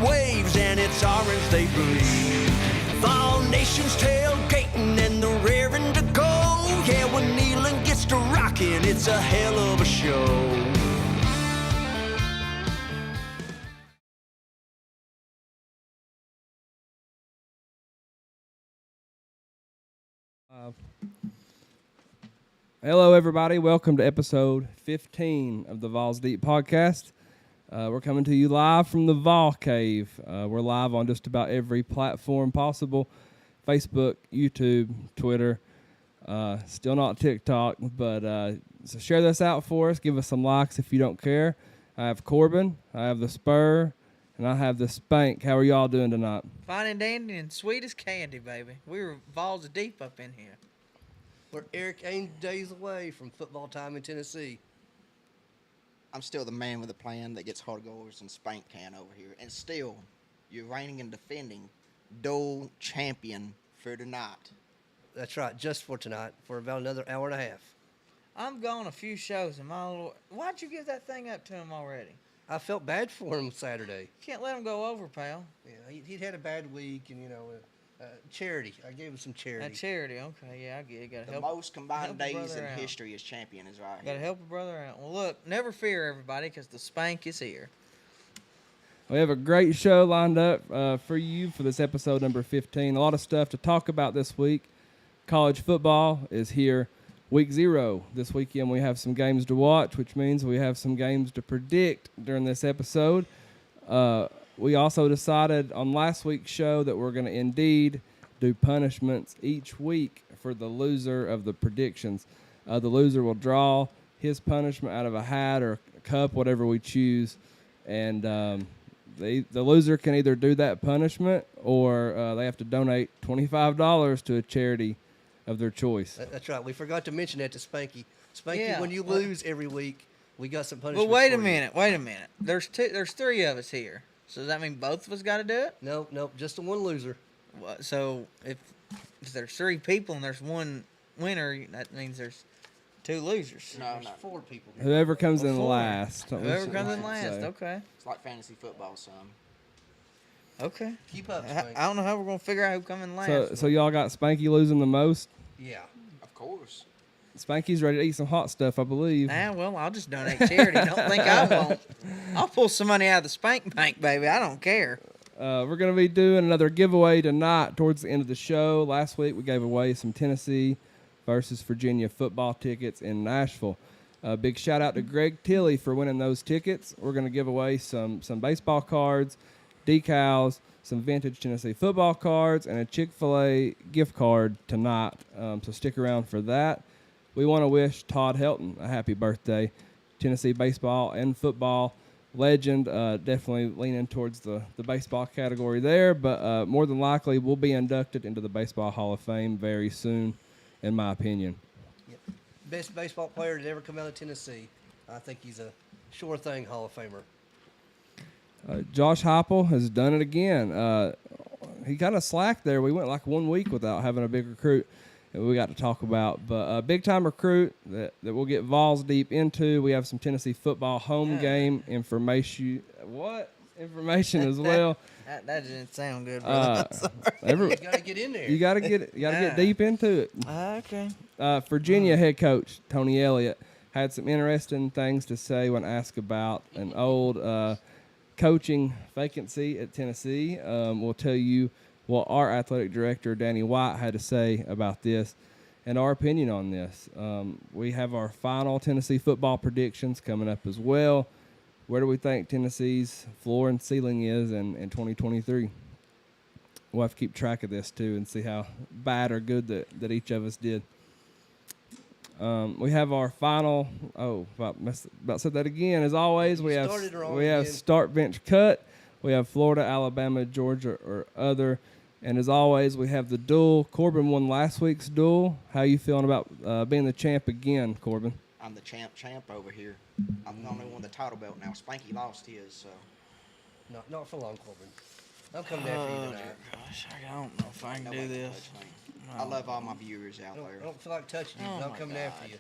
waves, and it's orange they bleed. All nations tailgating and they're raring to go. Yeah, when Neyland gets to rocking, it's a hell of a show. Hello, everybody. Welcome to episode 15 of the Vols Deep podcast. We're coming to you live from the Vol Cave. We're live on just about every platform possible. Facebook, YouTube, Twitter. Still not TikTok, but so share this out for us. Give us some likes if you don't care. I have Corbin, I have the Spur, and I have the Spank. How are y'all doing tonight? Fine and dandy and sweet as candy, baby. We were Vols deep up in here. We're Eric Ainge days away from football time in Tennessee. I'm still the man with a plan that gets hard goals and spank can over here. And still, you're reigning and defending dual champion for tonight. That's right, just for tonight, for about another hour and a half. I'm going a few shows, and my Lord, why'd you give that thing up to him already? I felt bad for him Saturday. Can't let him go over, pal. Yeah, he'd had a bad week, and charity. I gave him some charity. That charity, okay, yeah, I get it. Gotta The help. most combined help a days brother in out. history as champion is right Gotta here. help a brother out. Well, look, never fear, everybody, because the Spank is here. We have a great show lined up for you for this episode number 15. A lot of stuff to talk about this week. College football is here. Week 0. This weekend we have some games to watch, which means we have some games to predict during this episode. We also decided on last week's show that we're going to indeed do punishments each week for the loser of the predictions. The loser will draw his punishment out of a hat or a cup, whatever we choose, and the loser can either do that punishment or they have to donate $25 to a charity of their choice. That's right. We forgot to mention that to Spanky. Spanky, Yeah, when you well- lose every week, we got some punishment. Well, wait a minute. There's 3 of us here. So does that mean both of us got to do it? Nope, just the one loser. So if there's 3 people and there's one winner, that means there's 2 losers. No, There's no. 4 people. Whoever comes in Four. last. Whoever comes in So- last, okay. It's like fantasy football, son. Okay. Keep up, I Spanky. don't know how we're going to figure out who come in last. So y'all got Spanky losing the most? Yeah. Of course. Spanky's ready to eat some hot stuff, I believe. Well, I'll just donate charity. Don't think I won't. I'll pull some money out of the Spank Bank, baby. I don't care. We're going to be doing another giveaway tonight towards the end of the show. Last week we gave away some Tennessee versus Virginia football tickets in Nashville. Big shout out to Greg Tilley for winning those tickets. We're going to give away some baseball cards, decals, some vintage Tennessee football cards, and a Chick-fil-A gift card tonight. So stick around for that. We want to wish Todd Helton a happy birthday. Tennessee baseball and football legend, definitely leaning towards the baseball category there, but more than likely will be inducted into the Baseball Hall of Fame very soon, in my opinion. Yep. Best baseball player to ever come out of Tennessee. I think he's a sure thing Hall of Famer. Josh Heupel has done it again. He kind of slacked there. We went like 1 week without having a big recruit that we got to talk about. But a big-time recruit that we'll get Vols deep into. We have some Tennessee football home game information. Information as well. That didn't sound good, brother. You got to get in there. You got to get deep into it. Okay. Virginia head coach Tony Elliott had some interesting things to say when asked about an old coaching vacancy at Tennessee. We'll tell you what our athletic director, Danny White, had to say about this and our opinion on this. We have our final Tennessee football predictions coming up as well. Where do we think Tennessee's floor and ceiling is in 2023? We'll have to keep track of this, too, and see how bad or good that each of us did. We have our final. About said that again. As always, we have again. start bench cut. We have Florida, Alabama, Georgia, or other. And as always, we have the duel. Corbin won last week's duel. How you feeling about being the champ again, Corbin? I'm the champ over here. I'm the only one with the title belt now. Spanky lost his, so. Not for long, Corbin. I'm coming after you tonight. Gosh, I don't know if I can do Nobody this. touch me. I love all my viewers out there. I don't feel like touching you, but I'm my coming after you.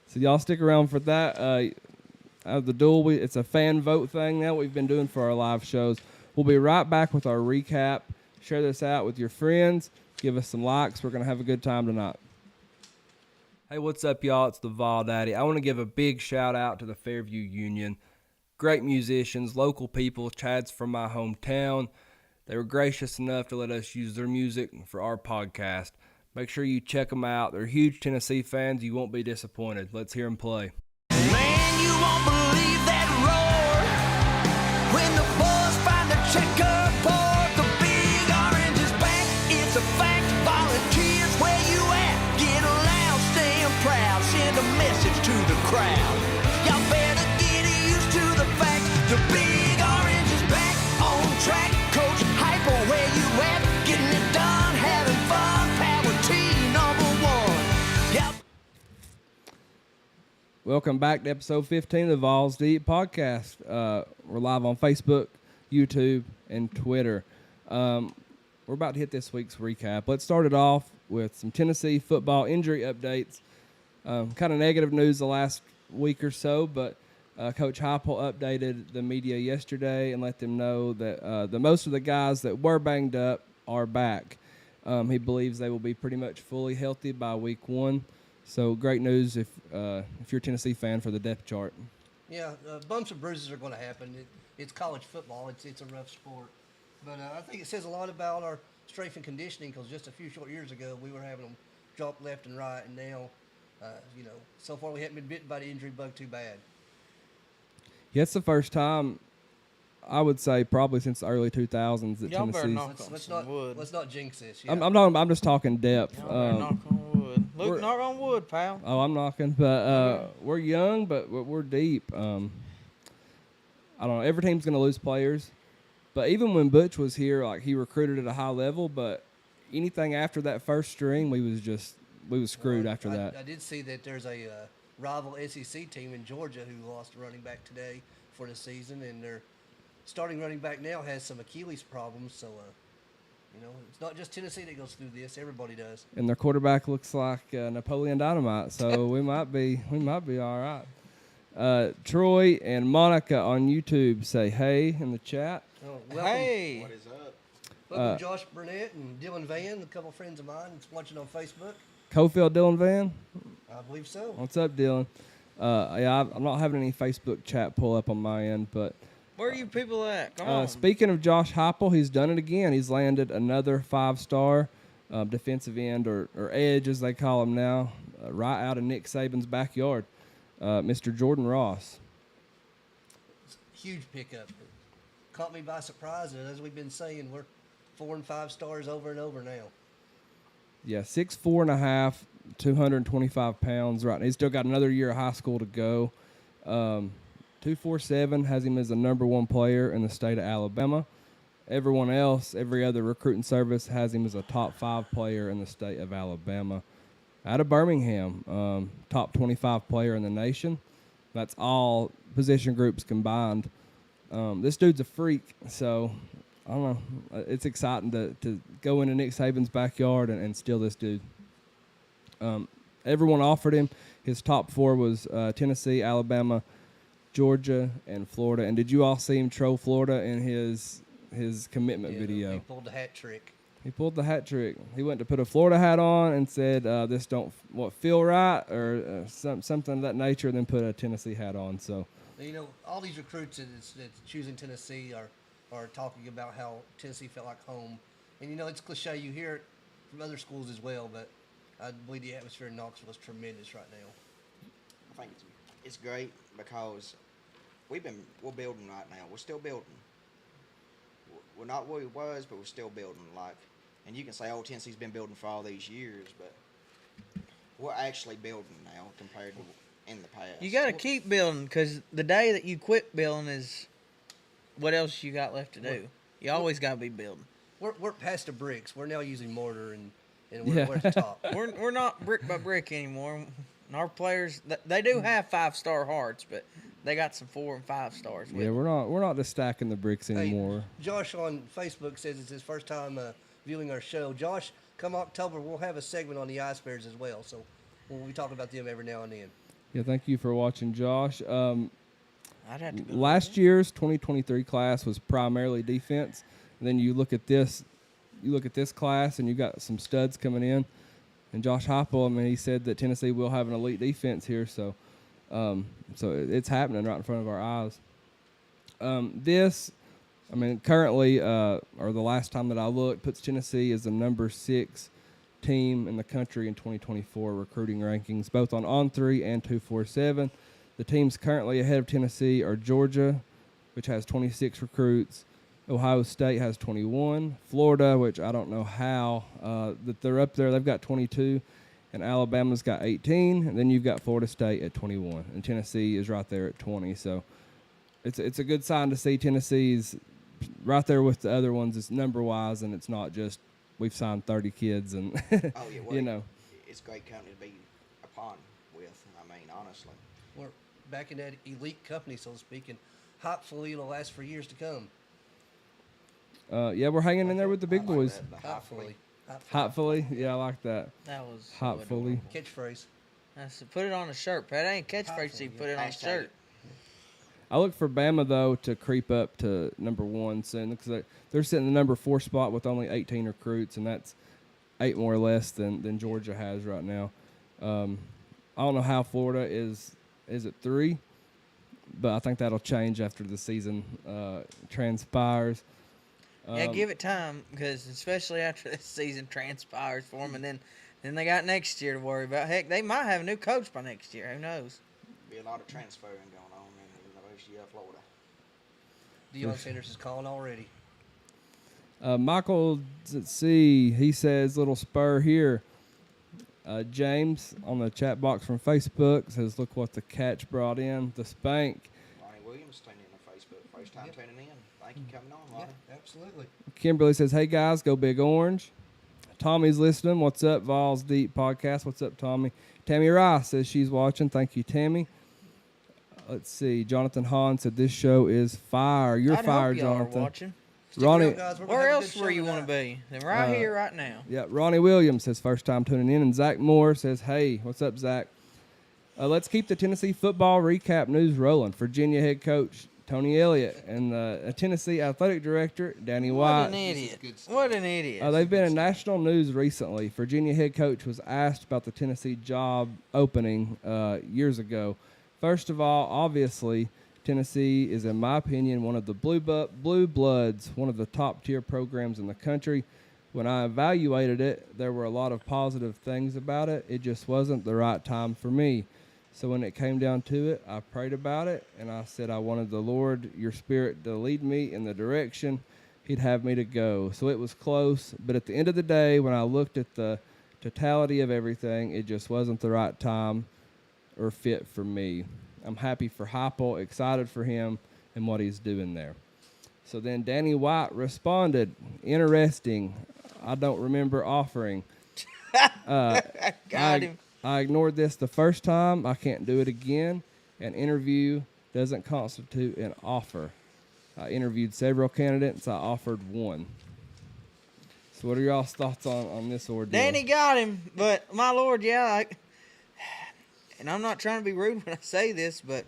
So y'all stick around for that. The duel, it's a fan vote thing now we've been doing for our live shows. We'll be right back with our recap. Share this out with your friends. Give us some likes. We're going to have a good time tonight. Hey, what's up, y'all? It's the Vol Daddy. I want to give a big shout out to the Fairview Union. Great musicians, local people. Chad's from my hometown. They were gracious enough to let us use their music for our podcast. Make sure you check them out. They're huge Tennessee fans. You won't be disappointed. Let's hear them play. Man, you won't believe that roar when the boys find the checkerboard. The big orange is back. It's a fact. Volunteers, where you at? Get loud, stand proud. Send a message to the crowd. Y'all better get used to the fact the big orange is back on track. Coach Hyper, where you at? Getting it done, having fun. Power T, #1. Yep. Welcome back to episode 15 of the Vols Deep podcast. We're live on Facebook, YouTube, and Twitter. We're about to hit this week's recap. Let's start it off with some Tennessee football injury updates. Kind of negative news the last week or so, but Coach Heupel updated the media yesterday and let them know that the most of the guys that were banged up are back. He believes they will be pretty much fully healthy by week 1. So great news if you're a Tennessee fan for the depth chart. Yeah, bumps and bruises are going to happen. It's college football. It's a rough sport. But I think it says a lot about our strength and conditioning because just a few short years ago, we were having them drop left and right. And now, so far we haven't been bitten by the injury bug too bad. Yeah, it's the first time, I would say, probably since the early 2000s that Y'all better Tennessee's. knock on some wood. Let's not jinx this. Yeah. I'm just talking depth. Y'all better knock on wood. we're- Luke, knock on wood, pal. Oh, I'm knocking, but we're young, but we're deep. I don't know. Every team's going to lose players, but even when Butch was here, like he recruited at a high level. But anything after that first string, we was screwed after that. I did see that there's a rival SEC team in Georgia who lost a running back today for the season, and their starting running back now has some Achilles problems. So, it's not just Tennessee that goes through this; everybody does. And their quarterback looks like Napoleon Dynamite, so we might be all right. Troy and Monica on YouTube say hey in the chat. Oh, welcome, Hey. What is up? welcome Josh Burnett and Dylan Van, a couple friends of mine that's watching on Facebook. Cofield Dylan Van, I believe so. what's up, Dylan? I'm not having any Facebook chat pull up on my end, but Where are you people at? Come on. speaking of Josh Heupel, he's done it again. He's landed another 5-star defensive end or edge, as they call him now, right out of Nick Saban's backyard, Mr. Jordan Ross. Huge pickup. Caught me by surprise, and as we've been saying, we're 4 and 5 stars over and over now. Yeah, 6'4.5", 225 pounds. Right, he's still got another year of high school to go. 247 has him as the #1 player in the state of Alabama. Everyone else, every other recruiting service has him as a top 5 player in the state of Alabama. Out of Birmingham, top 25 player in the nation. That's all position groups combined. This dude's a freak, so I don't know. It's exciting to go into Nick Saban's backyard and steal this dude. Everyone offered him. His top 4 was Tennessee, Alabama, Georgia, and Florida. And did you all see him troll Florida in his commitment video? He pulled the hat trick. He pulled the hat trick. He went to put a Florida hat on and said, "This don't feel right," or something of that nature. And then put a Tennessee hat on. So All these recruits that's choosing Tennessee are talking about how Tennessee felt like home. And, it's cliche. You hear it from other schools as well, but I believe the atmosphere in Knoxville is tremendous right now. I think it's great because we're building right now. We're still building. We're not where we was, but we're still building. And you can say, "Oh, Tennessee's been building for all these years," but we're actually building now compared to in the past. You got to keep building because the day that you quit building is what else you got left to do. You always got to be building. We're past the bricks. We're now using mortar and Yeah. we're at the top. We're not brick by brick anymore. And our players, they do have 5-star hearts, but they got some 4 and 5 stars. With yeah, them. we're not just stacking the bricks anymore. Hey, Josh on Facebook says it's his first time viewing our show. Josh, come October, we'll have a segment on the Ice Bears as well. So we'll be talking about them every now and then. Yeah, thank you for watching, Josh. I'd have to go. Last year's 2023 class was primarily defense. And then you look at this class, and you got some studs coming in. And Josh Heupel, I mean, he said that Tennessee will have an elite defense here, so it's happening right in front of our eyes. Currently, or the last time that I looked, puts Tennessee as the number 6 team in the country in 2024 recruiting rankings, both on On3 and 247. The teams currently ahead of Tennessee are Georgia, which has 26 recruits. Ohio State has 21. Florida, which I don't know how that they're up there, they've got 22. And Alabama's got 18. And then you've got Florida State at 21. And Tennessee is right there at 20. So it's a good sign to see Tennessee's right there with the other ones. It's number-wise, and it's not just we've signed 30 kids. And, Oh, yeah, well, you know. it's a great company to be upon with. I mean, honestly. We're back in that elite company, so to speak, and hopefully it'll last for years to come. Yeah, we're hanging in there with the big I like boys. that, the Hopefully. Hopefully. Yeah, I like that. That was Hopefully. Catchphrase. I said, put it on a shirt, Pat. I ain't catchphrase. So you put it on a Hashtag shirt. it. I look for Bama, though, to creep up to number 1 soon because they're sitting in the number 4 spot with only 18 recruits, and that's 8 more or less than Georgia has right now. I don't know how Florida is at 3, but I think that'll change after the season transpires. Yeah, give it time, because especially after this season transpires for them, and then they got next year to worry about. Heck, they might have a new coach by next year. Who knows? Be a lot of transferring going on in the University of Florida. Deion Sanders is calling already. Michael, let's see, he says, little spur here. James on the chat box from Facebook says, look what the catch brought in, the spank. Ronnie Williams tuning in on Facebook. First time Yep. tuning in. Thank you for coming on, Yeah, Ronnie. absolutely. Kimberly says, hey, guys, go Big Orange. Tommy's listening. What's up, Vols Deep Podcast? What's up, Tommy? Tammy Rice says she's watching. Thank you, Tammy. Let's see. Jonathan Hahn said this show is fire. You're I'd fire, hope y'all are Jonathan. watching. Stick Ronnie- around, guys. We're gonna Where have a else good where show you want to tonight. be? Then right here, right now. Yeah, Ronnie Williams says first time tuning in. And Zach Moore says, hey, what's up, Zach? Let's keep the Tennessee football recap news rolling. Virginia head coach Tony Elliott and the Tennessee athletic director Danny What an White. idiot! good stuff. What an idiot! They've been in national news recently. Virginia head coach was asked about the Tennessee job opening years ago. First of all, obviously, Tennessee is, in my opinion, one of the blue bloods, one of the top-tier programs in the country. When I evaluated it, there were a lot of positive things about it. It just wasn't the right time for me. So when it came down to it, I prayed about it, and I said I wanted the Lord, your Spirit, to lead me in the direction He'd have me to go. So it was close, but at the end of the day, when I looked at the totality of everything, it just wasn't the right time or fit for me. I'm happy for Heupel, excited for him and what he's doing there. So then Danny White responded, interesting. I don't remember offering. Got him. I ignored this the first time. I can't do it again. An interview doesn't constitute an offer. I interviewed several candidates. I offered one. So what are y'all's thoughts on this ordeal? Danny got him, but my lord, yeah. And I'm not trying to be rude when I say this, but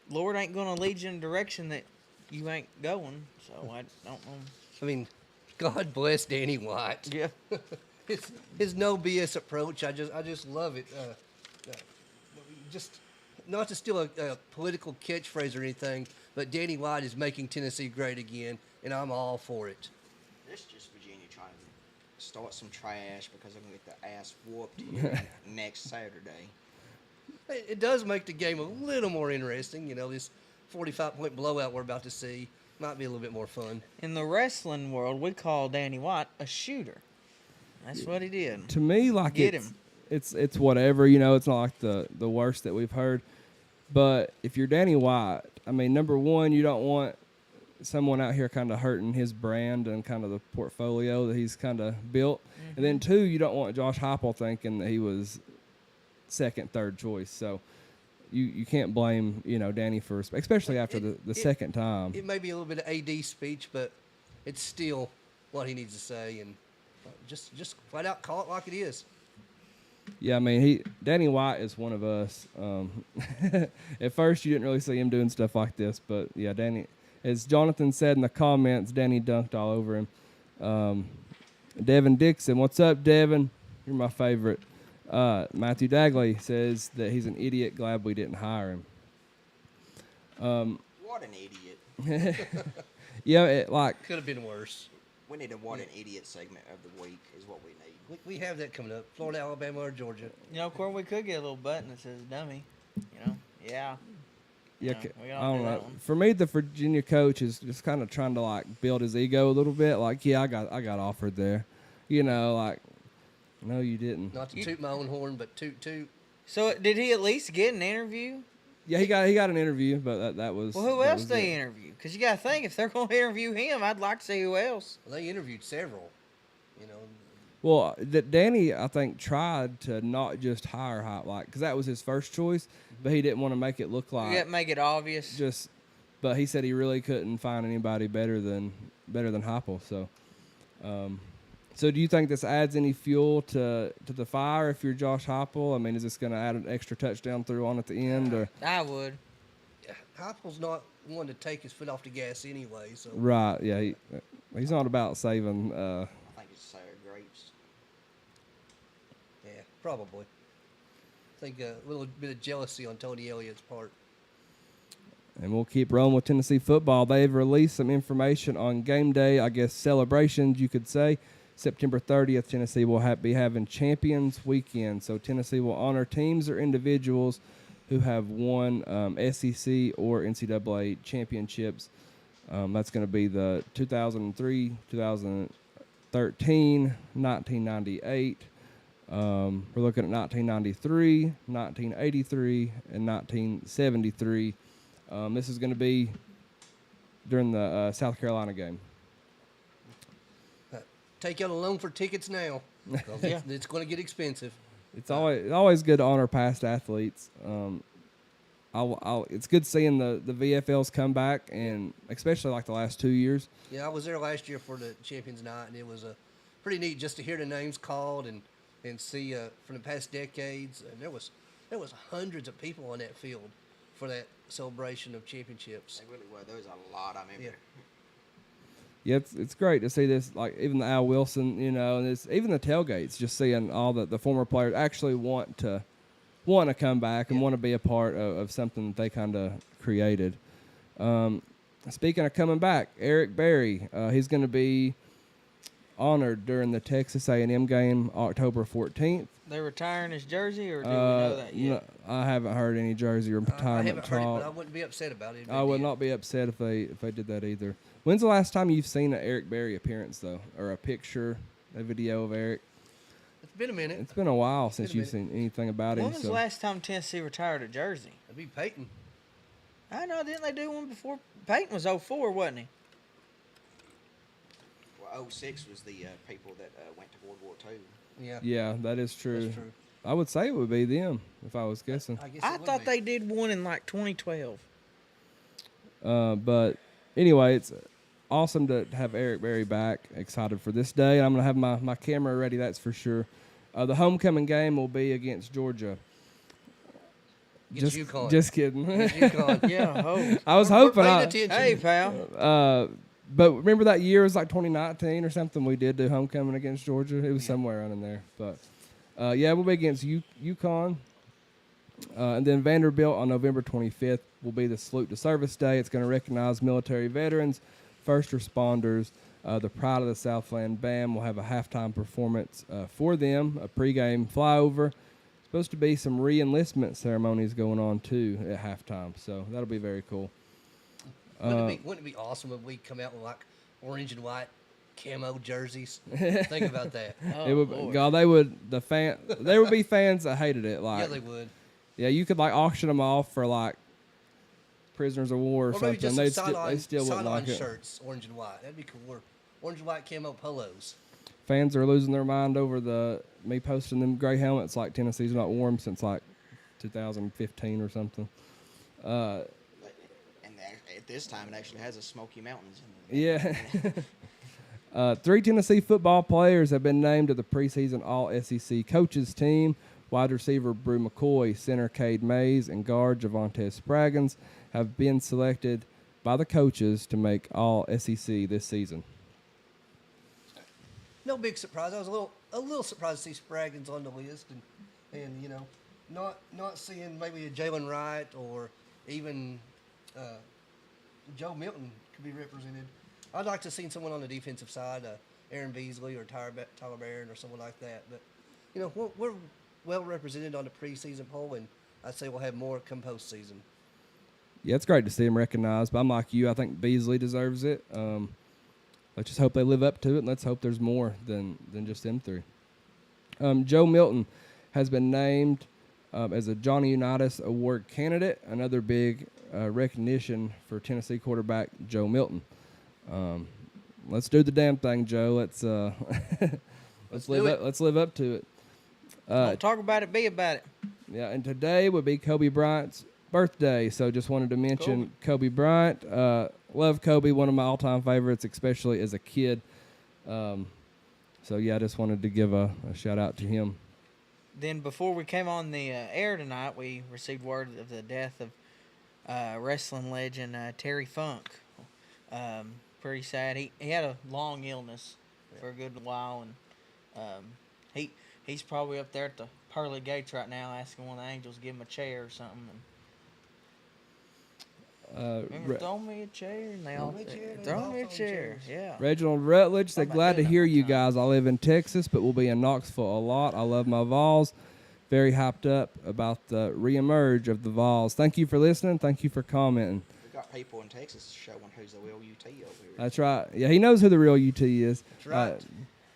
Lord ain't going to lead you in a direction that you ain't going. So I don't know. I mean, God bless Danny White. Yeah. His no BS approach, I just love it. Just not to steal a political catchphrase or anything, but Danny White is making Tennessee great again, and I'm all for it. This is just Virginia trying to start some trash because they're going to get their ass whooped here next Saturday. It does make the game a little more interesting. You know, this 45-point blowout we're about to see might be a little bit more fun. In the wrestling world, we call Danny White a shooter. That's what he did. To me, like Get it's whatever, you know, it's not like the worst that we've heard. But if you're Danny White, I mean, number one, you don't want someone out here kind of hurting his brand and kind of the portfolio that he's kind of built. Mm-hmm. And then two, you don't want Josh Heupel thinking that he was second, third choice. So you can't blame, you know, Danny for, especially after the second time. It may be a little bit of AD speech, but it's still what he needs to say, and just flat out call it like it is. Yeah, I mean, Danny White is one of us. At first, you didn't really see him doing stuff like this, but yeah, Danny, as Jonathan said in the comments, Danny dunked all over him. Devin Dixon, what's up, Devin? You're my favorite. Matthew Dagley says that he's an idiot. Glad we didn't hire him. What an idiot. Yeah, Could have been worse. We need a what an idiot segment of the week is what we need. We have that coming up. Florida, Alabama, or Georgia. You know, Corey, we could get a little button that says dummy. You know? Yeah. Yeah, No, we I don't don't do know. that one. For me, the Virginia coach is just kind of trying to like build his ego a little bit. Like, yeah, I got offered there. You know, like, no, you didn't. Not to toot my own horn, but toot. So did he at least get an interview? Yeah, he got an interview, but that was. Well, who that else was they it. interview? Because you got to think, if they're going to interview him, I'd like to see who else. Well, they interviewed several. You know, Well, Danny, I think, tried to not just hire because that was his first choice, but he didn't want to make it look like You got to make it obvious. just. But he said he really couldn't find anybody better than Heupel. So, so do you think this adds any fuel to the fire if you're Josh Heupel? I mean, is this going to add an extra touchdown through on at the end, or I would. Heupel's not one to take his foot off the gas anyway. So right? Yeah, he's not about saving. I think it's sour grapes. yeah, probably. I think a little bit of jealousy on Tony Elliott's part. And we'll keep rolling with Tennessee football. They've released some information on game day, I guess celebrations, you could say. September 30th, Tennessee will be having Champions Weekend. So Tennessee will honor teams or individuals who have won SEC or NCAA championships. That's going to be the 2003, 2013, 1998. We're looking at 1993, 1983, and 1973. This is going to be during the South Carolina game. Take out a loan for tickets now. 'Cause it's going to get expensive. It's always good to honor past athletes. It's good seeing the VFLs come back, and especially like the last 2 years. Yeah, I was there last year for the Champions Night, and it was pretty neat just to hear the names called and see from the past decades. And there was hundreds of people on that field for that celebration of championships. They really were. There was a lot. I remember. Yeah. Yeah, it's great to see this. Like even the Al Wilson, you know, and it's even the tailgates. Just seeing all the former players actually want to come back and want to be a part of something that they kind of created. Speaking of coming back, Eric Berry, he's going to be honored during the Texas A&M game October 14th. They're retiring his jersey, or do we know that yet? No, I haven't heard any jersey or I retirement haven't heard it, talk. but I wouldn't be upset about it. If I they would did. not be upset if they did that either. When's the last time you've seen an Eric Berry appearance though, or a picture, a video of Eric? It's been a minute. It's been a while since been a you've seen anything about him. When was the last time Tennessee retired a jersey? It'd be Peyton. I know, didn't they do one before? Peyton was 04, wasn't he? Well, 06 was the people that went to World War II. Yeah. Yeah, that is true. That's true. I would say it would be them if I was guessing. I guess I it would thought be. they did one in like 2012. But anyway, it's awesome to have Eric Berry back. Excited for this day. I'm going to have my camera ready, that's for sure. The homecoming game will be against Georgia. Against UConn. Just kidding. Against UConn. Yeah, oh. I was We're hoping. paying I, attention. Hey, pal. but remember that year was like 2019 or something. We did do homecoming against Georgia. It was somewhere around in there. But yeah, we'll be against UConn. And then Vanderbilt on November 25th will be the Salute to Service Day. It's going to recognize military veterans, first responders. The Pride of the Southland Band will have a halftime performance for them, a pregame flyover. Supposed to be some re-enlistment ceremonies going on too at halftime, so that'll be very cool. Wouldn't it be awesome if we come out with like orange and white camo jerseys? Think about that. It would, Lord. God, there would be fans that hated it. Like, Yeah, they would. yeah, you could like auction them off for like prisoners of war or Or maybe something. just some They still wouldn't sideline like it. shirts, orange and white. That'd be cool. Or orange and white camo polos. Fans are losing their mind over me posting them gray helmets like Tennessee's not warm since like 2015 or something. And at this time, it actually has a Smoky Mountains in it. Yeah. 3 Tennessee football players have been named to the preseason All-SEC coaches team. wide receiver Brew McCoy, center Cade Mays, and guard Javonte Spraggins have been selected by the coaches to make all SEC this season. No big surprise. I was a little surprised to see Spraggins on the list, and you know, not seeing maybe a Jalen Wright or even Joe Milton could be represented. I'd like to see someone on the defensive side, Aaron Beasley or Tyler Barron or someone like that. But you know, we're well represented on the preseason poll, and I'd say we'll have more come postseason. Yeah, it's great to see him recognized, but I'm like you. I think Beasley deserves it. Let's just hope they live up to it, and let's hope there's more than just them three. Joe Milton has been named as a Johnny Unitas Award candidate, another big recognition for Tennessee quarterback Joe Milton. Let's do the damn thing, Joe. Let's live up to it. Don't talk about it, be about it. Yeah, and today would be Kobe Bryant's birthday, so just wanted to mention Kobe Bryant. Love Kobe, one of my all-time favorites, especially as a kid. So yeah, I just wanted to give a shout out to him. Then before we came on the air tonight, we received word of the death of wrestling legend Terry Funk. Pretty sad. He had a long illness for a good while, and he's probably up there at the pearly gates right now asking one of the angels to give him a chair or something. Remember, throw me a chair, and they all throw me a chair. Yeah. Reginald Rutledge said, about glad to doing that hear one you time? guys. I live in Texas, but we'll be in Knoxville a lot. I love my Vols. Very hyped up about the reemerge of the Vols. Thank you for listening. Thank you for commenting. We got people in Texas showing who's the real UT over here. That's right. Yeah, he knows who the real UT is. That's right.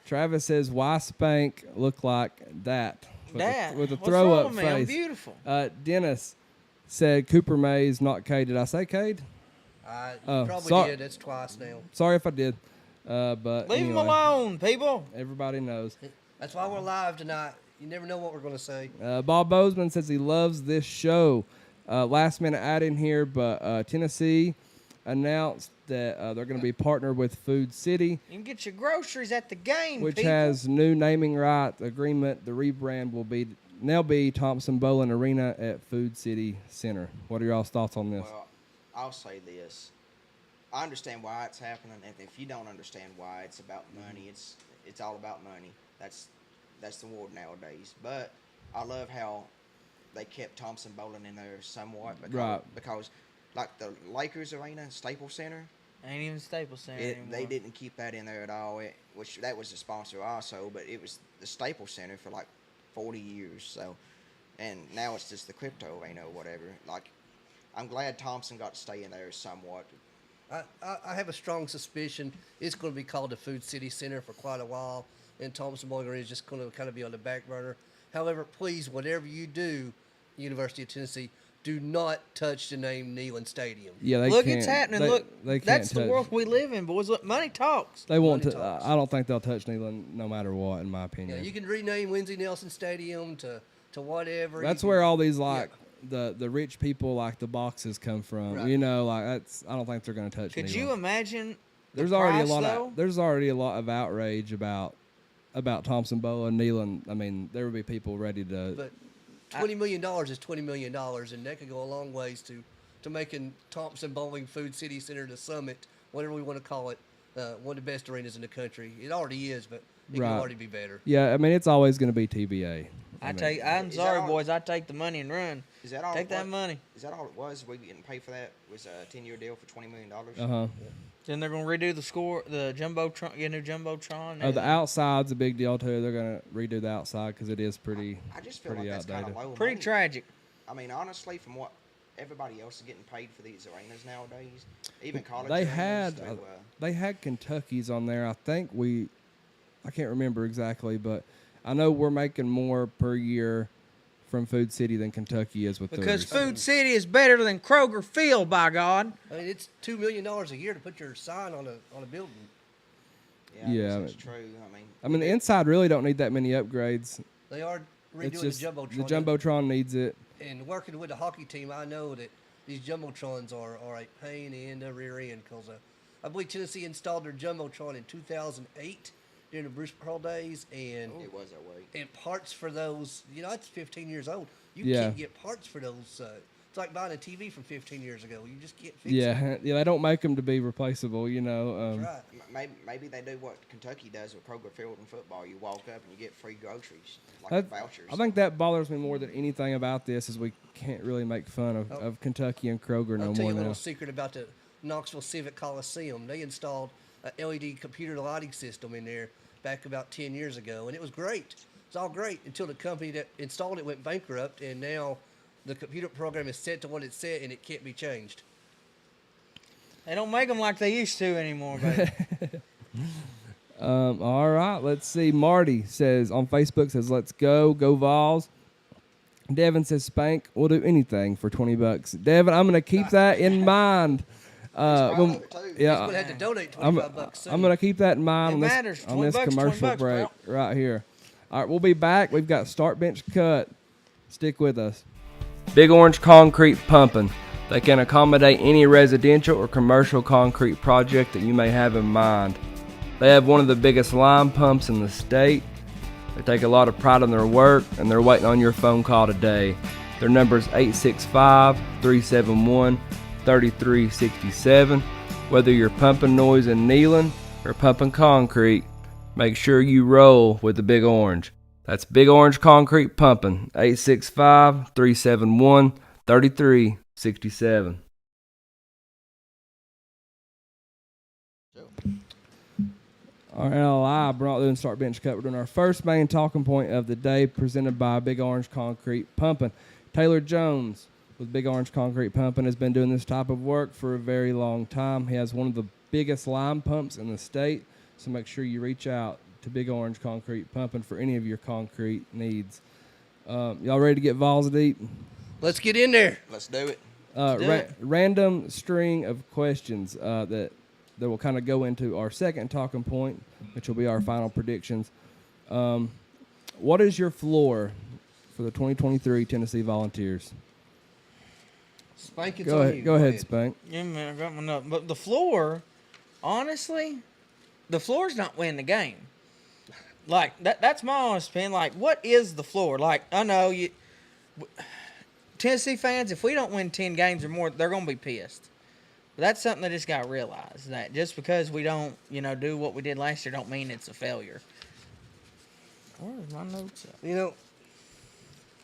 Travis says, why Spank look like that? With Dad, a, with a what's throw wrong up with me? I'm face. beautiful. Dennis said Cooper Mays, not Cade. Did I say Cade? You probably so- did. That's twice now. Sorry if I did. But Leave him anyway, alone, people. everybody knows. That's why we're live tonight. You never know what we're going to say. Bob Bozeman says he loves this show. Last minute add in here, but Tennessee announced that they're going to be partnered with Food City, You can get your groceries at the game, which people. has new naming right agreement. The rebrand will now be Thompson Bowling Arena at Food City Center. What are y'all's thoughts on this? Well, I'll say this. I understand why it's happening, and if you don't understand why, it's about money. It's all about money. That's the world nowadays. But I love how they kept Thompson Bowling in there somewhat because like the Lakers Arena, Staples Center, Ain't even Staples Center anymore. they didn't keep that in there at all. Which that was a sponsor also, but it was the Staples Center for like 40 years. So, and now it's just the Crypto Arena or whatever. Like, I'm glad Thompson got to stay in there somewhat. I have a strong suspicion it's going to be called the Food City Center for quite a while, and Thompson Bowling Arena is just going to kind of be on the back burner. However, please, whatever you do, University of Tennessee, do not touch the name Neyland Stadium. Yeah, they Look, can't. it's happening. They, Look, they can't that's the touch- world we live in, boys. Look, money talks. They won't. Money talks. I don't think they'll touch Neyland no matter what, in my opinion. Yeah, you can rename Lindsey Nelson Stadium to whatever. That's You where can- all these the rich people like the boxes come from. Right. You know, like that's. I don't think they're going to touch. Could Neyland. you imagine? There's the already price, a lot though? of there's already a lot of outrage about Thompson Boa and Neyland. I mean, there would be people ready to. But $20 million is $20 million, and that could go a long ways to making Thompson Bowling Food City Center the Summit, whatever we want to call it, one of the best arenas in the country. It already is, but it Right. can already be better. Yeah, I mean, it's always going to be TBA. I'm Is that sorry, all- boys. I take the money and run. Is that all? Take that it money. Is that all it was? We getting paid for that? Was a 10-year deal for $20 million? Uh huh. Then they're gonna redo the jumbotron, get a new jumbotron. Oh, the outside's a big deal too. They're going to redo the outside because it is pretty. I just feel like pretty that's kind of outdated. low Pretty money. tragic. I mean, honestly, from what everybody else is getting paid for these arenas nowadays, even college They arenas, had they had Kentucky's on there. I think I can't remember exactly, but I know we're making more per year from Food City than Kentucky is with Because theirs. Food City is better than Kroger Field, by God. I mean, it's $2 million a year to put your sign on a building. yeah, I Yeah, guess I that's mean- true. I mean, the inside really don't need that many upgrades. They are redoing It's just the Jumbotron. the Jumbotron needs it. And working with the hockey team, I know that these Jumbotrons are a pain in the rear end because I believe Tennessee installed their Jumbotron in 2008, during the Bruce Pearl days, and It was that way. and parts for those. You know, it's 15 years old. You Yeah. can't get parts for those. It's like buying a TV from 15 years ago. You just can't fix it. Yeah, yeah, they don't make them to be replaceable, you know. That's right. Maybe they do what Kentucky does with Kroger Field and football. You walk up and you get free groceries, like That- vouchers. I think that bothers me more than anything about this is we can't really make fun of Kentucky and Kroger no I'll tell more you a little now. secret about the Knoxville Civic Coliseum. They installed a LED computer lighting system in there back about 10 years ago, and it was great. It's all great until the company that installed it went bankrupt, and now the computer program is set to what it's set, and it can't be changed. They don't make them like they used to anymore, baby. All right, let's see. Marty says on Facebook says, go Vols. Devin says, Spank, we'll do anything for $20. Devin, I'm gonna keep that in mind. Probably too. You're Yeah, going to have to donate I'm, $25 soon. I'm gonna keep that in mind It on matters. this, on 20 this bucks, 20 commercial bucks, break bro. right here. All right, we'll be back. We've got Start Bench Cut. Stick with us. Big Orange Concrete Pumping. They can accommodate any residential or commercial concrete project that you may have in mind. They have one of the biggest line pumps in the state. They take a lot of pride in their work, and they're waiting on your phone call today. Their number is 865-371-3367. Whether you're pumping noise and kneeling or pumping concrete, make sure you roll with the Big Orange. That's Big Orange Concrete Pumping, 865-371-3367. All right, live, we're not doing Start Bench Cut. We're doing our first main talking point of the day, presented by Big Orange Concrete Pumping. Taylor Jones with Big Orange Concrete Pumping has been doing this type of work for a very long time. He has one of the biggest line pumps in the state, so make sure you reach out to Big Orange Concrete Pumping for any of your concrete needs. Y'all ready to get Vols deep? Let's get in there. Let's do it. do it. Random string of questions that will kind of go into our second talking point, which will be our final predictions. What is your floor for the 2023 Tennessee Volunteers? Spank, it's Go on ahead, you. go ahead, Spank. Yeah, man, I got my nut. But the floor, honestly, the floor's not winning the game. Like that's my honest opinion. Like, what is the floor? Like, I know Tennessee fans, if we don't win 10 games or more, they're gonna be pissed. But that's something they just got to realize, that just because we don't, do what we did last year, don't mean it's a failure. Where's my notes at? You know,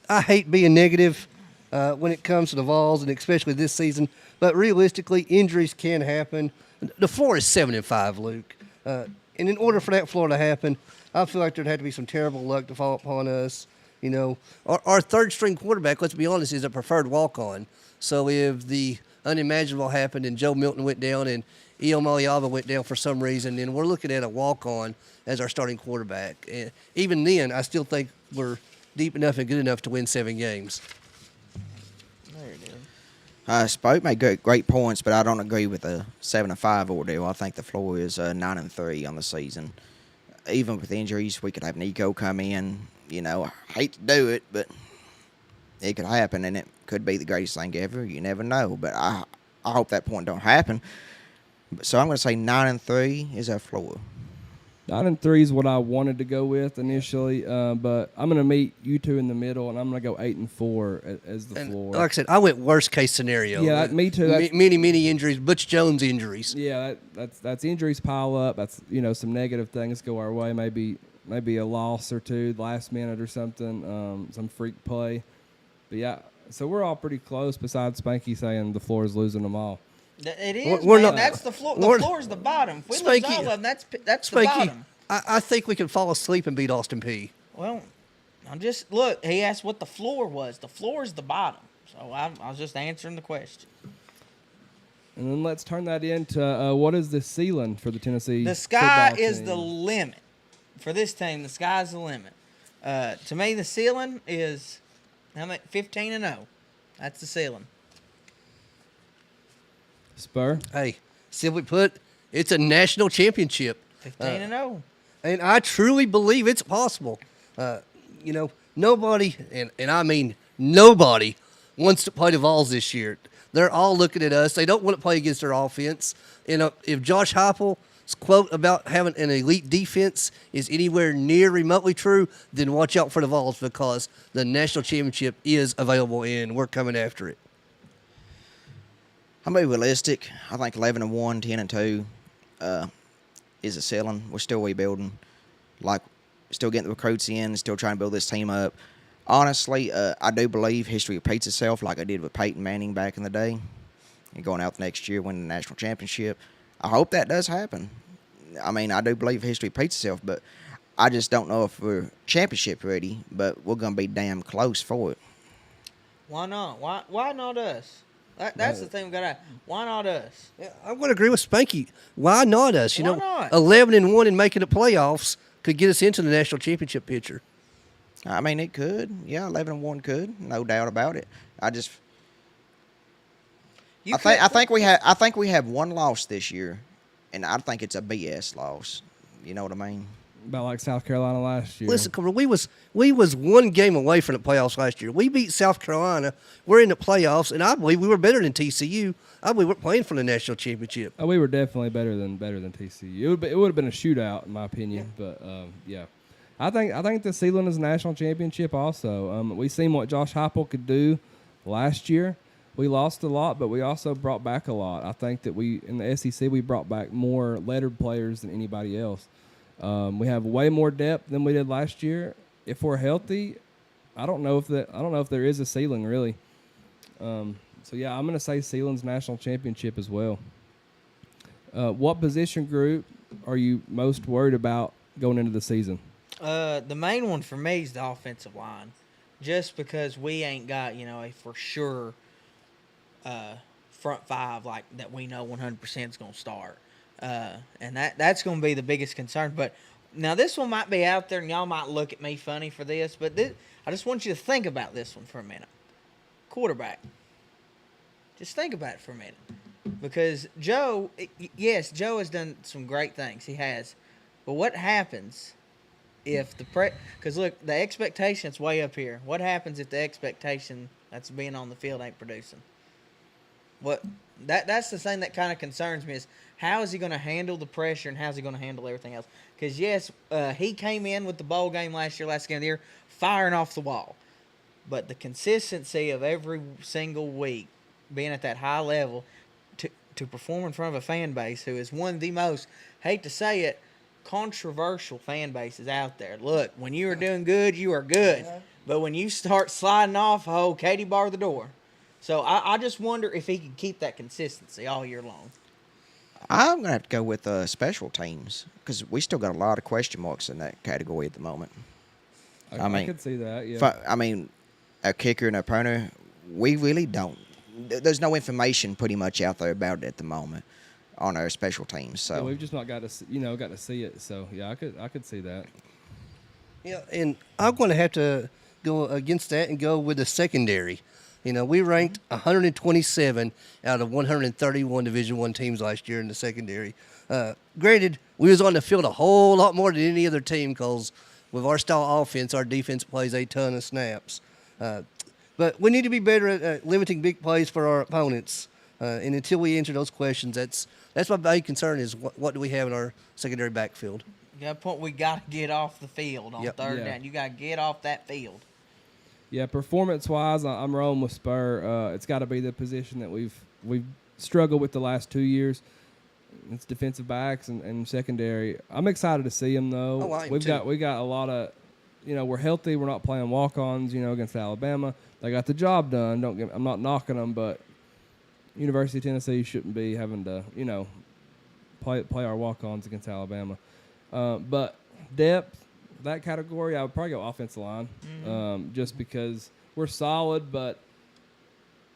I hate being negative when it comes to the Vols, and especially this season. But realistically, injuries can happen. The floor is 7-5, Luke. And in order for that floor to happen, I feel like there'd have to be some terrible luck to fall upon us. You know, our third string quarterback, let's be honest, is a preferred walk-on. So if the unimaginable happened and Joe Milton went down and E.O. Maliava went down for some reason, then we're looking at a walk-on as our starting quarterback. And even then, I still think we're deep enough and good enough to win 7 games. There it is. Spoke made great points, but I don't agree with the 7-5 ordeal. I think the floor is 9-3 on the season. Even with injuries, we could have Nico come in. I hate to do it, but it could happen, and it could be the greatest thing ever. You never know, but I hope that point don't happen. So I'm going to say 9-3 is our floor. 9-3 is what I wanted to go with initially, but I'm going to meet you two in the middle, and I'm going to go 8-4 as the And floor. like I said, I went worst case scenario. Yeah, me too. That's- Many injuries. Butch Jones injuries. Yeah, that's injuries pile up. That's some negative things go our way. Maybe a loss or two, last minute or something, some freak play. But yeah, so we're all pretty close. Besides Spanky saying the floor is losing them all. It is. We're Man. not- That's the floor. The we're- floor's the bottom. If we lose Spanky- all of them, that's the Spanky, bottom. I think we can fall asleep and beat Austin Peay. Well, look. He asked what the floor was. The floor is the bottom. So I was just answering the question. And then let's turn that into what is the ceiling for the Tennessee The sky football is team? the limit for this team. The sky's the limit. To me, the ceiling is 15-0. That's the ceiling. Spur. Hey, simply put, it's a national championship. 15-0. And I truly believe it's possible. Nobody, and I mean nobody, wants to play the Vols this year. They're all looking at us. They don't want to play against their offense. If Josh Heupel quote about having an elite defense is anywhere near remotely true, then watch out for the Vols because the national championship is available and we're coming after it. I'm gonna be realistic. I think 11-1, 10-2 is a ceiling. We're still rebuilding, like still getting the recruits in, still trying to build this team up. Honestly, I do believe history repeats itself, like I did with Peyton Manning back in the day, and going out the next year winning the national championship. I hope that does happen. I mean, I do believe history repeats itself, but I just don't know if we're championship ready. But we're gonna be damn close for it. Why not? Why not us? That's the thing we got to. Why not us? Yeah, I'm going to agree with Spanky. Why not us? Why not? 11-1 and making the playoffs could get us into the national championship picture. I mean, it could. Yeah, 11-1 could, no doubt about it. I think we have one loss this year, and I think it's a BS loss. You know what I mean? About like South Carolina last year. Listen, we was one game away from the playoffs last year. We beat South Carolina. We're in the playoffs, and I believe we were better than TCU. I believe we're playing for the national championship. Oh, we were definitely better than TCU. It would have been a shootout in my opinion, but yeah. I think the ceiling is a national championship also. We seen what Josh Heupel could do last year. We lost a lot, but we also brought back a lot. I think that in the SEC we brought back more lettered players than anybody else. We have way more depth than we did last year. If we're healthy, I don't know if there is a ceiling really. So yeah, I'm gonna say ceiling's national championship as well. What position group are you most worried about going into the season? The main one for me is the offensive line, just because we ain't got a for sure front five like that we know 100% is gonna start. And that's going to be the biggest concern. But now this one might be out there, and y'all might look at me funny for this, but I just want you to think about this one for a minute. Quarterback. Just think about it for a minute. Because Joe has done some great things. He has. But what happens if because look, the expectation's way up here. What happens if the expectation that's being on the field ain't producing? That's the thing that kind of concerns me is how is he going to handle the pressure and how's he going to handle everything else? Because, yes, he came in with the bowl game last game of the year, firing off the wall. But the consistency of every single week being at that high level to perform in front of a fan base who is one of the most, hate to say it, controversial fan bases out there. Look, when you are doing good, you are good. But when you start sliding off, Katie bar the door. So I just wonder if he can keep that consistency all year long. I'm gonna have to go with special teams because we still got a lot of question marks in that category at the moment. I could see that. Yeah. I mean, a kicker and a punter, we really don't. There's no information pretty much out there about it at the moment on our special teams. So yeah, we've just not got to see it. So yeah, I could see that. Yeah, and I'm going to have to go against that and go with the secondary. We ranked 127 out of 131 Division I teams last year in the secondary. Granted, we was on the field a whole lot more than any other team because with our style of offense, our defense plays a ton of snaps. But we need to be better at limiting big plays for our opponents. And until we answer those questions, that's my big concern is what do we have in our secondary backfield. You got a point we got to get off the field on third down. You got to get off that field. Yeah, performance-wise, I'm rolling with Spur. It's got to be the position that we've struggled with the last 2 years. It's defensive backs and secondary. I'm excited to see them though. Oh, I am too. We got a lot of, we're healthy. We're not playing walk-ons, against Alabama. They got the job done. I'm not knocking them, but University of Tennessee shouldn't be having to, play our walk-ons against Alabama. But depth. That category, I would probably go offensive line, just because we're solid, but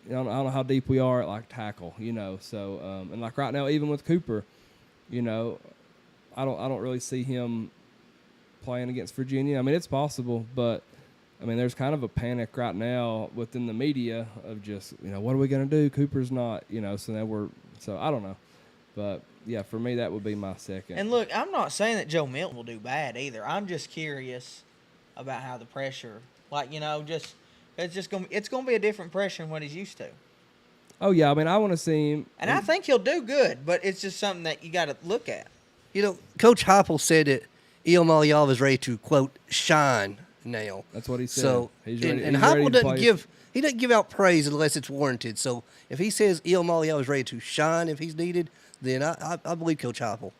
I don't know how deep we are at tackle, So and right now, even with Cooper, I don't really see him playing against Virginia. I mean, it's possible, but there's kind of a panic right now within the media of just what are we gonna do? Cooper's not, So I don't know, but. Yeah, for me, that would be my second. And look, I'm not saying that Joe Milton will do bad either. I'm just curious about how the pressure, it's gonna be a different pressure than what he's used to. Oh yeah, I want to see him. And I think he'll do good, but it's just something that you got to look at. You know, Coach Heupel said that Iamaleava is ready to, quote, shine now. That's what he said. So, He's and, ready- and he's ready Heupel to doesn't play. he doesn't give out praise unless it's warranted. So if he says Iamaleava is ready to shine if he's needed, then I believe Coach Heupel.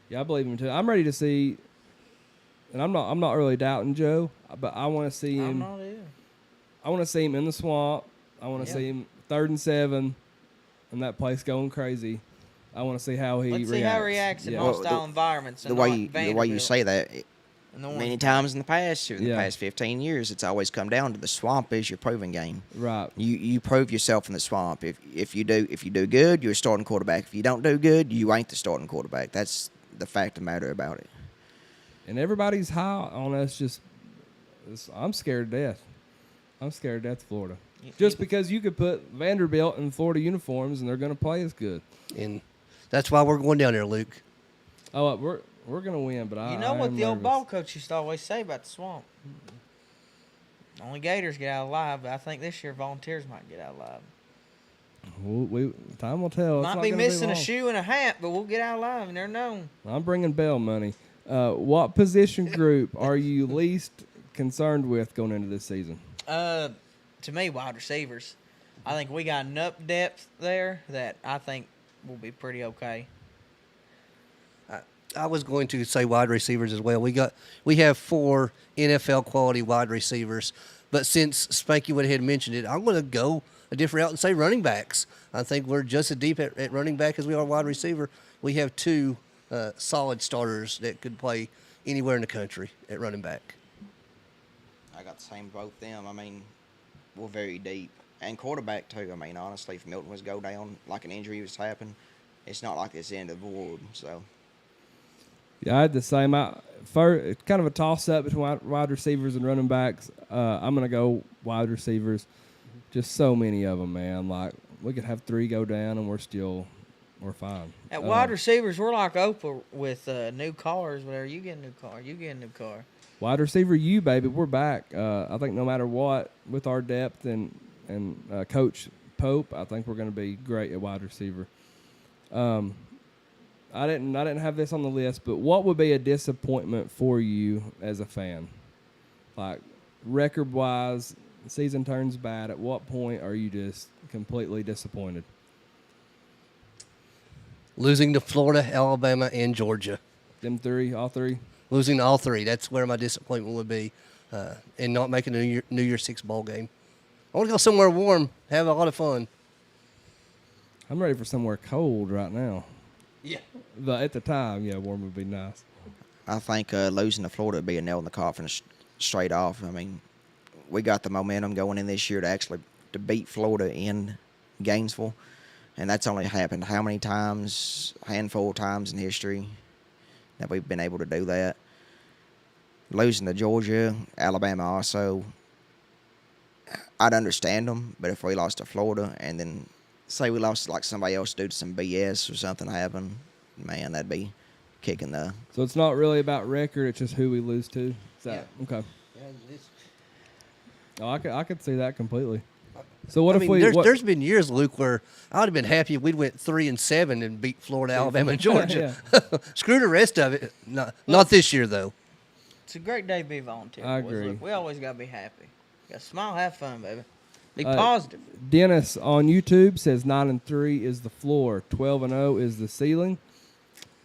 Yeah, I believe him too. I'm ready to see, and I'm not really doubting Joe, but I want to see I'm him. not either. I want to see him in the swamp. I want to Yeah. see him 3rd and 7, and that place going crazy. I want to see how he Let's reacts. see how he reacts in Yeah. Well, hostile environments. The And way not you, the way you Vanderbilt say that, and the many Orange times in the past, in the Yeah. past 15 years, it's always come down to the swamp is your proving game. Right. You prove yourself in the swamp. If you do good, you're a starting quarterback. If you don't do good, you ain't the starting quarterback. That's the fact of the matter about it. And everybody's high on us. I'm scared to death. I'm scared to death of Florida. Just because you could put Vanderbilt in Florida uniforms and they're going to play as good. And that's why we're going down there, Luke. Oh, we're going to win, but You know I what am the old nervous. ball coach used to always say about the swamp? Only Gators get out alive, but I think this year Volunteers might get out alive. Time will tell. It's Might not be gonna missing a long. shoe and a hat, but we'll get out alive. You never know. I'm bringing bail money. What position group are you least concerned with going into this season? To me, wide receivers. I think we got enough depth there that I think we'll be pretty okay. I was going to say wide receivers as well. We have 4 NFL quality wide receivers, but since Spanky went ahead and mentioned it, I'm going to go a different route and say running backs. I think we're just as deep at running back as we are wide receiver. We have 2 solid starters that could play anywhere in the country at running back. I got the same both them. I mean, we're very deep. And quarterback, too. I mean, honestly, if Milton was to go down, like an injury was to happen, it's not like it's the end of the world. So, Yeah, I had the same. It's kind of a toss-up between wide receivers and running backs. I'm going to go wide receivers. Just so many of them, man. Like, we could have 3 go down, and we're fine. At wide receivers, we're like Oprah with new cars. Whatever, you get a new car, you get a new car. Wide receiver, you baby, we're back. I think no matter what, with our depth and Coach Pope, I think we're going to be great at wide receiver. I didn't have this on the list, but what would be a disappointment for you as a fan? Like record wise, season turns bad. At what point are you just completely disappointed? Losing to Florida, Alabama, and Georgia. Them 3, all 3. Losing to all 3. That's where my disappointment would be, and not making a New Year's 6 ball game. I want to go somewhere warm, have a lot of fun. I'm ready for somewhere cold right now. Yeah. But at the time, yeah, warm would be nice. I think losing to Florida would be a nail in the coffin straight off. I mean, we got the momentum going in this year to beat Florida in Gainesville, and that's only happened how many times? A handful of times in history that we've been able to do that. Losing to Georgia, Alabama also, I'd understand them, but if we lost to Florida and then say we lost to like somebody else due to some BS or something happened, man, that'd be kicking the. So it's not really about record; it's just who we lose to. Is that okay? Oh, I could see that completely. So what I if mean, we? there's been years, Luke, where I would have been happy if we'd went 3-7 and beat Florida, Alabama, and Georgia. Screw the rest of it. Not this year, though. It's a great day to be a volunteer. I boys. agree. Look, we always got to be happy. Got to smile, have fun, baby. Be Uh, positive. Dennis on YouTube says 9-3 is the floor, 12-0 is the ceiling.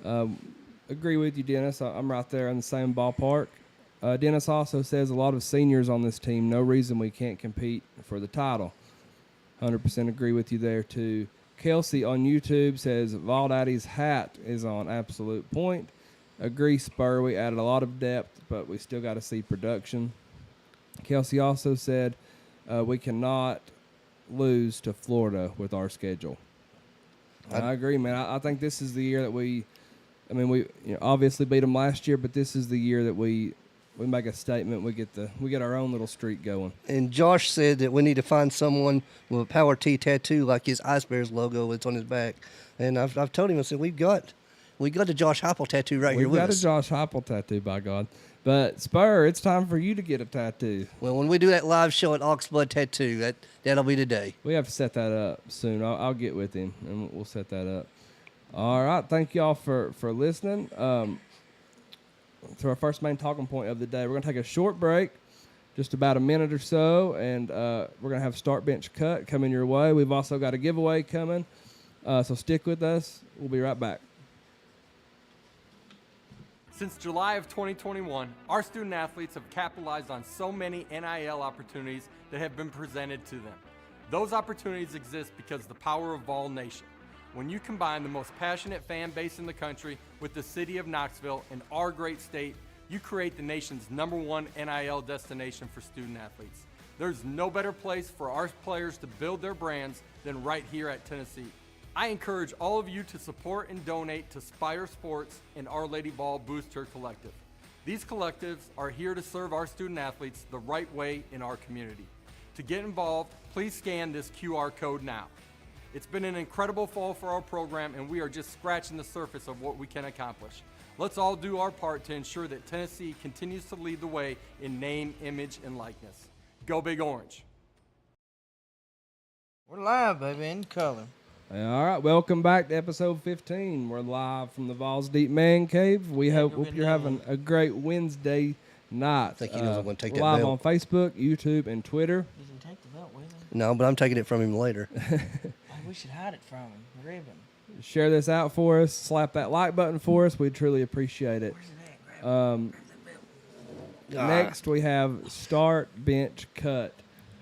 Agree with you, Dennis. I'm right there in the same ballpark. Dennis also says a lot of seniors on this team. No reason we can't compete for the title. 100% agree with you there too. Kelsey on YouTube says Vol Daddy's hat is on absolute point. Agree, Spur. We added a lot of depth, but we still got to see production. Kelsey also said we cannot lose to Florida with our schedule. I agree, man. I think this is the year that we obviously beat them last year, but this is the year that we make a statement. We get our own little streak going. And Josh said that we need to find someone with a Power T tattoo like his Ice Bears logo that's on his back. And I've told him, I said, we got the Josh Heupel tattoo right here We've with got us. a Josh Heupel tattoo, by God. But Spur, it's time for you to get a tattoo. Well, when we do that live show at Oxblood Tattoo, that'll be the day. We have to set that up soon. I'll get with him and we'll set that up. All right. Thank y'all for listening to our first main talking point of the day. We're going to take a short break, just about a minute or so, and we're going to have Start Bench Cut coming your way. We've also got a giveaway coming, so stick with us. We'll be right back. Since July of 2021, our student athletes have capitalized on so many NIL opportunities that have been presented to them. Those opportunities exist because of the power of Vol Nation. When you combine the most passionate fan base in the country with the city of Knoxville and our great state, you create the nation's #1 NIL destination for student athletes. There's no better place for our players to build their brands than right here at Tennessee. I encourage all of you to support and donate to Spire Sports and Our Lady Vol Booster Collective. These collectives are here to serve our student athletes the right way in our community. To get involved, please scan this QR code now. It's been an incredible fall for our program, and we are just scratching the surface of what we can accomplish. Let's all do our part to ensure that Tennessee continues to lead the way in name, image, and likeness. Go Big Orange. We're live, baby, in color. All right, welcome back to episode 15. We're live from the Vols Deep Man Cave. We hope you're having a great Wednesday night. I think he knows I'm gonna take that live belt. on Facebook, YouTube, and Twitter. You can take the belt with him. No, but I'm taking it from him later. We should hide it from him. Grab him. Share this out for us. Slap that like button for us. We'd truly appreciate it. Where's it at? Grab it. Next, we have Start Bench Cut.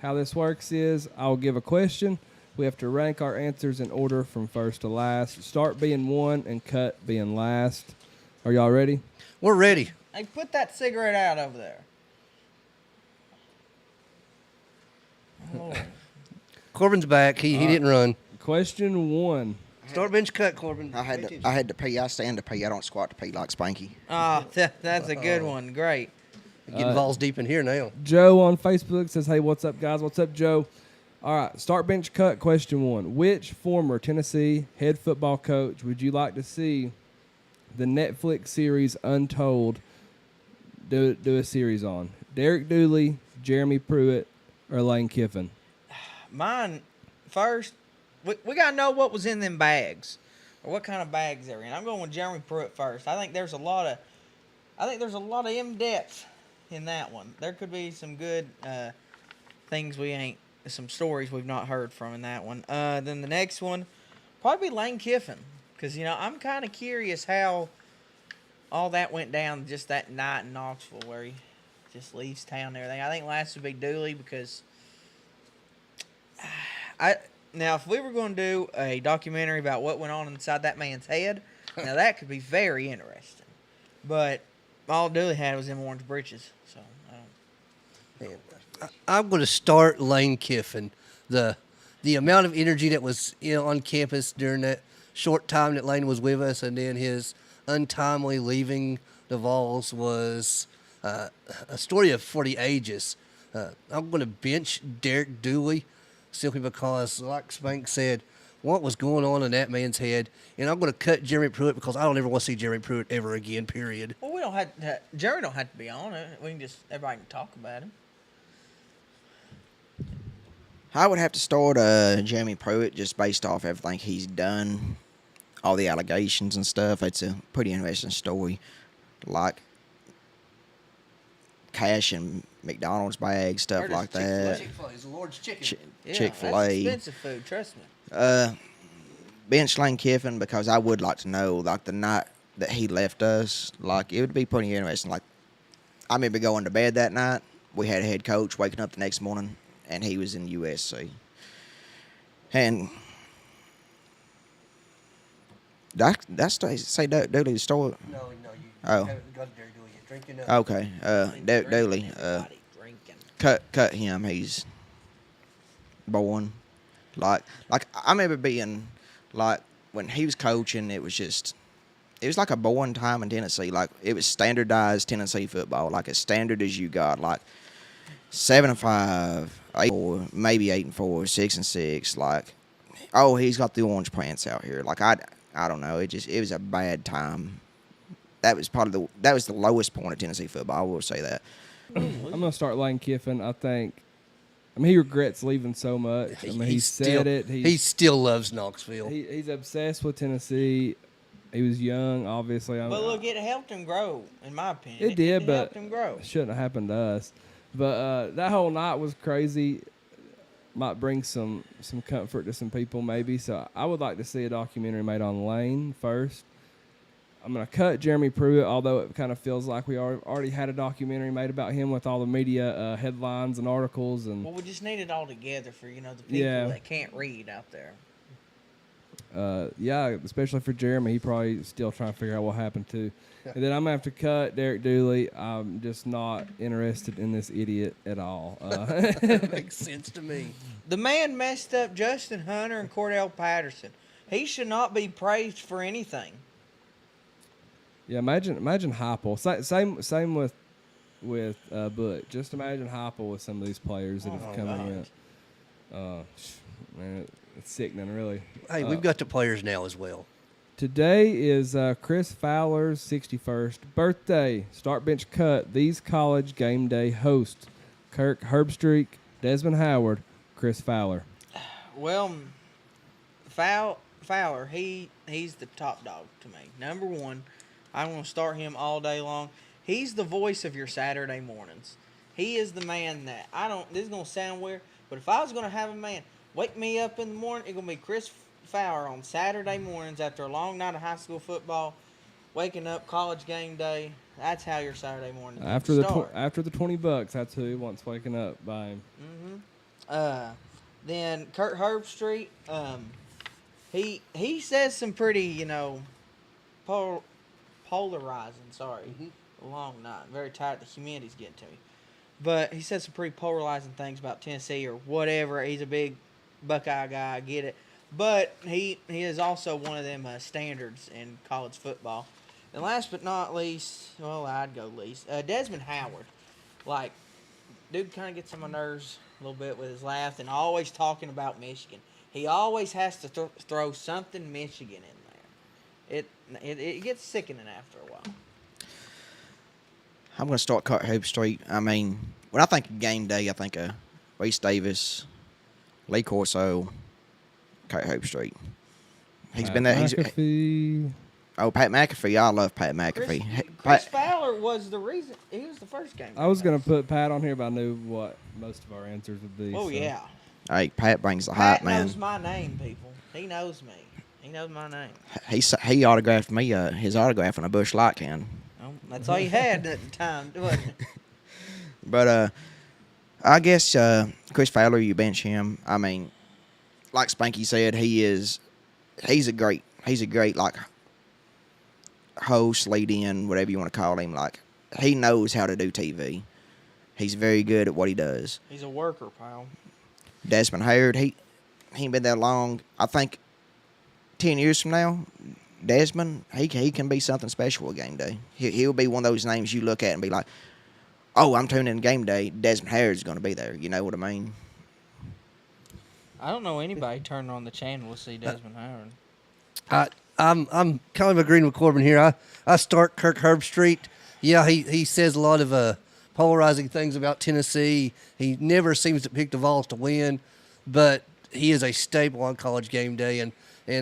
How this works is I'll give a question. We have to rank our answers in order from first to last. Start being one and cut being last. Are y'all ready? We're ready. Hey, put that cigarette out over there. Oh, Corbin's back. He didn't run. Question 1. Start bench cut, Corbin. I had to pee. I stand to pee. I don't squat to pee like Spanky. that's a good one. Great. Getting balls deep in here now. Joe on Facebook says, hey, what's up, guys? What's up, Joe? All right, Start Bench Cut, question 1. Which former Tennessee head football coach would you like to see the Netflix series Untold do a series on? Derek Dooley, Jeremy Pruitt, or Lane Kiffin? Mine first. We gotta know what was in them bags, or what kind of bags they're in. I'm going with Jeremy Pruitt first. I think there's a lot of in depth in that one. There could be some good things some stories we've not heard from in that one. Then the next one, probably Lane Kiffin, because I'm kind of curious how all that went down just that night in Knoxville, where he just leaves town and everything. I think last would be Dooley, because now if we were going to do a documentary about what went on inside that man's head, now that could be very interesting. But all Dooley had was them orange breeches, so I don't. I'm going to start Lane Kiffin. The amount of energy that was on campus during that short time that Lane was with us, and then his untimely leaving the Vols was a story for the ages. I'm going to bench Derek Dooley simply because, like Spank said, what was going on in that man's head, and I'm going to cut Jeremy Pruitt because I don't ever want to see Jeremy Pruitt ever again, period. Well, we don't have to, Jerry don't have to be on it. We can just, everybody can talk about him. I would have to start Jeremy Pruitt just based off everything he's done, all the allegations and stuff. It's a pretty interesting story, like cash in McDonald's bags, stuff Or just like that. Chick-fil-A is the Lord's chicken. Yeah, Chick-fil-A. That's expensive food, trust me. Bench Lane Kiffin, because I would like to know, like, the night that he left us, like, it would be pretty interesting. Like, I remember going to bed that night. We had a head coach waking up the next morning, and he was in USC. And that's say Dooley story. No, you Oh. haven't got Derek Dooley yet. Drinking up. Okay, Dooley, Everybody drinking. cut him. He's born. Like I remember being like when he was coaching, it was like a boring time in Tennessee. Like it was standardized Tennessee football, like as standard as you got, like 7-5, 8-4, maybe 8-4, 6-6. Like, oh, he's got the orange pants out here. Like I don't know. It was a bad time. That was the lowest point of Tennessee football. I will say that. I'm going to start Lane Kiffin. I think I mean, he regrets leaving so much. I mean, he said it. He still loves Knoxville. He's obsessed with Tennessee. He was young, obviously. But look, it helped him grow, in my opinion. It did, it but helped him grow. it shouldn't have happened to us. But that whole night was crazy. Might bring some comfort to some people, maybe. So I would like to see a documentary made on Lane first. I'm going to cut Jeremy Pruitt, although it kind of feels like we already had a documentary made about him with all the media headlines and articles. And Well, we just need it all together for, the people that can't read out there. yeah, especially for Jeremy, he probably still trying to figure out what happened too. And then I'm gonna have to cut Derek Dooley. I'm just not interested in this idiot at all. That makes sense to me. The man messed up Justin Hunter and Cordell Patterson. He should not be praised for anything. Yeah, imagine Heupel. Same with Butt. Just imagine Heupel with some of these players that have come and went. Man, it's sickening, really. Hey, we've got the players now as well. Today is Chris Fowler's 61st birthday. Start bench cut. These college game day hosts: Kirk Herbstreit, Desmond Howard, Chris Fowler. Well, Fowler, he's the top dog to me. Number one, I'm going to start him all day long. He's the voice of your Saturday mornings. He is the man that this is going to sound weird, but if I was going to have a man wake me up in the morning, it's going to be Chris Fowler on Saturday mornings after a long night of high school football, waking up college game day. That's how your Saturday morning After start. after the $20, that's who he wants waking up by him. Then Kurt Herbstreit, he says some pretty, polarizing. Sorry, long night. Very tired. The humidity's getting to me. But he says some pretty polarizing things about Tennessee or whatever. He's a big Buckeye guy. I get it. But he is also one of them standards in college football. And last but not least, well, I'd go least. Desmond Howard. Like, dude kind of gets on my nerves a little bit with his laugh and always talking about Michigan. He always has to throw something Michigan in there. It gets sickening after a while. I'm going to start Kurt Herbstreit. I mean, when I think of game day, I think of Reese Davis, Lee Corso, Kurt Herbstreit. He's been there. McAfee. Pat McAfee. I love Pat McAfee. Chris Fowler was the reason. He was the first game. I was going to put Pat on here, but I knew what most of our answers would be. Oh, so. yeah. Hey, Pat brings the Pat hype, man. knows my name, people. He knows me. He knows my name. He autographed me his autograph on a Busch Light can. Oh, that's all you had at the time, wasn't it? But I guess Chris Fowler, you bench him. I mean, like Spanky said, he's a great like host, lead in, whatever you want to call him. Like, he knows how to do TV. He's very good at what he does. He's a worker, pal. Desmond Howard, he ain't been that long. I think 10 years from now, Desmond, he can be something special at game day. He'll be one of those names you look at and be like, oh, I'm tuning in game day. Desmond Howard's going to be there. You know what I mean? I don't know anybody turning on the channel to see Desmond Howard. I'm kind of agreeing with Corbin here. I start Kirk Herbstreit. Yeah, he says a lot of polarizing things about Tennessee. He never seems to pick the Vols to win, but he is a staple on college game day, and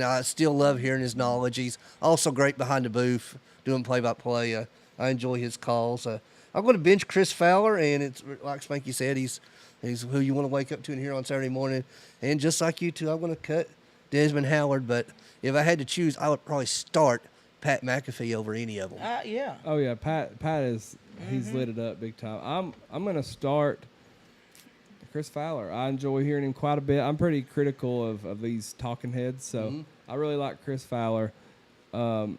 I still love hearing his knowledge. He's also great behind the booth doing play-by-play. I enjoy his calls. I'm going to bench Chris Fowler, and it's like Spanky said, he's who you want to wake up to and hear on Saturday morning. And just like you two, I'm going to cut Desmond Howard, but if I had to choose, I would probably start Pat McAfee over any of them. Yeah. Oh yeah, Pat is he's lit it up big time. I'm gonna start Chris Fowler. I enjoy hearing him quite a bit. I'm pretty critical of these talking heads, so I really like Chris Fowler. I'm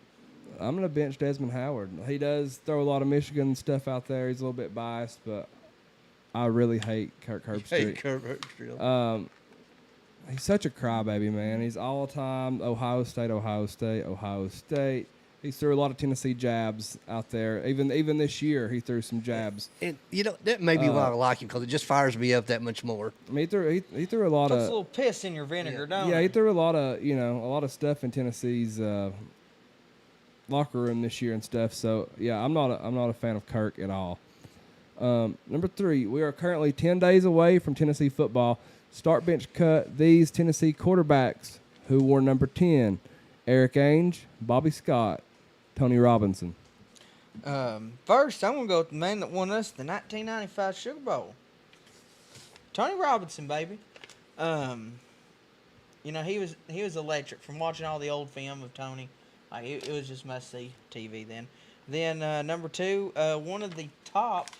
gonna bench Desmond Howard. He does throw a lot of Michigan stuff out there. He's a little bit biased, but I really hate Kirk Herbstreit. Kirk Herbstreit. He's such a crybaby, man. He's all the time Ohio State. He threw a lot of Tennessee jabs out there. Even this year, he threw some jabs. And that may be why I like him, because it just fires me up that much more. I mean, he threw a lot Puts of a little piss in your vinegar, don't yeah. it? He threw a lot of stuff in Tennessee's locker room this year and stuff. So yeah, I'm not a fan of Kirk at all. Number 3, we are currently 10 days away from Tennessee football. Start, bench, cut these Tennessee quarterbacks who wore number 10. Eric Ainge, Bobby Scott, Tony Robinson. First, I'm gonna go with the man that won us the 1995 Sugar Bowl, Tony Robinson, baby. He was electric from watching all the old film of Tony. Like it was just must see TV then. Then number 2, one of the top,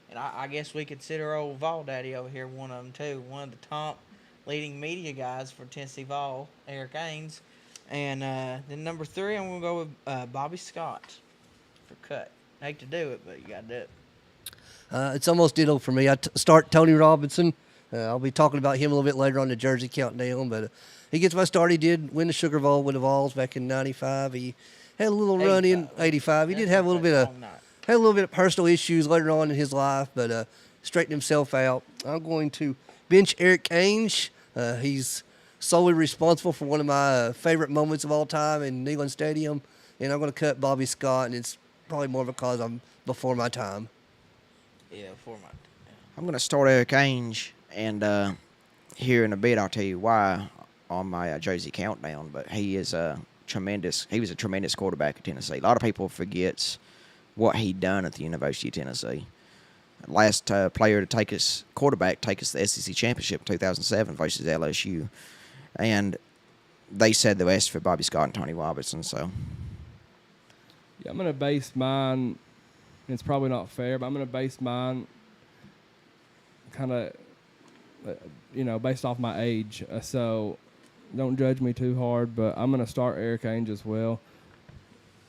and I guess we consider old Vol Daddy over here one of them too. One of the top leading media guys for Tennessee Vol, Eric Ainge. And then number 3, I'm gonna go with Bobby Scott for cut. Hate to do it, but you gotta do it. It's almost ditto for me. Start Tony Robinson. I'll be talking about him a little bit later on the Jersey Countdown, but he gets my start. He did win the Sugar Bowl with the Vols back in '95. He had a little run in '85. He did have a little bit of personal issues later on in his life, but straightened himself out. I'm going to bench Eric Ainge. He's solely responsible for one of my favorite moments of all time in Neyland Stadium, and I'm going to cut Bobby Scott, and it's probably more because I'm before my time. Yeah, before my. I'm going to start Eric Ainge, and here in a bit I'll tell you why on my Jersey Countdown. But he is a tremendous. He was a tremendous quarterback at Tennessee. A lot of people forgets what he done at the University of Tennessee. Last player to take us to the SEC championship in 2007 versus LSU, and they said the best for Bobby Scott and Tony Robinson. So Yeah, I'm going to base mine, and it's probably not fair, but I'm going to base mine kind of, based off my age. So don't judge me too hard, but I'm going to start Eric Ainge as well.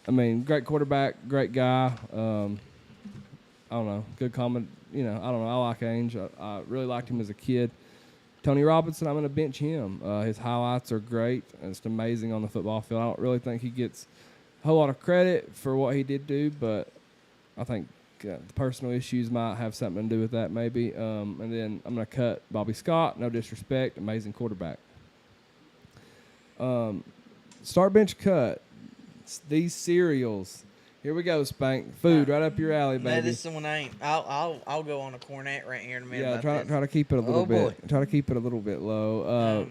I mean, great quarterback, great guy. I don't know, good comment. I don't know. I like Ainge. I really liked him as a kid. Tony Robinson, I'm going to bench him. His highlights are great. It's amazing on the football field. I don't really think he gets a whole lot of credit for what he did do, but I think the personal issues might have something to do with that maybe. And then I'm going to cut Bobby Scott. No disrespect. Amazing quarterback. Start, bench, cut. These cereals. Here we go, Spank. Food right up your alley, baby. No, this one ain't. I'll go on a cornet right here in a minute. Yeah, about try to keep it a little bit. Try to keep it a little bit low.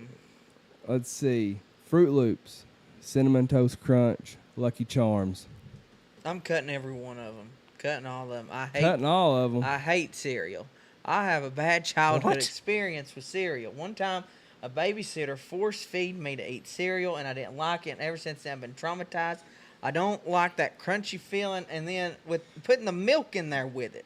Let's see. Fruit Loops, Cinnamon Toast Crunch, Lucky Charms. I'm cutting every one of them. Cutting all of them. Cutting all of them. I hate cereal. I have a bad childhood experience with cereal. One time, a babysitter force-feed me to eat cereal, and I didn't like it. And ever since then, I've been traumatized. I don't like that crunchy feeling, and then with putting the milk in there with it.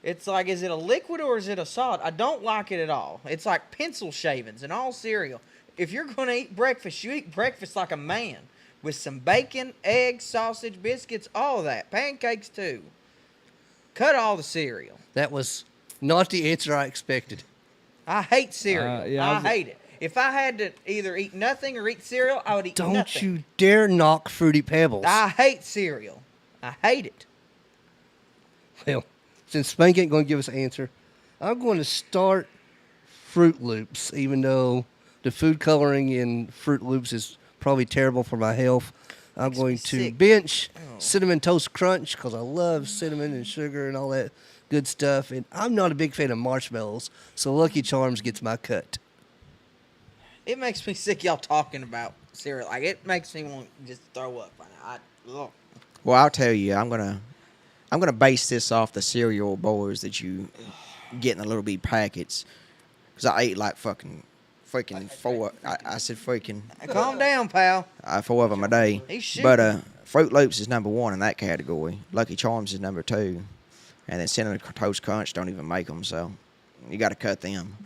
It's like, is it a liquid or is it a solid? I don't like it at all. It's like pencil shavings in all cereal. If you're going to eat breakfast, you eat breakfast like a man. With some bacon, eggs, sausage, biscuits, all of that. Pancakes, too. Cut all the cereal. That was not the answer I expected. I hate cereal. Yeah, I hate it. If I had to either eat nothing or eat cereal, I would eat nothing. Don't you dare knock Fruity Pebbles. I hate cereal. I hate it. Well, since Spank ain't going to give us an answer, I'm going to start Fruit Loops, even though the food coloring in Fruit Loops is probably terrible for my health. I'm going to sick. bench Cinnamon Toast Crunch because I love cinnamon and sugar and all that good stuff. And I'm not a big fan of marshmallows, so Lucky Charms gets my cut. It makes me sick y'all talking about cereal. Like, it makes me want to just throw up right now. Well, I'll tell you, I'm gonna base this off the cereal bars that you get in the little bitty packets, because I ate like freaking four. I said freaking. Calm down, pal. 4 of them a day. He's shooting. But Fruit Loops is number 1 in that category. Lucky Charms is number 2, and then Cinnamon Toast Crunch don't even make them, so you got to cut them.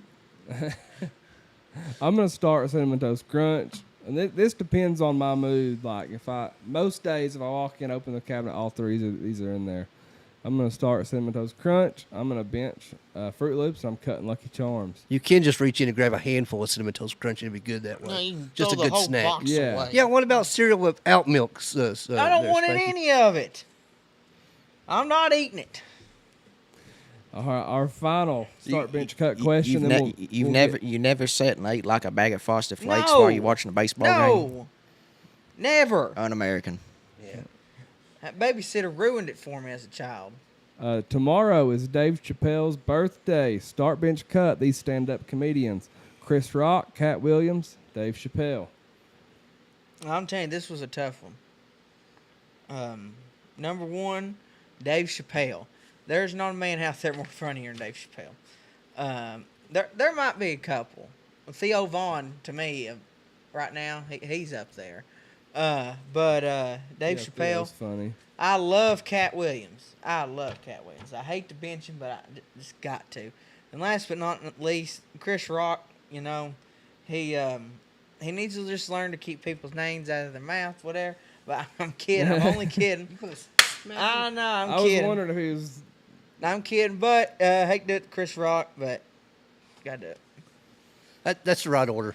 I'm going to start with Cinnamon Toast Crunch. And this depends on my mood. Like, most days, if I walk in, open the cabinet, all three of these are in there. I'm going to start with Cinnamon Toast Crunch. I'm going to bench Fruit Loops, and I'm cutting Lucky Charms. You can just reach in and grab a handful of Cinnamon Toast Crunch and it'd be good that way. No, you can Just throw a the good whole snack. box Yeah. away. Yeah, what about cereal without milk? I don't want any of it. I'm not eating it. Our final start, bench, cut You- question. You've, then you never sat and ate like a bag of Frosted Flakes No. while you're watching a baseball game? No. Never. Un-American. Yeah. That babysitter ruined it for me as a child. Tomorrow is Dave Chappelle's birthday. Start bench cut. These stand-up comedians: Chris Rock, Cat Williams, Dave Chappelle. I'm telling you, this was a tough one. Number one, Dave Chappelle. There's not a man out there more funnier than Dave Chappelle. There might be a couple. Theo Vaughn, to me, right now, he's up there. But Dave Yeah, Chappelle. Theo's funny. I love Cat Williams. I hate to bench him, but I just got to. And last but not least, Chris Rock. You know, he needs to just learn to keep people's names out of their mouth, whatever. But I'm kidding. I'm only kidding. I know. I'm kidding. I was wondering if he was. I'm kidding, but hate to do it to Chris Rock, but gotta do it. That's the right order.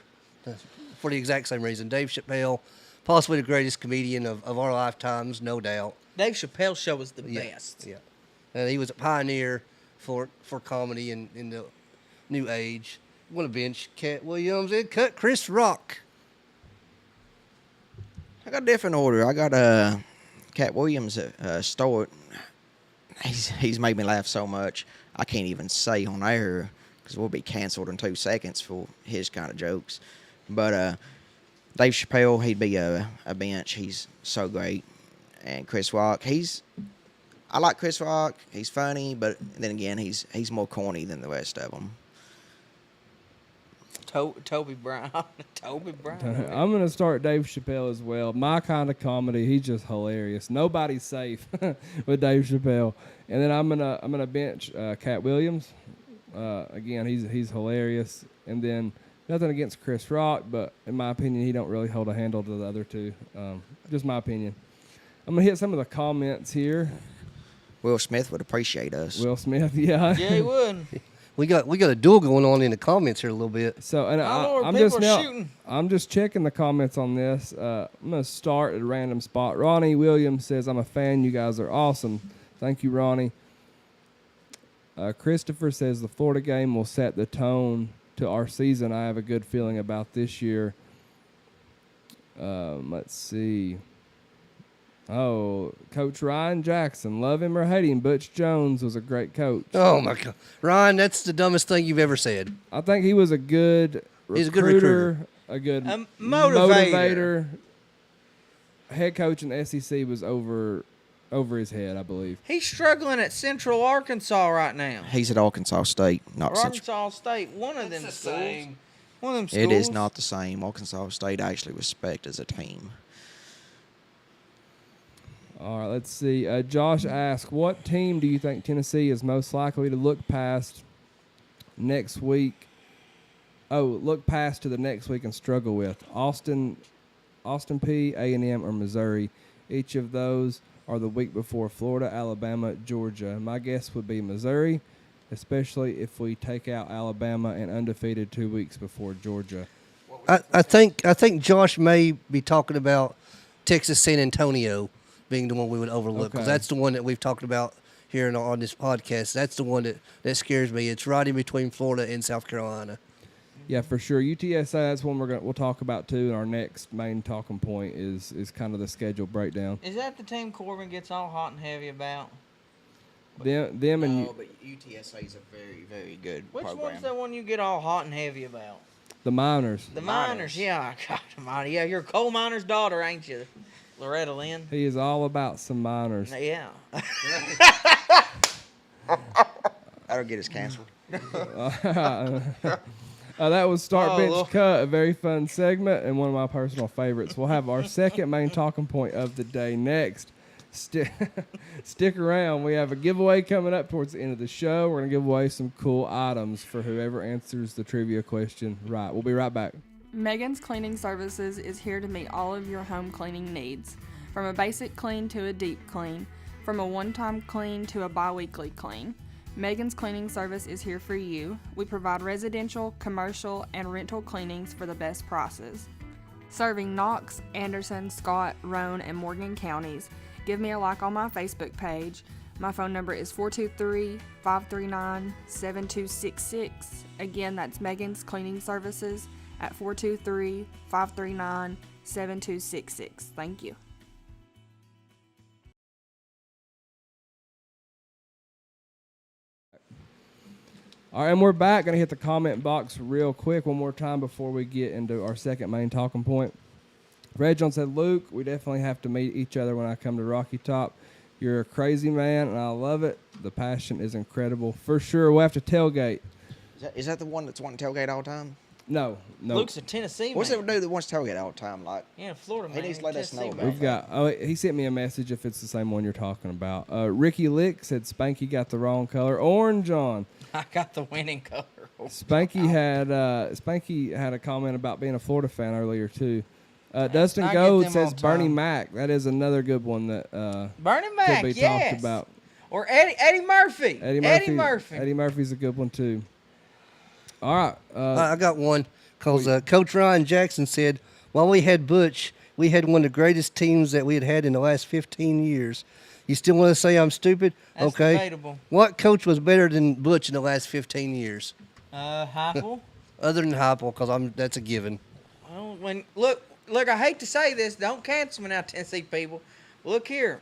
For the exact same reason. Dave Chappelle, possibly the greatest comedian of our lifetimes, no doubt. Dave Chappelle's show was the best. Yeah. And he was a pioneer for comedy in the new age. I'm going to bench Cat Williams and cut Chris Rock. I got a different order. I got Cat Williams at start. He's made me laugh so much I can't even say on air because we'll be canceled in 2 seconds for his kind of jokes. But Dave Chappelle, he'd be a bench. He's so great. And Chris Rock, I like Chris Rock. He's funny, but then again, he's more corny than the rest of them. Toby Brown. Toby Brown. I'm gonna start Dave Chappelle as well. My kind of comedy. He's just hilarious. Nobody's safe with Dave Chappelle. And then I'm gonna bench Cat Williams. Again, he's hilarious. And then nothing against Chris Rock, but in my opinion, he don't really hold a handle to the other two. Just my opinion. I'm gonna hit some of the comments here. Will Smith would appreciate us. Will Smith, yeah. Yeah, he would. We got a duel going on in the comments here a little bit. So, and Lord, I'm people just are now, shooting. I'm just checking the comments on this. I'm gonna start at a random spot. Ronnie Williams says, "I'm a fan. You guys are awesome." Thank you, Ronnie. Christopher says the Florida game will set the tone to our season. I have a good feeling about this year. Let's see. Oh, Coach Ryan Jackson, love him or hate him, Butch Jones was a great coach. Oh, my God. Ryan, that's the dumbest thing you've ever said. I think he was a good recruiter, He's a good recruiter. a good Motivator. Head coach in the SEC was over his head, I believe. He's struggling at Central Arkansas right now. He's at Arkansas State, not Or Central. Arkansas State. One of them the schools. same. One of them schools. It is not the same. Arkansas State I actually respect as a team. All right, let's see. Josh asks, what team do you think Tennessee is most likely to look past next week? Look past to the next week and struggle with? Austin P, A&M, or Missouri? Each of those are the week before Florida, Alabama, Georgia. My guess would be Missouri, especially if we take out Alabama and undefeated 2 weeks before Georgia. I think Josh may be talking about Texas San Antonio being the one we would overlook, because Okay. that's the one that we've talked about here on this podcast. That's the one that scares me. It's right in between Florida and South Carolina. Yeah, for sure. UTSA, that's one we'll talk about too. And our next main talking point is kind of the schedule breakdown. Is that the team Corbin gets all hot and heavy about? Them and No, but UTSA is a very, very good Which program. one's the one you get all hot and heavy about? the Miners. The Miners. Miners. Yeah, God almighty. Yeah, you're a coal miner's daughter, ain't you, Loretta Lynn? He is all about some Miners. Yeah. That'll get us canceled. That was Start Oh, Bench Lord. Cut, a very fun segment and one of my personal favorites. We'll have our second main talking point of the day next. Stick around. We have a giveaway coming up towards the end of the show. We're going to give away some cool items for whoever answers the trivia question right. We'll be right back. Megan's Cleaning Services is here to meet all of your home cleaning needs, from a basic clean to a deep clean, from a one-time clean to a bi-weekly clean. Megan's Cleaning Service is here for you. We provide residential, commercial, and rental cleanings for the best prices. Serving Knox, Anderson, Scott, Roane, and Morgan counties. Give me a like on my Facebook page. My phone number is 423-539-7266. Again, that's Megan's Cleaning Services at 423-539-7266. Thank you. All right, and we're back. Going to hit the comment box real quick one more time before we get into our second main talking point. Red John said, Luke, we definitely have to meet each other when I come to Rocky Top. You're a crazy man, and I love it. The passion is incredible. For sure, we'll have to tailgate. Is that the one that's wanting to tailgate all the time? No. Luke's a Tennessee What's man. that dude that wants to tailgate all the time? Like, Yeah, Florida He man. needs to let us Tennessee know man. We've got. Oh, he sent me a message if it's the same one you're talking about. Ricky Lick said Spanky got the wrong color. Orange on. I got the winning color. Spanky had a comment about being a Florida fan earlier too. Dustin I get Gold them says all the Bernie time. Mac. That is another good one that Bernie could Mac, be yes. talked about. Or Eddie Murphy. Eddie Murphy's a good one too. All right. I got one because Coach Ryan Jackson said, while we had Butch, we had one of the greatest teams that we had in the last 15 years. You still want to say I'm stupid? That's okay. debatable. What coach was better than Butch in the last 15 years? Heupel. Other than Heupel, because that's a given. Well, look, I hate to say this. Don't cancel me now, Tennessee people. Look here.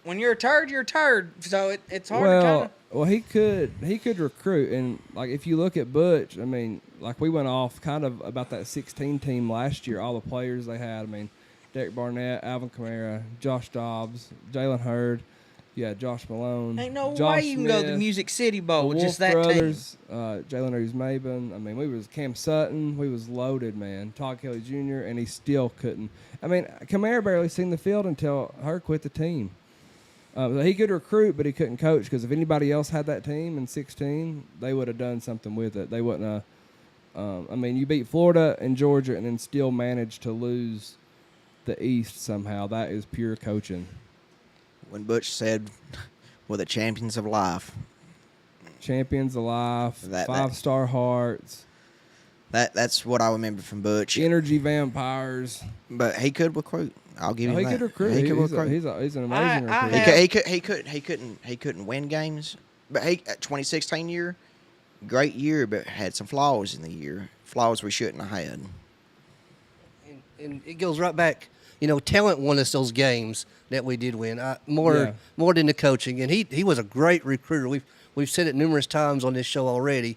When you're a turd, you're a turd. So it's hard to kind of. Well, he could recruit, and like if you look at Butch, I mean, like we went off kind of about that 16 team last year. All the players they had. I mean, Derek Barnett, Alvin Kamara, Josh Dobbs, Jalen Hurd. Yeah, Josh Malone. Ain't no Josh way you can go to the Smith, Music City the Bowl with Wolf just that brothers, Jalen Hurd-Maben. I mean, we was Cam Sutton. We was loaded, man. Todd Kelly Jr. and he still couldn't. I mean, Kamara barely seen the field until Hurd quit the team. He could recruit, but he couldn't coach because if anybody else had that team in 16, they would have done something with it. They wouldn't. I mean, you beat Florida and Georgia and then still managed to lose the East somehow. That is pure coaching. when Butch said, "We're the champions of life." Champions of life, That- 5-star hearts, That's what I remember from Butch. energy vampires. But he could recruit. I'll give him He that. could recruit. He could He's recruit. he's an amazing I recruit. have- He couldn't win games. But at 2016 year, great year, but had some flaws in the year. Flaws we shouldn't have had. And it goes right back. You know, talent won us those games that we did win. More than the coaching. And he was a great recruiter. We've said it numerous times on this show already.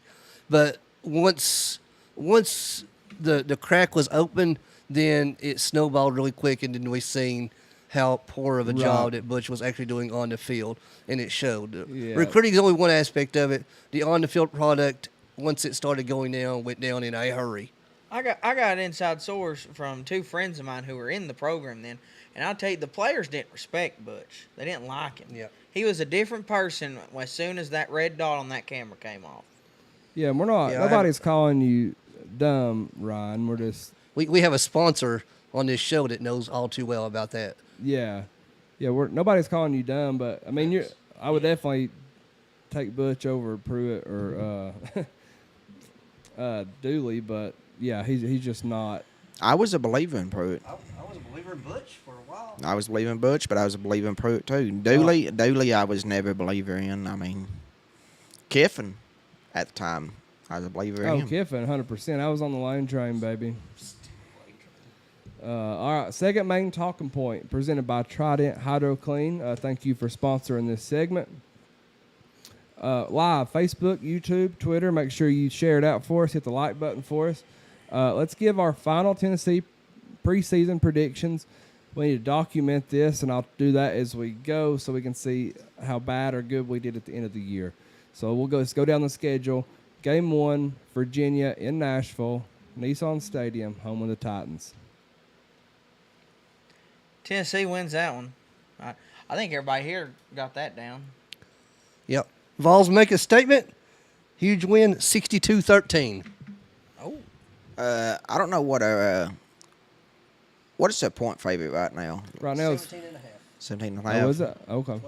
But once the crack was open, then it snowballed really quick, and then we seen how poor of a job that Butch was actually doing on the field, and it showed. Yeah. Recruiting is only one aspect of it. The on-the-field product, once it started going down, went down in a hurry. I got inside source from two friends of mine who were in the program then, and I'll tell you, the players didn't respect Butch. They didn't like him. Yep. He was a different person as soon as that red dot on that camera came off. Yeah, we're not. Yeah, Nobody's calling you dumb, Ryan. We're just. We have a sponsor on this show that knows all too well about that. Yeah. Nobody's calling you dumb, but I mean, I would definitely take Butch over Pruitt or Dooley, but yeah, he's just not. I was a believer in Pruitt. I was a believer in Butch for a while. I was believing Butch, but I was a believer in Pruitt too. Dooley, I was never a believer in. I mean, Kiffin, at the time, I was a believer in Oh, him. Kiffin, 100%. I was on the lane train, baby. All right, second main talking point presented by Trident Hydro Clean. Thank you for sponsoring this segment. Live, Facebook, YouTube, Twitter. Make sure you share it out for us. Hit the like button for us. Let's give our final Tennessee preseason predictions. We need to document this, and I'll do that as we go so we can see how bad or good we did at the end of the year. So let's go down the schedule. Game 1, Virginia in Nashville, Nissan Stadium, home of the Titans. Tennessee wins that one. I think everybody here got that down. Yep. Vols make a statement. Huge win, 62-13. Oh, I don't know what is their point favorite right now? Right now it's 17 and a oh, half. was it? Okay.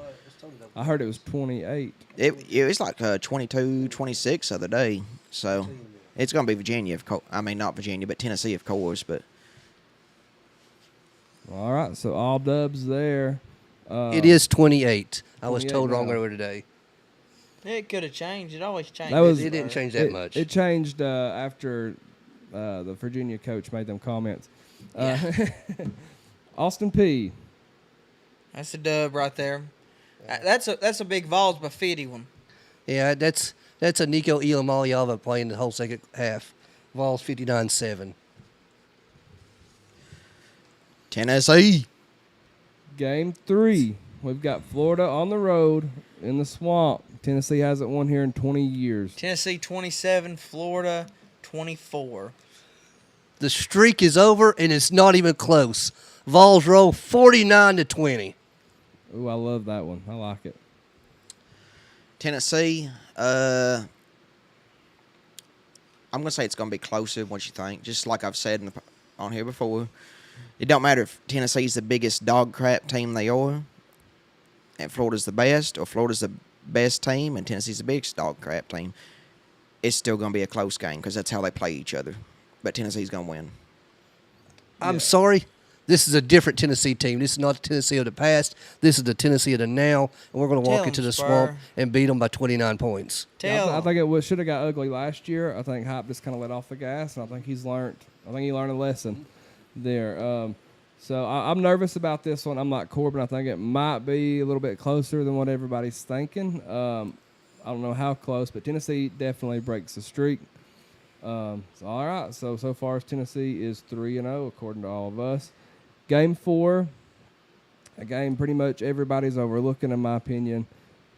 I heard it was 28. It was like 22, 26 the other day. So it's going to be Virginia. I mean, not Virginia, but Tennessee, of course. But All right, so all dubs there. It is 28. I was 28 told wrong now. earlier today. it could have changed. It always changes. That was- It didn't change that It, much. it changed after the Virginia coach made them comments. Austin P. That's a dub right there. That's a big Vols Buffetti one. Yeah, that's That's a Nico Iamaleava playing the whole second half. Vols 59-7. Tennessee. Game 3. We've got Florida on the road in the swamp. Tennessee hasn't won here in 20 years. Tennessee 27, Florida 24. The streak is over, and it's not even close. Vols roll 49-20. Ooh, I love that one. I like it. Tennessee. I'm going to say it's going to be closer than what you think. Just like I've said on here before. It don't matter if Tennessee's the biggest dog crap team they are, and Florida's the best, or Florida's the best team, and Tennessee's the biggest dog crap team. It's still going to be a close game because that's how they play each other. But Tennessee's going to win. I'm sorry. This is a different Tennessee team. This is not the Tennessee of the past. This is the Tennessee of the now, and we're going to walk Tell into 'em, the Spur. swamp and beat them by 29 points. Yeah, Tell I think it should have got ugly last year. I think Hype just kind of let off the gas, and I think he learned a lesson there. So I'm nervous about this one. I'm like Corbin. I think it might be a little bit closer than what everybody's thinking. I don't know how close, but Tennessee definitely breaks the streak. So all right. So far, Tennessee is 3-0 according to all of us. Game 4, a game pretty much everybody's overlooking, in my opinion.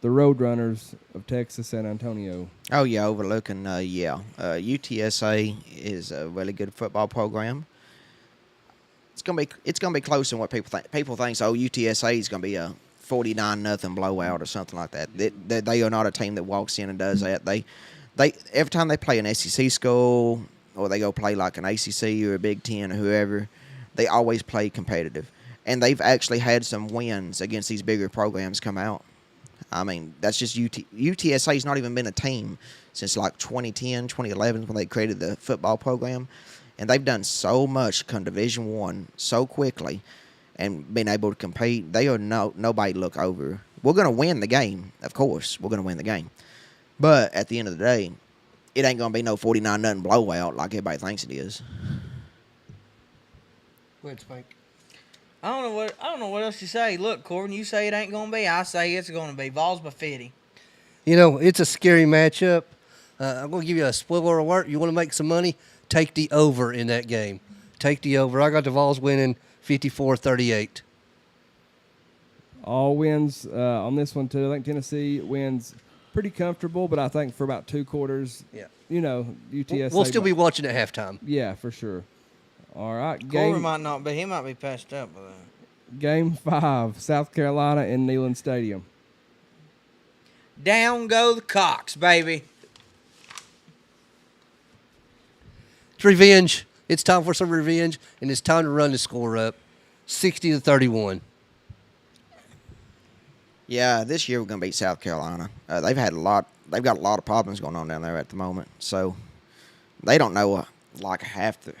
The Roadrunners of Texas San Antonio. Oh, yeah, overlooking, UTSA is a really good football program. It's gonna be closer than what people think. People think, UTSA is gonna be a 49-0 blowout or something like that. They are not a team that walks in and does that. They every time they play an SEC school or they go play like an ACC or a Big Ten or whoever, they always play competitive, and they've actually had some wins against these bigger programs come out. I mean, that's just UTSA's not even been a team since like 2010, 2011 when they created the football program. And they've done so much come Division I so quickly and been able to compete. They are nobody to look over. We're going to win the game, of course. We're going to win the game. But at the end of the day, it ain't going to be no 49-0 blowout like everybody thinks it is. Go ahead, Spank. I don't know what else you say. Look, Corbin, you say it ain't gonna be. I say it's gonna be. Vols by 50. You know, it's a scary matchup. I'm going to give you a spoiler alert. You want to make some money? Take the over in that game. Take the over. I got the Vols winning 54-38. All wins on this one, too. I think Tennessee wins pretty comfortable, but I think for about 2 quarters, Yeah. UTSA. We'll still be watching at halftime. Yeah, for sure. All right. Corbin might not be. He might be patched up with that. Game 5, South Carolina in Neyland Stadium. Down go the Cox, baby. It's revenge. It's time for some revenge, and it's time to run the score up. 60-31. Yeah, this year we're going to beat South Carolina. They've got a lot of problems going on down there at the moment. So they don't know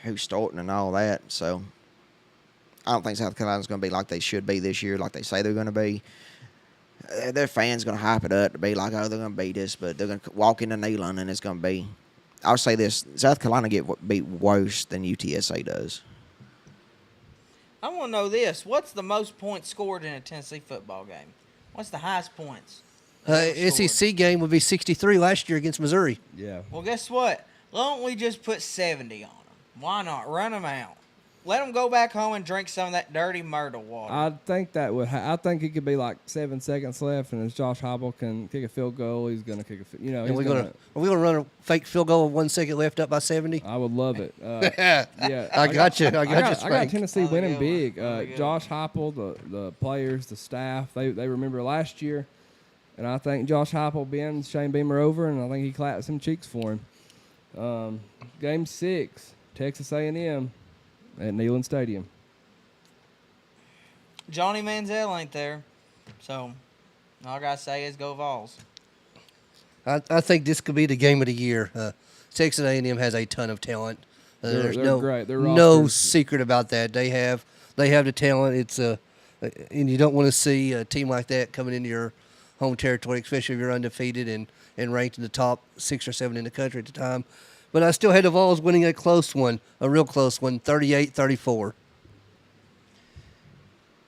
who's starting and all that. So I don't think South Carolina's going to be like they should be this year, like they say they're going to be. Their fans going to hype it up to be like, they're going to beat us, but they're going to walk into Neyland and it's going to be. I'll say this: South Carolina get beat worse than UTSA does. I want to know this. What's the most points scored in a Tennessee football game? What's the highest points? SEC game would be 63 last year against Missouri. Yeah. Well, guess what? Why don't we just put 70 on them? Why not? Run them out. Let them go back home and drink some of that dirty Myrtle water. I think that would. I think it could be like 7 seconds left, and as Josh Heupel can kick a field goal, he's going to kick a. And he's are we gonna run a fake field goal with 1 second left up by 70? I would love it. Yeah, I got you. I got you, I got Spank. Tennessee Oh, winning good big. one. Oh, good Josh Heupel, the players, the staff, they remember last year, and I think Josh Heupel bends Shane Beamer over, and I think he clapped some cheeks for him. Game 6, Texas A&M at Neyland Stadium. Johnny Manziel ain't there. So, all I got to say is go Vols. I think this could be the game of the year. Texas A&M has a ton of talent. There's they're no great. Their no roster's- secret about that. They have the talent. It's and you don't want to see a team like that coming into your home territory, especially if you're undefeated and ranked in the top 6 or 7 in the country at the time. But I still had the Vols winning a close one, a real close one, 38-34.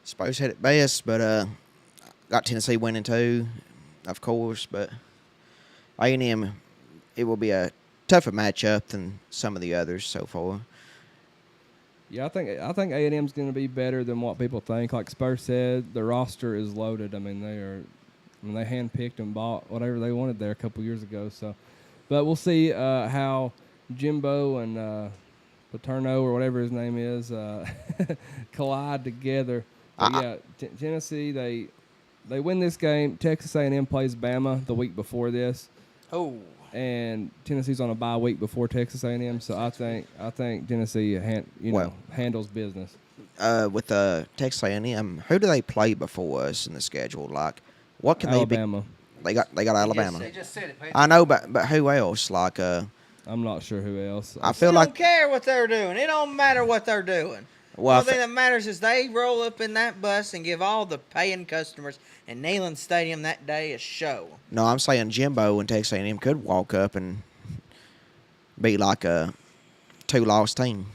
Suppose had it best, but got Tennessee winning too, of course. But A&M it will be a tougher matchup than some of the others so far. Yeah, I think A&M's going to be better than what people think. Like Spurs said, the roster is loaded. I mean, they handpicked and bought whatever they wanted there a couple years ago. So, but we'll see how Jimbo and Paterno or whatever his name is collide together. But yeah, Tennessee they win this game. Texas A&M plays Bama the week before this. Oh, And Tennessee's on a bye week before Texas A&M, so I think Tennessee handles business. With Texas A&M, who do they play before us in the schedule? Like, what can Alabama. they be? They got Alabama. They just said it. Pay I know, but who else? Like, I'm not sure who else. I I feel don't like care what they're doing. It don't matter what they're doing. Well, The only thing that matters is they roll up in that bus and give all the paying customers in Neyland Stadium that day a show. no, I'm saying Jimbo and Texas A&M could walk up and be like a 2-loss team.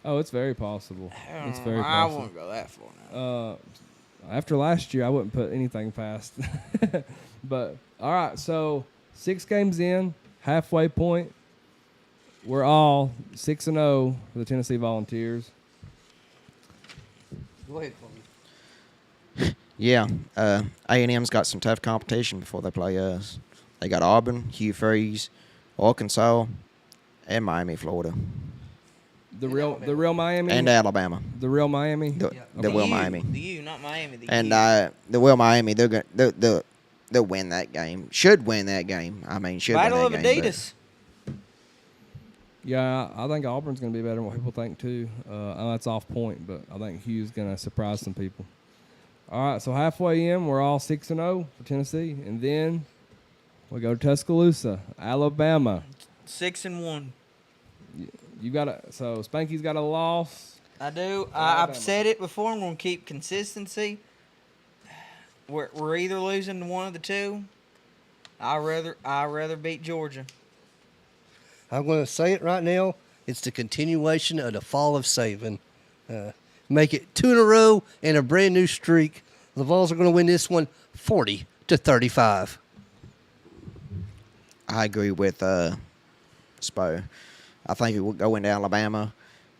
Oh, it's very possible. It's very I possible. won't go that far now. After last year, I wouldn't put anything past. But all right, so 6 games in, halfway point. We're all 6-0 for the Tennessee Volunteers. Go ahead, Chloe. Yeah, A&M's got some tough competition before they play us. They got Auburn, Hugh Freeze, Arkansas, and Miami, Florida, The real Miami and Alabama. The real Miami. The The Will U, Miami. The U, not Miami. The And U. the Will Miami, they'll win that game. Should win that game. I mean, should Battle win of that game. but- Adidas. Yeah, I think Auburn's going to be better than what people think too. I know that's off point, but I think Hugh's going to surprise some people. All right, so halfway in, we're all 6-0 for Tennessee, and then we go to Tuscaloosa, Alabama. 6-1. You got so Spanky's got a loss. I do. Alabama. I've said it before. I'm going to keep consistency. We're either losing to one of the two. I rather beat Georgia. I'm going to say it right now. It's the continuation of the fall of Saban. Make it 2 in a row and a brand new streak. The Vols are going to win this one 40-35. I agree with Spo. I think it will go into Alabama.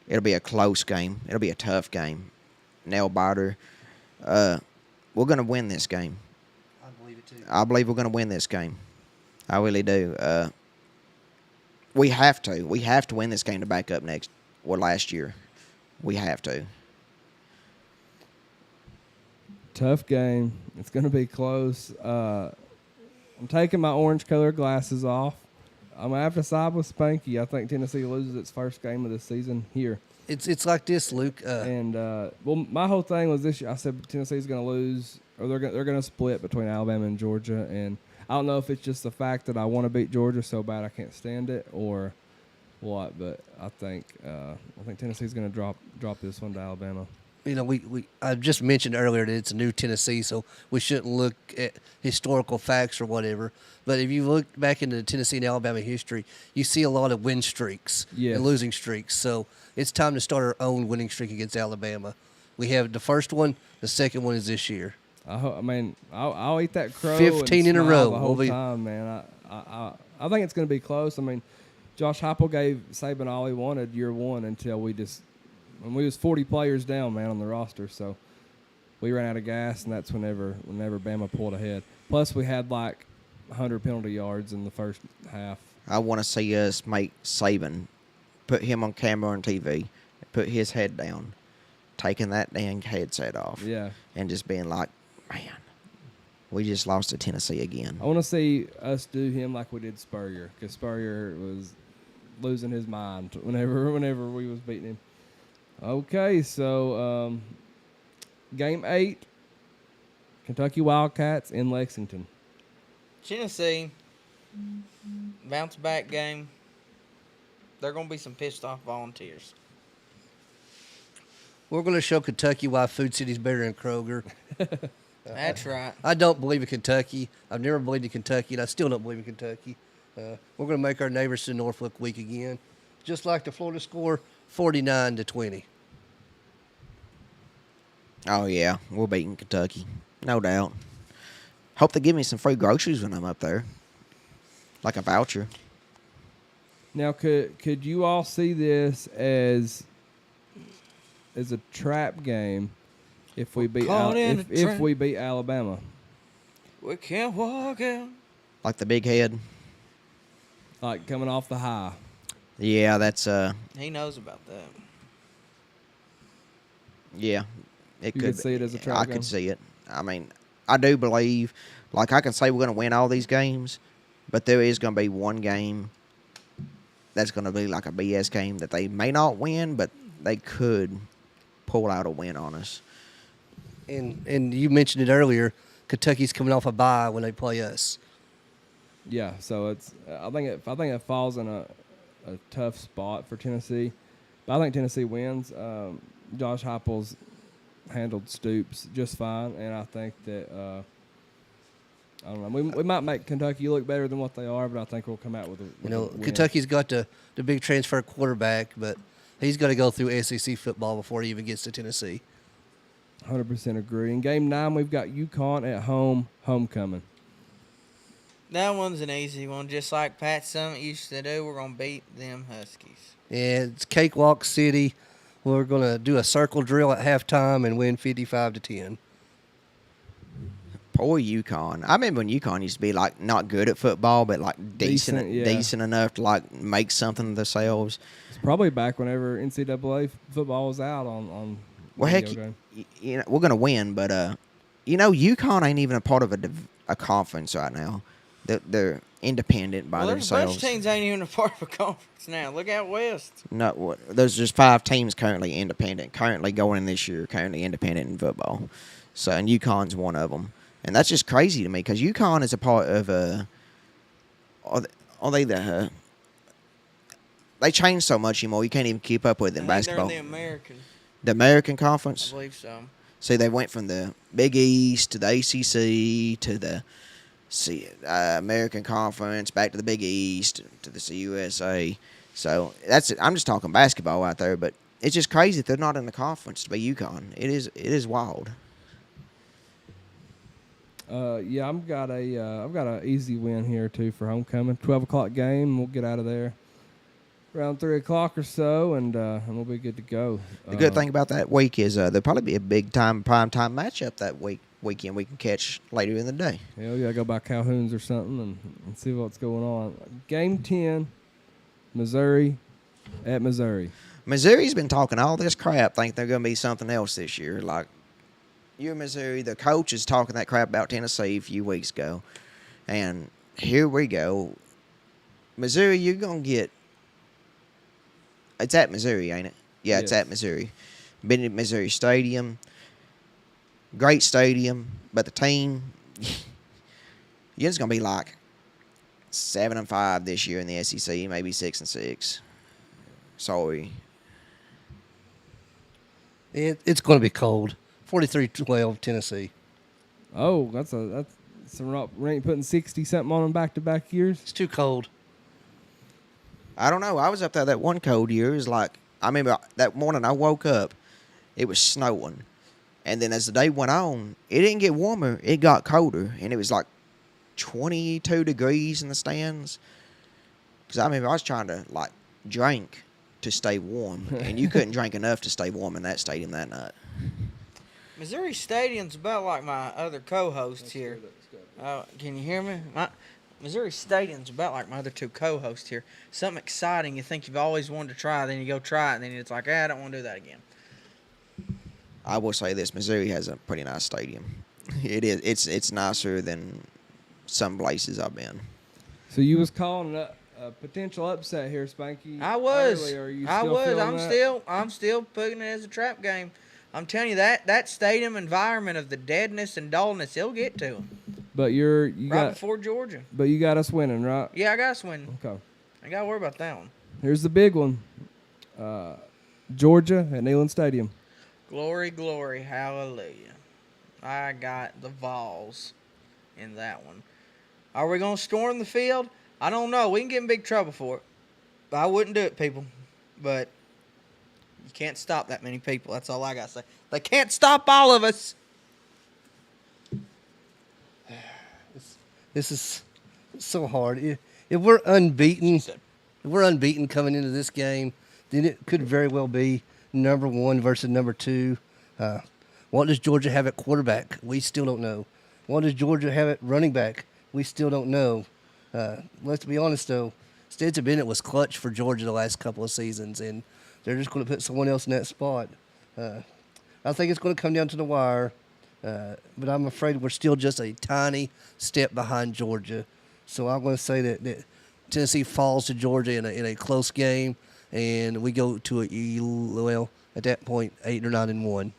It'll be a close game. It'll be a tough game. Nail biter. We're going to win this game. I believe it too. I believe we're going to win this game. I really do. We have to. We have to win this game to back up last year. We have to. Tough game. It's going to be close. I'm taking my orange-colored glasses off. I'm going to have to side with Spanky. I think Tennessee loses its first game of the season here. It's like this, Luke. And my whole thing was this year. I said Tennessee's going to lose, or they're going to split between Alabama and Georgia. And I don't know if it's just the fact that I want to beat Georgia so bad I can't stand it, or what. But I think Tennessee's going to drop this one to Alabama. You know, I just mentioned earlier that it's a new Tennessee, so we shouldn't look at historical facts or whatever. But if you look back into Tennessee and Alabama history, you see a lot of win streaks Yes. and losing streaks. So it's time to start our own winning streak against Alabama. We have the first one. The second one is this year. I'll eat that crow. 15 and in a smile row. the whole We'll be- time, man. I think it's going to be close. I mean, Josh Heupel gave Saban all he wanted year one until we was 40 players down, man, on the roster. So we ran out of gas, and that's whenever Bama pulled ahead. Plus, we had like 100 penalty yards in the first half. I want to see us make Saban, put him on camera on TV, put his head down, taking that dang headset off, Yeah. and just being like, man, we just lost to Tennessee again. I want to see us do him like we did Spurrier, because Spurrier was losing his mind whenever we was beating him. Okay, so game 8, Kentucky Wildcats in Lexington. Tennessee, bounce back game. They're going to be some pissed off Volunteers. We're going to show Kentucky why Food City's better than Kroger. That's right. I don't believe in Kentucky. I've never believed in Kentucky, and I still don't believe in Kentucky. We're going to make our neighbors to Norfolk weak again, just like the Florida score, 49-20. Oh, yeah, we're beating Kentucky, no doubt. Hope they give me some free groceries when I'm up there, like a voucher. Now, could you all see this as a trap game if we beat caught in a if trap. we beat Alabama? We can't walk out. Like the big head. Like coming off the high. Yeah, that's He knows about that. yeah. It You could could see it as a trap I game? could see it. I mean, I do believe, like I can say we're going to win all these games, but there is going to be one game that's going to be like a BS game that they may not win, but they could pull out a win on us. And you mentioned it earlier. Kentucky's coming off a bye when they play us. Yeah, so it's I think it falls in a tough spot for Tennessee, but I think Tennessee wins. Josh Heupel's handled Stoops just fine, and I think that I don't know. We might make Kentucky look better than what they are, but I think we'll come out with a win. Kentucky's got the big transfer quarterback, but he's got to go through SEC football before he even gets to Tennessee. 100% agree. In Game 9, we've got UConn at home, homecoming. That one's an easy one. Just like Pat Summitt used to do, we're going to beat them Huskies. Yeah, it's Cakewalk City. We're going to do a circle drill at halftime and win 55-10. Poor UConn. I remember when UConn used to be like not good at football, but like Decent, yeah. decent enough to like make something of themselves. It's probably back whenever NCAA football was out on Well, heck, video game. you know, we're gonna win, but you know, UConn ain't even a part of a conference right now. They're independent by Well, there's a bunch themselves. of teams ain't even a part of a conference now. Look out west. No, there's just 5 teams currently independent, currently going in this year, currently independent in football. So, and UConn's one of them, and that's just crazy to me because UConn is a part of are they the they change so much anymore you can't even keep up with it in I think basketball. They're in the American. The American I Conference. believe so. See, they went from the Big East to the ACC to the American Conference, back to the Big East to the CUSA. So that's it. I'm just talking basketball out there, but it's just crazy that they're not in the conference to be UConn. It is wild. Yeah, I've got a easy win here too for homecoming. 12:00 game. We'll get out of there around 3:00 or so, and we'll be good to go. The good thing about that week is there'll probably be a big time prime time matchup that weekend we can catch later in the day. Hell yeah, go by Calhoun's or something and see what's going on. Game 10, Missouri at Missouri. Missouri's been talking all this crap, think they're going to be something else this year. Like, you're Missouri, the coach is talking that crap about Tennessee a few weeks ago. And here we go. Missouri, you're going to get... It's at Missouri, ain't it? Yeah, it's Yes. at Missouri. Been at Missouri Stadium. Great stadium. But the team... You're just going to be like 7-5 this year in the SEC, maybe 6-6. Sorry. It's going to be cold. 43-12 Tennessee. Oh, that's we ain't putting 60 something on them back-to-back years. It's too cold. I don't know. I was up there that one cold year. It was like, I remember that morning I woke up, it was snowing. And then as the day went on, it didn't get warmer. It got colder. And it was like 22 degrees in the stands. Because I remember I was trying to, like, drink to stay warm. And you couldn't drink enough to stay warm in that stadium that night. Missouri Stadium's about like my other co-hosts here. Can you hear me? Missouri Stadium's about like my other 2 co-hosts here. Something exciting you think you've always wanted to try, then you go try it, and then it's like, I don't want to do that again. I will say this. Missouri has a pretty nice stadium. It is. It's nicer than some places I've been. So you was calling a potential upset here, Spanky. I was. earlier. Are you I still was. feeling that? I'm still putting it as a trap game. I'm telling you that stadium environment of the deadness and dullness, he'll get to him. But you Right got before Georgia. but you got us winning, right? Yeah, I got us winning. Okay. I got to worry about that one. Here's the big one. Georgia at Neyland Stadium. Glory, glory, hallelujah. I got the Vols in that one. Are we going to storm the field? I don't know. We can get in big trouble for it. I wouldn't do it, people. But you can't stop that many people. That's all I got to say. They can't stop all of us. This is so hard. If we're unbeaten, If we're unbeaten coming into this game, then it could very well be number 1 versus number 2. What does Georgia have at quarterback? We still don't know. What does Georgia have at running back? We still don't know. Let's be honest, though. Stetson Bennett was clutch for Georgia the last couple of seasons, and they're just going to put someone else in that spot. I think it's going to come down to the wire, but I'm afraid we're still just a tiny step behind Georgia. So I'm going to say that Tennessee falls to Georgia in a close game, and we go to at that point 8 or 9-1.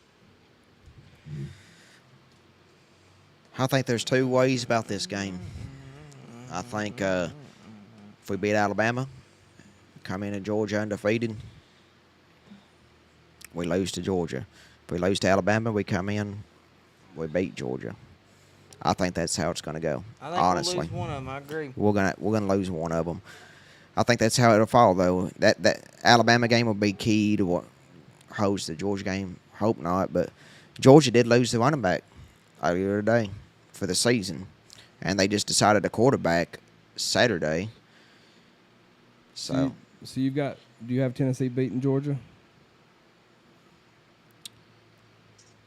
I think there's 2 ways about this game. I think if we beat Alabama, come into Georgia undefeated, we lose to Georgia. If we lose to Alabama, we come in, we beat Georgia. I think that's how it's going to go. I think honestly, we'll lose one of them. I agree. we're gonna lose one of them. I think that's how it'll fall, though. That Alabama game will be key to what holds the Georgia game. Hope not, but Georgia did lose the running back earlier today for the season, and they just decided a quarterback Saturday. So do you have Tennessee beating Georgia?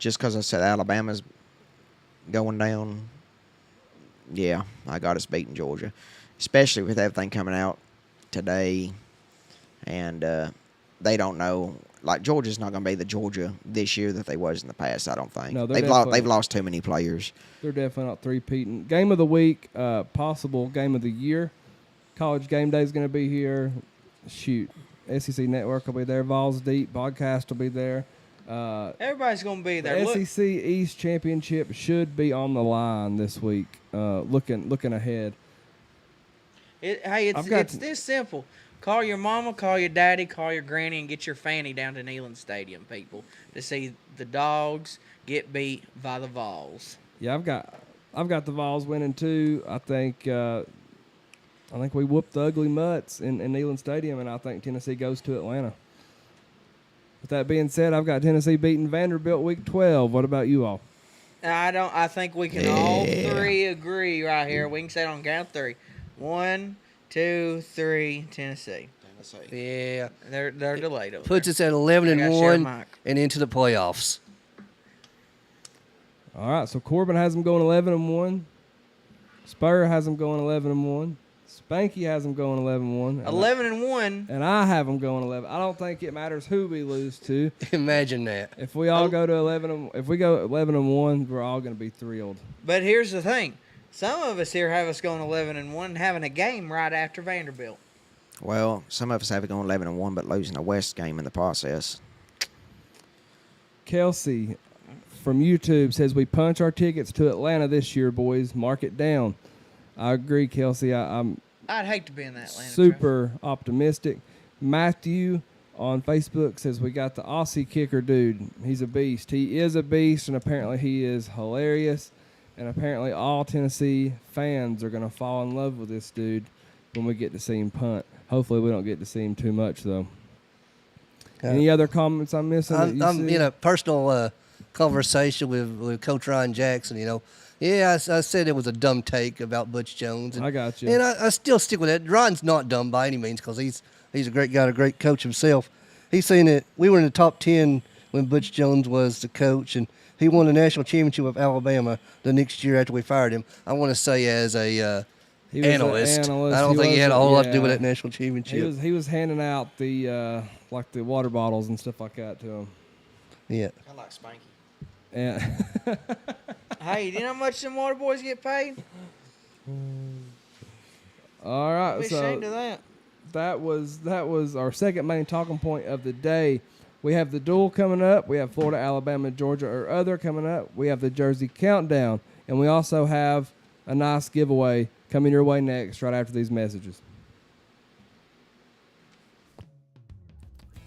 just because I said Alabama's going down, yeah, I got us beating Georgia, especially with everything coming out today, and they don't know. Like, Georgia's not going to be the Georgia this year that they was in the past, I don't think. No, they've lost too many players. They're definitely not three-peating. Game of the week, possible game of the year. College Game Day is going to be here. Shoot. SEC Network will be there. Vols Deep podcast will be there. Everybody's going to be there. The SEC East Championship should be on the line this week. Looking ahead. It's this simple. Call your mama, call your daddy, call your granny, and get your fanny down to Neyland Stadium, people, to see the Dogs get beat by the Vols. Yeah, I've got the Vols winning too. I think we whooped the ugly mutts in Neyland Stadium, and I think Tennessee goes to Atlanta. With that being said, I've got Tennessee beating Vanderbilt week 12. What about you all? I think we can all three agree right here. We can say it on count of three. 1, 2, 3, Tennessee. Yeah. They're delayed over Puts there. us at 11-1 Mike. and into the playoffs. All right, so Corbin has them going 11-1. Spur has them going 11-1. Spanky has them going 11-1. 11-1. And I have them going 11. I don't think it matters who we lose to. Imagine that. If we all go to 11, if we go 11-1, we're all going to be thrilled. But here's the thing. Some of us here have us going 11-1, having a game right after Vanderbilt. Well, some of us have it going 11-1, but losing a West game in the process. Kelsey from YouTube says we punch our tickets to Atlanta this year, boys. Mark it down. I agree, Kelsey. I'd hate to be in that Atlanta. Super optimistic. Matthew on Facebook says we got the Aussie kicker dude. He's a beast. He is a beast, and apparently he is hilarious. And apparently all Tennessee fans are going to fall in love with this dude when we get to see him punt. Hopefully we don't get to see him too much, though. Any other comments I'm missing? I'm in a personal conversation with Coach Ryan Jackson, Yeah, I said it was a dumb take about Butch Jones. And, I got you. And I still stick with that. Ryan's not dumb by any means because he's a great guy, a great coach himself. He's saying that we were in the top 10 when Butch Jones was the coach, and he won the national championship with Alabama the next year after we fired him. I want to say as a analyst. I don't think he had a whole lot to do with that national championship. He was handing out the like the water bottles and stuff like that to him. Yeah. Kind of like Spanky. And Hey, do you know how much them water boys get paid? all right, Be so ashamed of that. that was our second main talking point of the day. We have the duel coming up. We have Florida, Alabama, Georgia, or other coming up. We have the Jersey Countdown. And we also have a nice giveaway coming your way next right after these messages.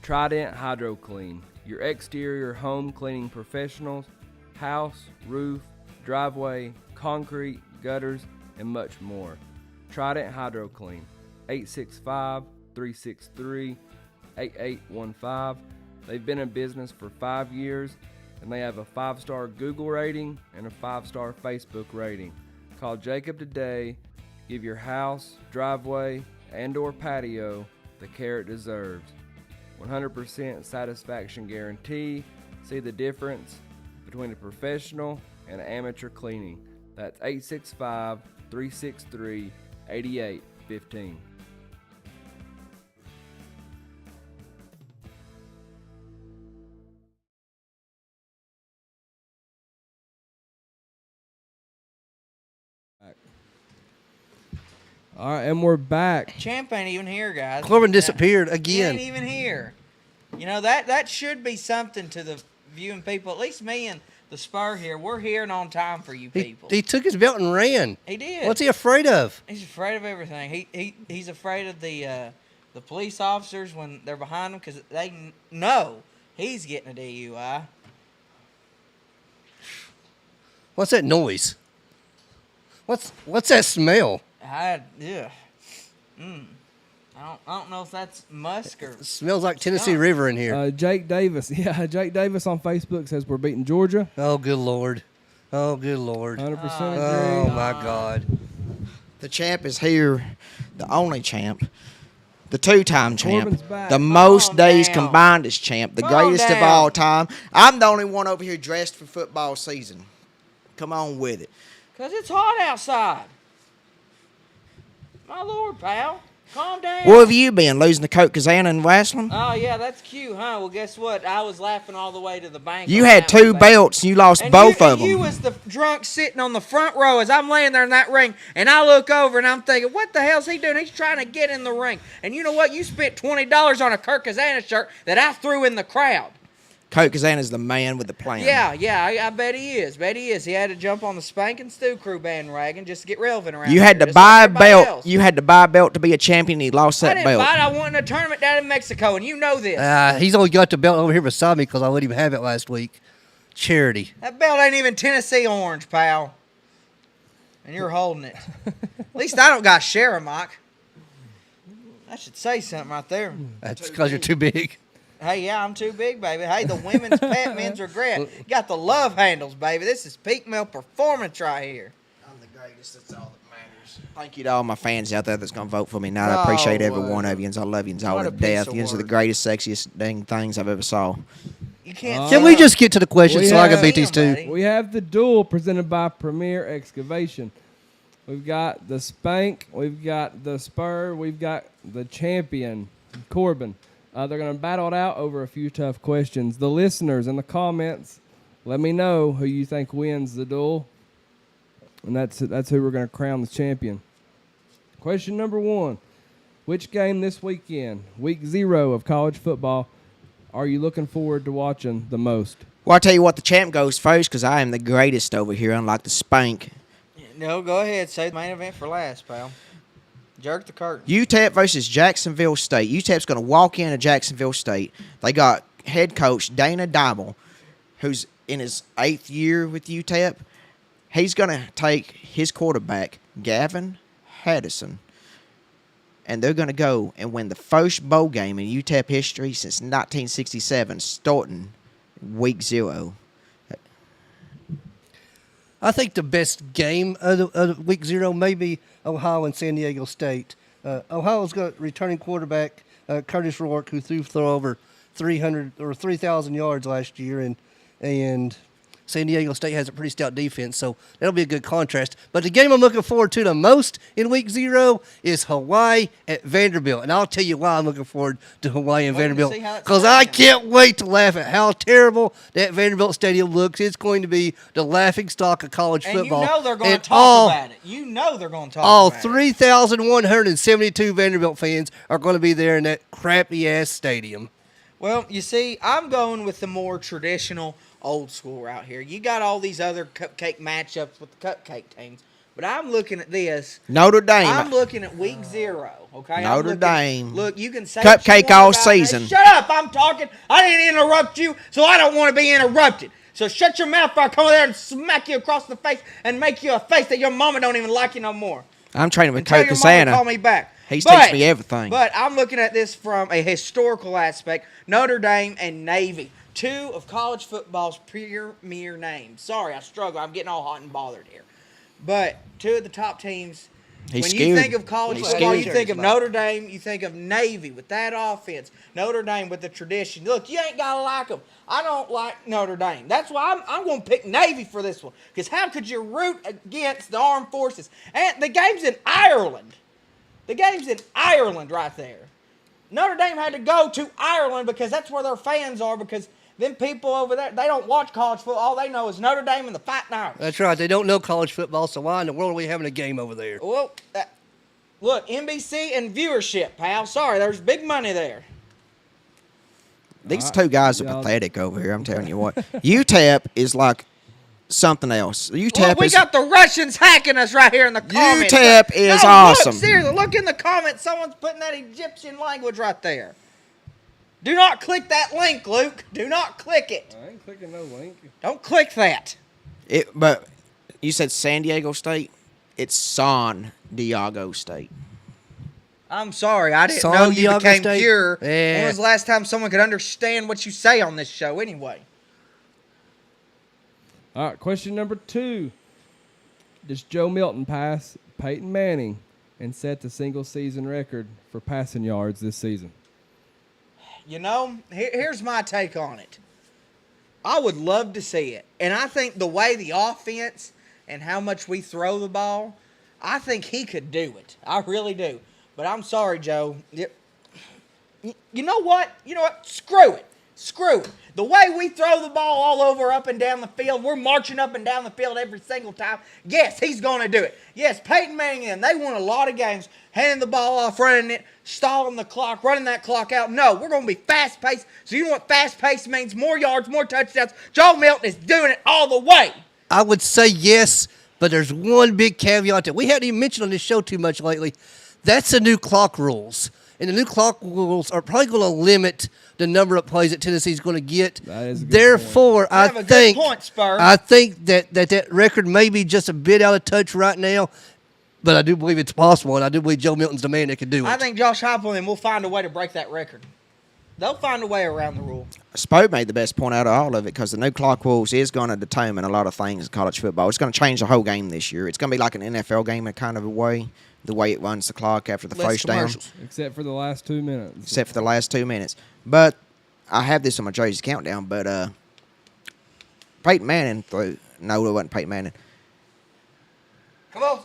Trident Hydro Clean. Your exterior home cleaning professionals. House, roof, driveway, concrete, gutters, and much more. Trident Hydro Clean. 865-363-8815. They've been in business for 5 years, and they have a 5-star Google rating and a 5-star Facebook rating. Call Jacob today. Give your house, driveway, and/or patio the care it deserves. 100% satisfaction guarantee. See the difference between a professional and amateur cleaning. That's 865-363-8815. All right, and we're back. Champ ain't even here, guys. Corbin disappeared He again. ain't even here. You know, that should be something to the viewing people. At least me and the Spur here. We're here and on time for you He, people. he took his belt and ran. He did. What's he afraid of? He's afraid of everything. He's afraid of the police officers when they're behind him because they know he's getting a DUI. What's that noise? What's that smell? I don't know if that's musk or. It smells like Tennessee Skunk. River in here. Jake Davis. Yeah, Jake Davis on Facebook says we're beating Georgia. Oh, good Lord. Oh, good Lord. 100% Oh, agree. my God. The champ is here, the only champ, the two-time Corbin's champ, back. the Come most on days down. combined as champ, the Come on greatest of down. all time. I'm the only one over here dressed for football season. Come on with it. Because it's hot outside. My Lord, pal. Calm down. Where have you been, losing to Coke Kazana and wrestling? Oh, yeah, that's cute, huh? Well, guess what? I was laughing all the way to the bank. You on had that one, two baby. belts and you lost And both you, of and them. you was the drunk sitting on the front row as I'm laying there in that ring, and I look over and I'm thinking, what the hell's he doing? He's trying to get in the ring. And you know what? You spent $20 on a Kirk Kazana shirt that I threw in the crowd. Coke Kazana's the man with the plan. Yeah, I bet he is. He had to jump on the Spank and Stew Crew bandwagon just to get relevant around You here, had to just buy like a everybody belt. else. You had to buy a belt to be a champion. He lost I that didn't belt. buy it. I won in a tournament down in Mexico, and you know this. He's only got the belt over here beside me because I let him have it last week. Charity. That belt ain't even Tennessee orange, pal. And you're holding it. At least I don't got Sharamock. I should say something right there. That's because you're too big. Hey, yeah, I'm too big, baby. Hey, the women's pet, men's regret. Got the love handles, baby. This is peak male performance right here. I'm the greatest. That's all that matters. Thank you to all my fans out there that's going to vote for me. Now, I appreciate every one of you. I love you all What to a piece death. of You're the work. greatest, sexiest dang things I've ever saw. You can't. Can see we them. just get to the questions We so I can have- beat these two? buddy. We have the duel presented by Premier Excavation. We've got the Spank, we've got the Spur, we've got the champion, Corbin. They're going to battle it out over a few tough questions. The listeners in the comments, let me know who you think wins the duel. And that's who we're going to crown the champion. Question number 1. Which game this weekend, week 0 of college football, are you looking forward to watching the most? Well, I'll tell you what, the champ goes first because I am the greatest over here, unlike the Spank. No, go ahead. Save the main event for last, pal. Jerk the curtain. UTEP versus Jacksonville State. UTEP's going to walk into Jacksonville State. They got head coach Dana Dybel, who's in his 8th year with UTEP. He's going to take his quarterback, Gavin Haddison, and they're going to go and win the first bowl game in UTEP history since 1967, starting week 0. I think the best game of week 0 may be Ohio and San Diego State. Ohio's got returning quarterback Curtis Rourke, who threw for over 300 or 3,000 yards last year, and San Diego State has a pretty stout defense, so that'll be a good contrast. But the game I'm looking forward to the most in week 0 is Hawaii at Vanderbilt, and I'll tell you why I'm looking forward to Hawaii and Waiting to Vanderbilt, see how it's because I going. can't wait to laugh at how terrible that Vanderbilt Stadium looks. It's going to be the laughing stock of college And football. you know they're going to And talk about it. You know they're going to talk all about it. 3,172 Vanderbilt fans are going to be there in that crappy-ass stadium. Well, you see, I'm going with the more traditional, old school route here. You got all these other cupcake matchups with the cupcake teams, but I'm looking at this. Notre Dame. I'm looking at week 0. Okay, I'm Notre looking- Dame. Look, you can say Cupcake what you want all about season. that. Shut up! I'm talking. I didn't interrupt you, so I don't want to be interrupted. So shut your mouth, or I'll come over there and smack you across the face and make you a face that your mama don't even like you no more. I'm training with And tell Coach your mama to call Kazana. me back. He's teaching me everything. But I'm looking at this from a historical aspect. Notre Dame and Navy, 2 of college football's premier names. Sorry, I struggle. I'm getting all hot and bothered here. But 2 of the top teams He's when scared. you think of college He's football, you scared. think of Notre Dame, you think of Navy with that offense. Notre Dame with the tradition. Look, you ain't got to like them. I don't like Notre Dame. That's why I'm going to pick Navy for this one. Because how could you root against the armed forces? And the game's in Ireland. The game's in Ireland right there. Notre Dame had to go to Ireland because that's where their fans are, because them people over there, they don't watch college football. All they know is Notre Dame and the Fighting Irish. That's right. They don't know college football, so why in the world are we having a game over there? Well, look, NBC and viewership, pal. Sorry, there's big money there. These two guys are pathetic over here. I'm telling you what. UTEP is like something else. UTEP Look, we got the Russians hacking us right here in the comments. UTEP is no, awesome. Look, seriously, look in the comments. Someone's putting that Egyptian language right there. Do not click that link, Luke. Do not click it. I ain't clicking no link. Don't click that. But you said San Diego State. It's San Diego State. I'm sorry. I didn't San know you Diego became State? pure. Yeah. When was the last time someone could understand what you say on this show anyway? All right, question number 2. Does Joe Milton pass Peyton Manning and set the single season record for passing yards this season? You know, here's my take on it. I would love to see it. And I think the way the offense and how much we throw the ball, I think he could do it. I really do. But I'm sorry, Joe. You know what? You know what? Screw it. Screw it. The way we throw the ball all over up and down the field, we're marching up and down the field every single time. Yes, he's going to do it. Yes, Peyton Manning and they won a lot of games, handing the ball off, running it, stalling the clock, running that clock out. No, we're going to be fast-paced. So you know what fast-paced means? More yards, more touchdowns. Joe Milton is doing it all the way. I would say yes, but there's one big caveat that we haven't even mentioned on this show too much lately. That's the new clock rules. And the new clock rules are probably going to limit the number of plays that Tennessee's going to get. That is a good Therefore, I have a good point, Spur. think that record may be just a bit out of touch right now, but I do believe it's possible, and I do believe Joe Milton's the man that can do it. I think Josh Heupel and will find a way to break that record. They'll find a way around the rule. Spo made the best point out of all of it because the new clock rules is going to determine a lot of things in college football. It's going to change the whole game this year. It's going to be like an NFL game in kind of a way, the way it runs the clock after the Less first down. commercials. Except for the last 2 minutes. Except for the last 2 minutes. But I have this on my Jersey countdown, but Peyton Manning threw. No, it wasn't Peyton Manning. Come on.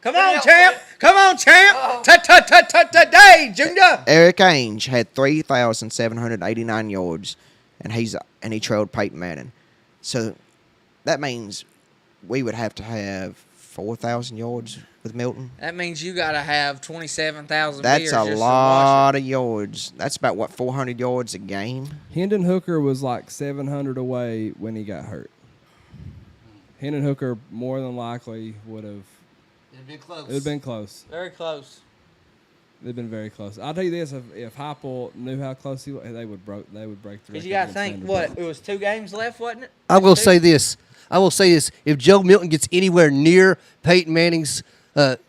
Come on, champ. Come on, champ. Today, Junior. Eric Ainge had 3,789 yards, and he trailed Peyton Manning. So that means we would have to have 4,000 yards with Milton. That means you got to have 27,000 That's beers a just to lot of yards. That's about, what, 400 yards a game? Hendon Hooker was like 700 away when he got hurt. Hendon Hooker more than likely would have. It'd been close. It would have been close. Very close. They've been very close. I'll tell you this: if Heupel knew how close he was, they would break the record. Because you got to think, against what, Vanderbilt. it was 2 games left, wasn't it? I will Two? say this. If Joe Milton gets anywhere near Peyton Manning's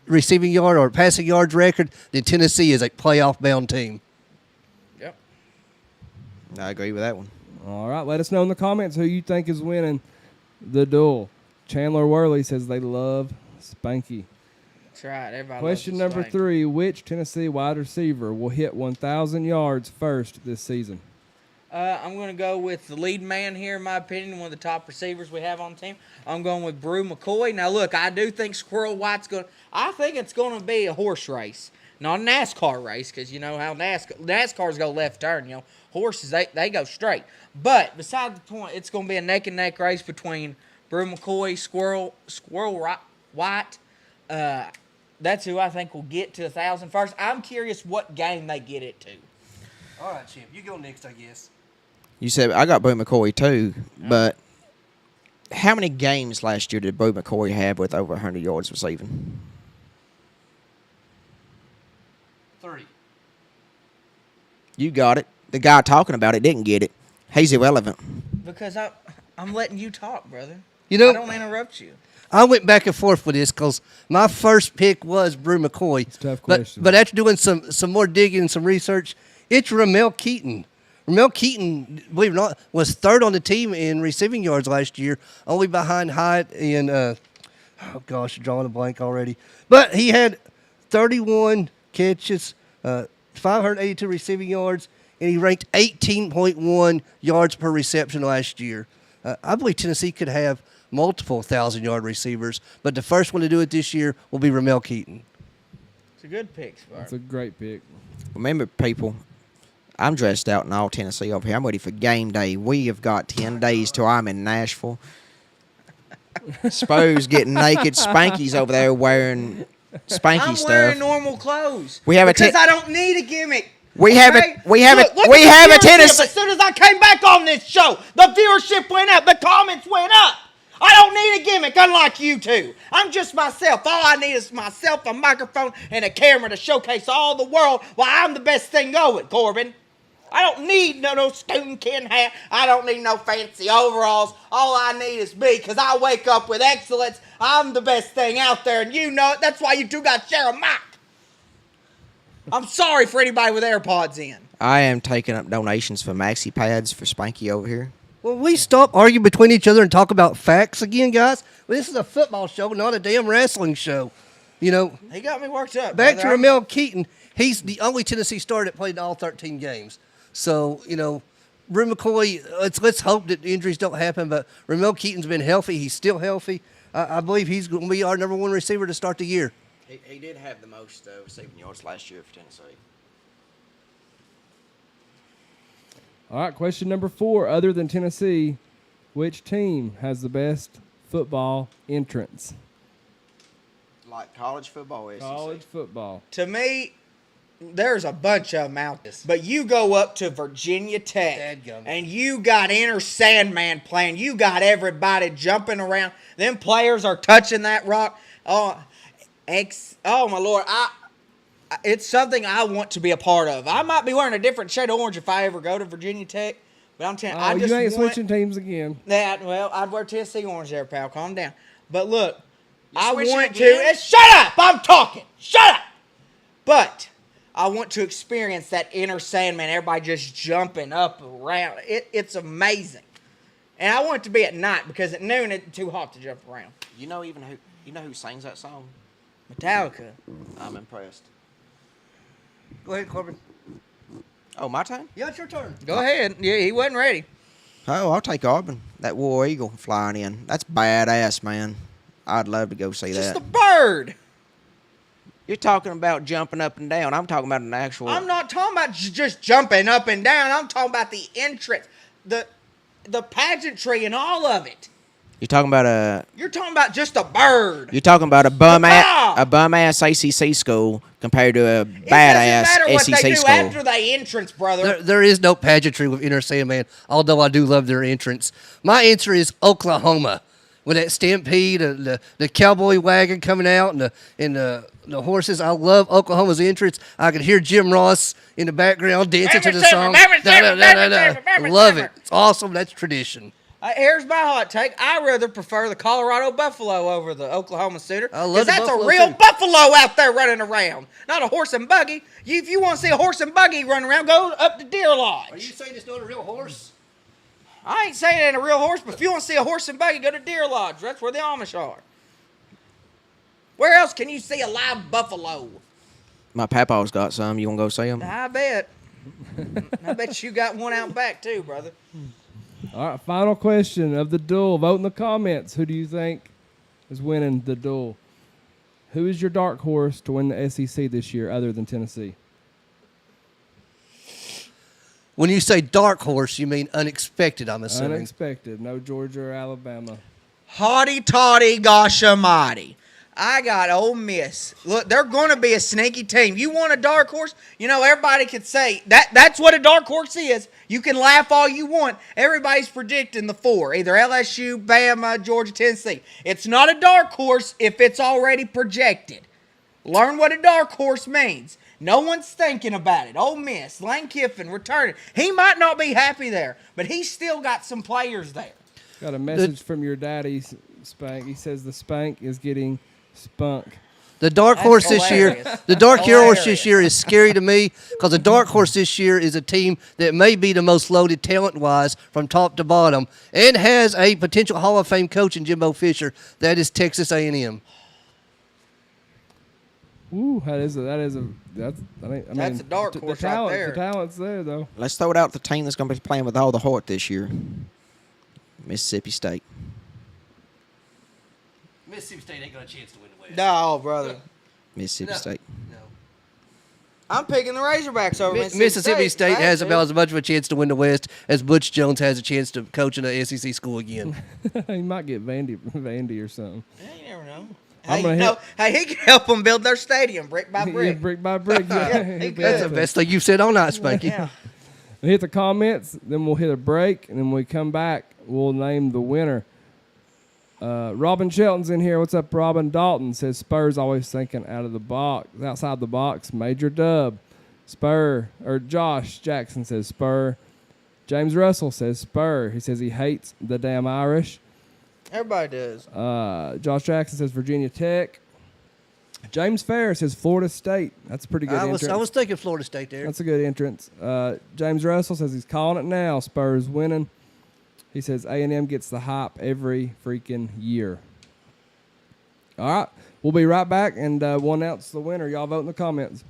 receiving yard or passing yards record, then Tennessee is a playoff-bound team. Yep. I agree with that one. All right, let us know in the comments who you think is winning the duel. Chandler Worley says they love Spanky. That's right. Everybody Question loves number Spank. 3: which Tennessee wide receiver will hit 1,000 yards first this season? I'm going to go with the lead man here, in my opinion, one of the top receivers we have on the team. I'm going with Brew McCoy. Now, look, I do think Squirrel White's going to – I think it's going to be a horse race, not a NASCAR race, because you know how NASCARs go left turn. You know, horses, they go straight. But beside the point, it's going to be a neck-and-neck race between Brew McCoy, Squirrel White. That's who I think will get to 1,000 first. I'm curious what game they get it to. All right, Chip. You go next, I guess. You said I got Boo McCoy too, but how many games last year did Boo McCoy have with over 100 yards receiving? 30. You got it. The guy talking about it didn't get it. He's irrelevant. Because I'm letting you talk, brother. You know, I don't interrupt you. I went back and forth with this because my first pick was Brew McCoy. It's a tough but, question. But after doing some more digging and some research, it's Ramel Keaton. Ramel Keaton, believe it or not, was third on the team in receiving yards last year, only behind Hyatt and oh gosh, drawing a blank already. But he had 31 catches, 582 receiving yards, and he ranked 18.1 yards per reception last year. I believe Tennessee could have multiple 1,000-yard receivers, but the first one to do it this year will be Ramel Keaton. It's a good pick, Spark. That's a great pick. Remember, people, I'm dressed out in all Tennessee over here. I'm ready for game day. We have got 10 days till I'm in Nashville. Spo's getting naked. Spanky's over there wearing Spanky I'm stuff. wearing normal clothes. We have a because te- I don't need a gimmick. We have okay? a we have Look, a look we at the have a viewership. Tennessee. As soon as I came back on this show, the viewership went up, the comments went up. I don't need a gimmick, unlike you two. I'm just myself. All I need is myself, a microphone, and a camera to showcase all the world why I'm the best thing going, Corbin. I don't need no Stonekin hat. I don't need no fancy overalls. All I need is me, because I wake up with excellence. I'm the best thing out there, and you know it. That's why you two got to share a mic. I'm sorry for anybody with AirPods in. I am taking up donations for maxi pads for Spanky over here. Well, we stop arguing between each other and talk about facts again, guys. Well, this is a football show, not a damn wrestling show. You know, He got me worked up. back to brother. Ramel Keaton. He's the only Tennessee star that played in all 13 games. So, you know, Rue McCoy, let's hope that injuries don't happen, but Ramel Keaton's been healthy. He's still healthy. I believe he's going to be our number one receiver to start the year. He did have the most receiving yards last year for Tennessee. All right, question number 4. Other than Tennessee, which team has the best football entrance? Like college football, SEC. College football. To me, there's a bunch of them out there. But you go up to Virginia Tech, Dadgummit. and you got Enter Sandman playing. You got everybody jumping around. Them players are touching that rock. Oh my Lord. It's something I want to be a part of. I might be wearing a different shade of orange if I ever go to Virginia Tech. But I'm telling you, I Oh, just you ain't want switching teams again. that. Well, I'd wear Tennessee orange there, pal. Calm down. But look, I switching want again? to. Shut up! I'm talking. Shut up! But I want to experience that Inner Sandman. Everybody just jumping up around. It's amazing. And I want it to be at night because at noon it's too hot to jump around. You know who sings that song? Metallica. I'm impressed. Go ahead, Corbin. Oh, my turn? Yeah, it's your turn. Go ahead. Yeah, he wasn't ready. Oh, I'll take Auburn. That War Eagle flying in. That's badass, man. I'd love to go see Just that. a bird. You're talking about jumping up and down. I'm talking about an actual. I'm not talking about just jumping up and down. I'm talking about the entrance, the pageantry, and all of it. You're talking about a. You're talking about just a bird. You're talking about a bum Football. ass ACC school compared to a It doesn't badass matter what SEC they do school. after they entrance, brother. There is no pageantry with Inner Sandman, although I do love their entrance. My answer is Oklahoma. With that stampede, the cowboy wagon coming out, and the horses. I love Oklahoma's entrance. I could hear Jim Ross in the background dancing to the song. Love it. It's awesome. That's tradition. Here's my hot take. I rather prefer the Colorado Buffalo over the Oklahoma Sooner. I love the that's Buffalo a real too. buffalo out there running around, not a horse and buggy. If you want to see a horse and buggy running around, go up to Deer Lodge. saying it's not a real horse? I ain't saying it ain't a real horse, but if you want to see a horse and buggy, go to Deer Lodge. That's where the Amish are. Where else can you see a live buffalo? My papa's got some. You want to go see them? I bet. I bet you got one out back too, brother. All right, final question of the duel. Vote in the comments. Who do you think is winning the duel? Who is your dark horse to win the SEC this year other than Tennessee? When you say dark horse, you mean unexpected, I'm assuming. Unexpected. No Georgia or Alabama. Hotty toddy gosh almighty. I got Ole Miss. Look, they're going to be a sneaky team. You want a dark horse? You know, everybody could say that's what a dark horse is. You can laugh all you want. Everybody's predicting the 4, either LSU, Bama, Georgia, Tennessee. It's not a dark horse if it's already projected. Learn what a dark horse means. No one's thinking about it. Ole Miss, Lane Kiffin returning. He might not be happy there, but he's still got some players there. Got a message from your daddy, Spank. He says the Spank is getting spunk. The dark That's horse this year, hilarious. the dark horse Hilarious. this year is scary to me because the dark horse this year is a team that may be the most loaded talent-wise from top to bottom and has a potential Hall of Fame coach in Jimbo Fisher. That is Texas A&M. Ooh, that's That's a dark horse right there. The talent's there though. Let's throw it out the team that's going to be playing with all the heart this year. Mississippi State. Mississippi State ain't got a chance to win the West. No, brother. Mississippi State. No. I'm picking the Razorbacks over Mississippi State Right, has dude. about as much of a chance to win the West as Butch Jones has a chance to coach in an SEC school again. He might get Vandy or something. Yeah, you never know. I'm Hey, gonna you know, hey, he can help them build their stadium brick by Yeah, brick. brick by brick. Yeah, He'll he be That's the awesome. best thing you've said all night, Spanky. Yeah. We'll hit the comments, then we'll hit a break, and then when we come back, we'll name the winner. Robin Shelton's in here. What's up, Robin? Dalton says Spurs always thinking outside the box. Major dub. Josh Jackson says Spur. James Russell says Spur. He says he hates the damn Irish. Everybody does. Josh Jackson says Virginia Tech. James Fair says Florida State. That's a pretty good I was entrance. thinking Florida State there. That's a good entrance. James Russell says he's calling it now. Spurs winning. He says A&M gets the hype every freaking year. All right. We'll be right back, and we'll announce the winner. Y'all vote in the comments.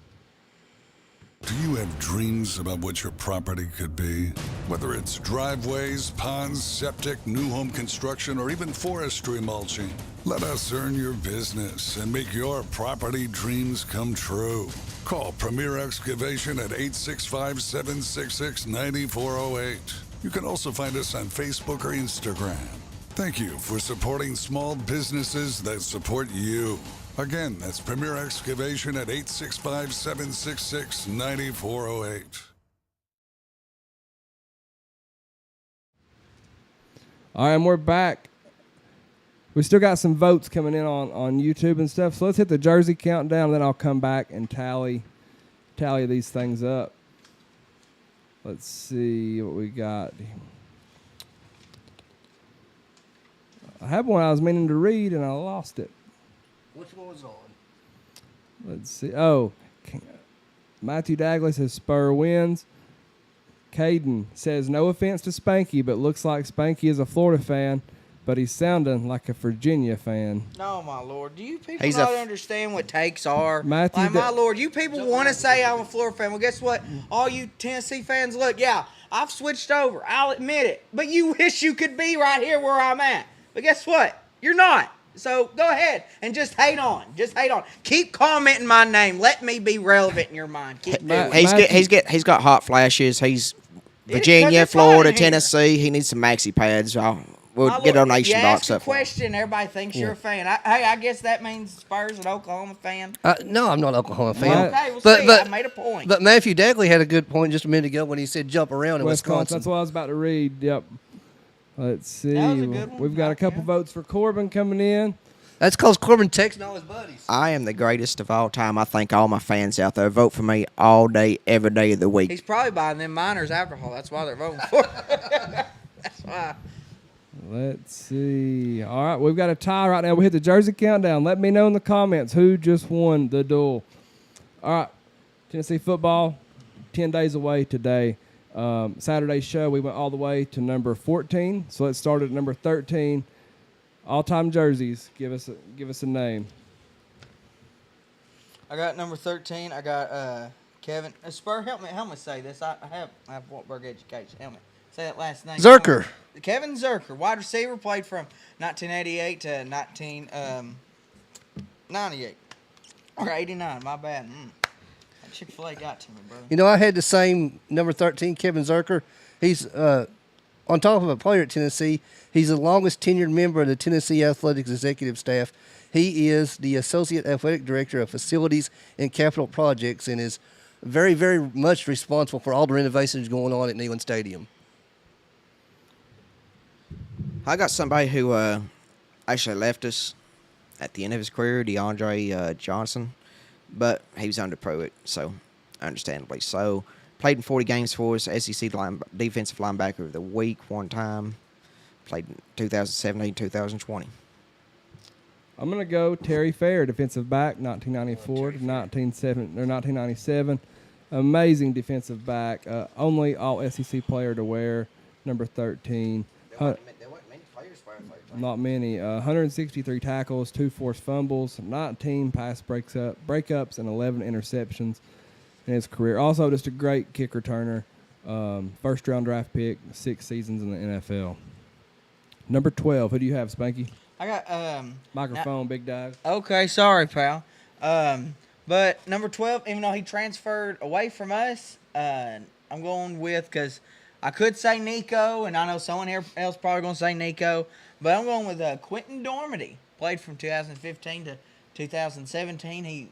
Do you have dreams about what your property could be? Whether it's driveways, ponds, septic, new home construction, or even forestry mulching, let us earn your business and make your property dreams come true. Call Premier Excavation at 865-766-9408. You can also find us on Facebook or Instagram. Thank you for supporting small businesses that support you. Again, that's Premier Excavation at 865-766-9408. All right, and we're back. We still got some votes coming in on YouTube and stuff, so let's hit the jersey countdown, and then I'll come back and tally these things up. Let's see what we got. I had one I was meaning to read, and I lost it. Which one was on? Let's see. Oh, Matthew Dagley says Spur wins. Caden says, no offense to Spanky, but looks like Spanky is a Florida fan, but he's sounding like a Virginia fan. No, my lord. Do you people He's not a- understand what takes are? Matthew Like, my Da- lord, you people want to say I'm a Florida fan. Well, guess what? All you Tennessee fans, look, yeah, I've switched over. I'll admit it. But you wish you could be right here where I'm at. But guess what? You're not. So go ahead and just hate on. Just hate on. Keep commenting my name. Let me be relevant in your mind. Keep doing it. He's got hot flashes. He's It- Virginia, that's Florida, fine here. Tennessee. He needs some maxi pads. We'll My get our lord, nation you box ask a up for him. question, everybody thinks you're a fan. I guess that means Spurs an Oklahoma fan. No, I'm not an Oklahoma fan. Okay, we'll But- see. but- I made a point. But Matthew Dagley had a good point just a minute ago when he said jump around in Wisconsin. That's Wisconsin. what I was about to read. Yep. Let's see. That was a good one. We've got a couple Yeah. votes for Corbin coming in. That's because Corbin texting all his buddies. I am the greatest of all time. I think all my fans out there vote for me all day, every day of the week. He's probably buying them miners alcohol. That's why they're voting for him. That's why. Let's see. All right, we've got a tie right now. We hit the jersey countdown. Let me know in the comments who just won the duel. All right, Tennessee football, 10 days away today. Saturday's show, we went all the way to number 14. So let's start at number 13. All-time jerseys. Give us a name. I got number 13. I got Kevin. Spur, help me say this. I have Wartburg education. Help me. Say that last name. Zerker. Kevin Zerker, wide receiver, played from 1988 to 1998. Or 89, my bad. That Chick-fil-A got to me, brother. You know, I had the same number 13, Kevin Zerker. He's on top of a player at Tennessee. He's the longest tenured member of the Tennessee Athletics executive staff. He is the Associate Athletic Director of Facilities and Capital Projects and is very, very much responsible for all the renovations going on at Neyland Stadium. I got somebody who actually left us at the end of his career, DeAndre Johnson, but he was under Pruitt, so understandably so. Played in 40 games for us, SEC defensive linebacker of the week one time. Played in 2017, 2020. I'm going to go Terry Fair, defensive back, 1994 to 1997. Amazing defensive back. Only all SEC player to wear number 13. There weren't many players wearing 13. Not many. 163 tackles, 2 forced fumbles, 19 pass breakups, and 11 interceptions in his career. Also, just a great kick returner. First-round draft pick, 6 seasons in the NFL. Number 12, who do you have, Spanky? I got Microphone, Big Dive. Okay, sorry, pal. But number 12, even though he transferred away from us, I'm going with, because I could say Nico, and I know someone here else probably going to say Nico, but I'm going with Quentin Dormady. Played from 2015 to 2017.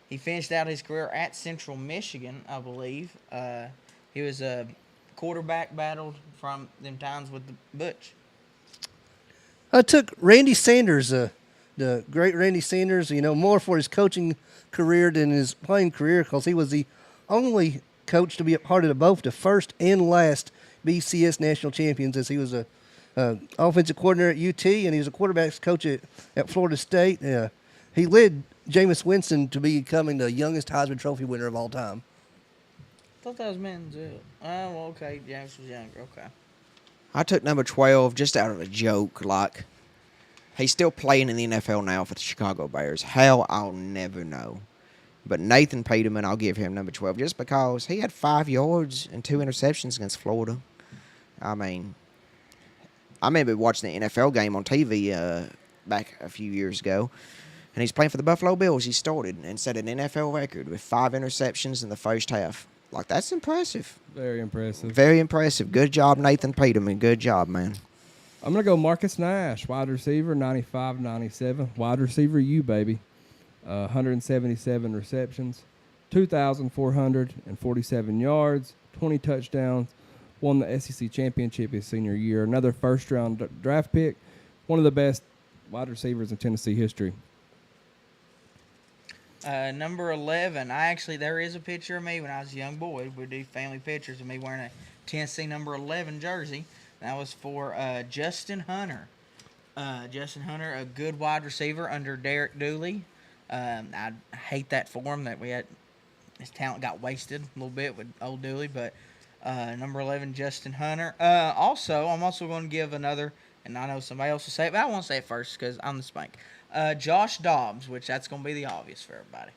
He finished out his career at Central Michigan, I believe. He was a quarterback battled from them times with the Butch. I took Randy Sanders, the great Randy Sanders, more for his coaching career than his playing career, because he was the only coach to be a part of both the first and last BCS national champions, as he was a offensive coordinator at UT, and he was a quarterbacks coach at Florida State. He led Jameis Winston to becoming the youngest Heisman Trophy winner of all time. I thought that was Manziel. Oh, well, okay. James was younger. Okay. I took number 12 just out of a joke. Like, he's still playing in the NFL now for the Chicago Bears. How, I'll never know. But Nathan Peterman, I'll give him number 12 just because he had 5 yards and 2 interceptions against Florida. I mean, I remember watching the NFL game on TV back a few years ago, and he's playing for the Buffalo Bills. He started and set an NFL record with 5 interceptions in the first half. Like, that's impressive. Very impressive. Very impressive. Good job, Nathan Peterman. Good job, man. I'm going to go Marcus Nash, wide receiver, 95-97. Wide receiver, you, baby. 177 receptions, 2,447 yards, 20 touchdowns. Won the SEC championship his senior year. Another first-round draft pick. One of the best wide receivers in Tennessee history. Number 11, there is a picture of me when I was a young boy. We do family pictures of me wearing a Tennessee number 11 jersey. That was for Justin Hunter. Justin Hunter, a good wide receiver under Derek Dooley. I hate that for him that his talent got wasted a little bit with old Dooley, but number 11, Justin Hunter. I'm also going to give another, and I know somebody else will say it, but I won't say it first because I'm the spank. Josh Dobbs, which that's going to be the obvious for everybody.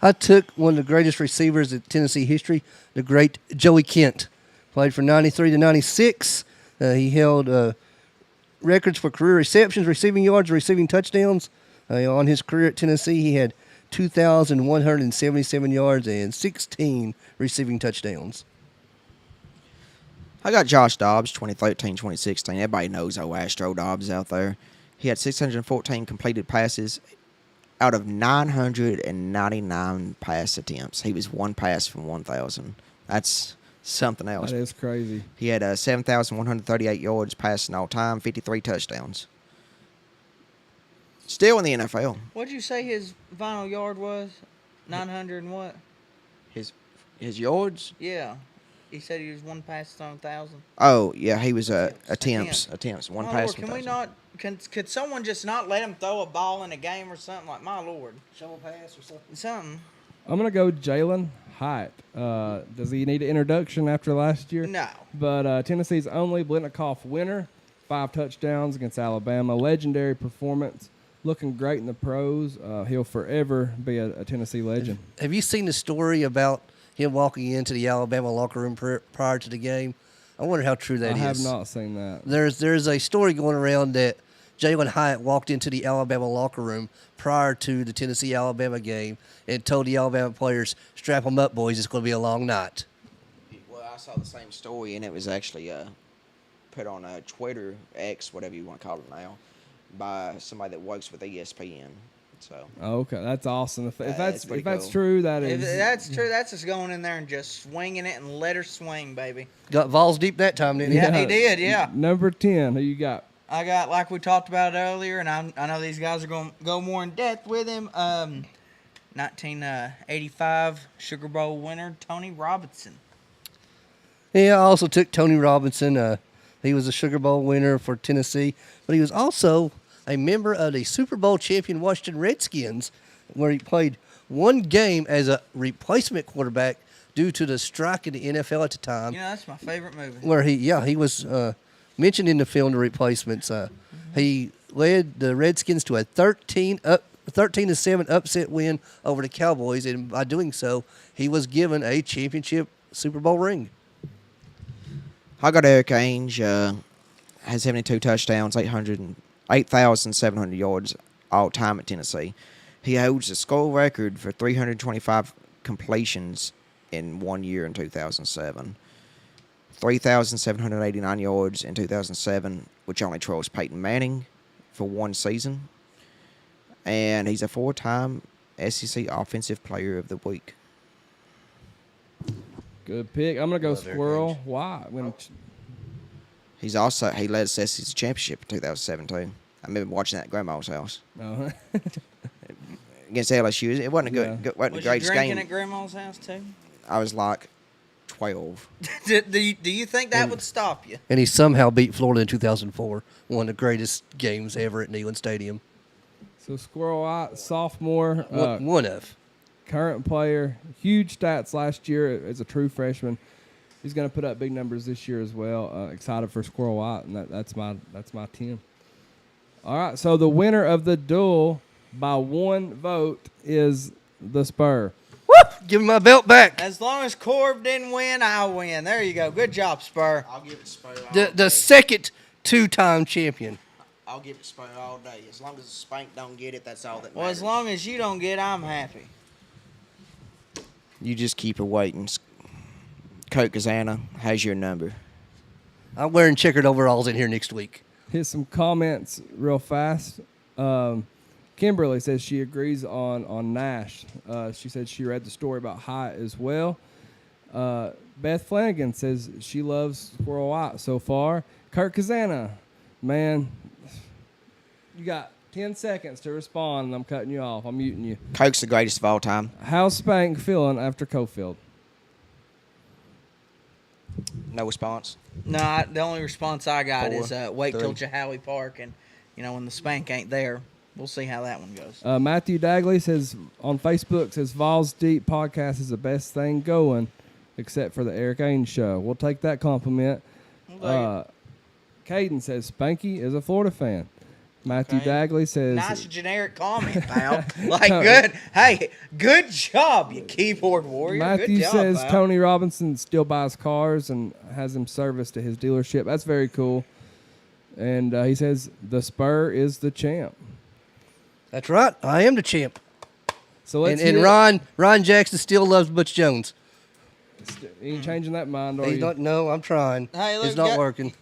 I took one of the greatest receivers in Tennessee history, the great Joey Kent. Played from 93 to 96. He held records for career receptions, receiving yards, receiving touchdowns. On his career at Tennessee, he had 2,177 yards and 16 receiving touchdowns. I got Josh Dobbs, 2013, 2016. Everybody knows old Astro Dobbs out there. He had 614 completed passes out of 999 pass attempts. He was 1 pass from 1,000. That's something else. That is crazy. He had 7,138 yards passing all time, 53 touchdowns. Still in the NFL. What'd you say his final yard was? 900 and what? His yards? Yeah. He said he was 1 pass on 1,000. Oh, yeah, he was attempts. 1 My pass Lord, from can we 1,000. not? Could someone just not let him throw a ball in a game or something? Like, my Lord. Shovel pass or something? Something. I'm going to go Jalen Hyatt. Does he need an introduction after last year? No. But Tennessee's only Blitnikoff winner, 5 touchdowns against Alabama. Legendary performance. Looking great in the pros. He'll forever be a Tennessee legend. Have you seen the story about him walking into the Alabama locker room prior to the game? I wonder how true that is. I have not seen that. There's a story going around that Jalen Hyatt walked into the Alabama locker room prior to the Tennessee-Alabama game and told the Alabama players, "Strap them up, boys. It's going to be a long night." Well, I saw the same story, and it was actually put on Twitter, X, whatever you want to call it now, by somebody that works with ESPN. So. Okay, that's awesome. If that's pretty cool. true, that If is. that's true, that's just going in there and just swinging it and let her swing, baby. Got balls deep that time, didn't he? Yeah, he did, yeah. Number 10, who you got? I got, like we talked about earlier, and I know these guys are going to go more in depth with him. 1985 Sugar Bowl winner, Tony Robinson. Yeah, I also took Tony Robinson. He was a Sugar Bowl winner for Tennessee, but he was also a member of the Super Bowl champion Washington Redskins, where he played one game as a replacement quarterback due to the strike in the NFL at the time. You know, that's my favorite movie. Where he was mentioned in the film The Replacements. He led the Redskins to a 13-7 upset win over the Cowboys, and by doing so, he was given a championship Super Bowl ring. I got Eric Ainge, has 72 touchdowns, 8,700 yards all time at Tennessee. He holds the school record for 325 completions in 1 year in 2007. 3,789 yards in 2007, which only trails Peyton Manning for one season. And he's a 4-time SEC Offensive Player of the Week. Good pick. I'm gonna go Love Eric Squirrel. Why? He led us SEC championship in 2017. I remember watching that at Grandma's house Oh, against LSU. It wasn't a Yeah. wasn't Was the you greatest drinking game. at Grandma's house too? I was like 12. do you think that would stop you? And he somehow beat Florida in 2004, one of the greatest games ever at Neyland Stadium. so Squirrel White, sophomore, One of. current player, huge stats last year as a true freshman. He's going to put up big numbers this year as well. Excited for Squirrel White, and that's my 10. All right, so the winner of the duel by one vote is the Spur. Give him my belt back. As long as Corb didn't win, I'll win. There you go. Good job, Spur. I'll give it Spur The second two-time champion. I'll give it Spur all day. As long as Spank don't get it, that's all that matters. Well, as long as you don't get, I'm happy. You just keep her waiting. Coach Kazana has your number. I'm wearing checkered overalls in here next week. Hit some comments real fast. Kimberly says she agrees on Nash. She said she read the story about Hyatt as well. Beth Flanagan says she loves Squirrel White so far. Kurt Kazana, man, you got 10 seconds to respond, and I'm cutting you off. I'm muting you. Coke's the greatest of all time. How's Spank feeling after Cofield? No response. No, the only response I got 4, is wait till 3. Jahowie Park, and when the Spank ain't there, we'll see how that one goes. Matthew Dagley says on Facebook, says Vols Deep podcast is the best thing going, except for the Eric Ainge show. We'll take that compliment. Caden says Spanky is a Florida fan. Matthew Okay. Dagley says Nice generic comment, pal. Good. Hey, good job, you keyboard warrior. Matthew good job, says pal. Tony Robinson still buys cars and has them serviced at his dealership. That's very cool. And he says the Spur is the champ. That's right. I am the champ. So let's And hear- Ron Jackson still loves Butch Jones. You ain't changing that mind, are He's you? not. No, I'm trying. Hey, look, it's not got- working.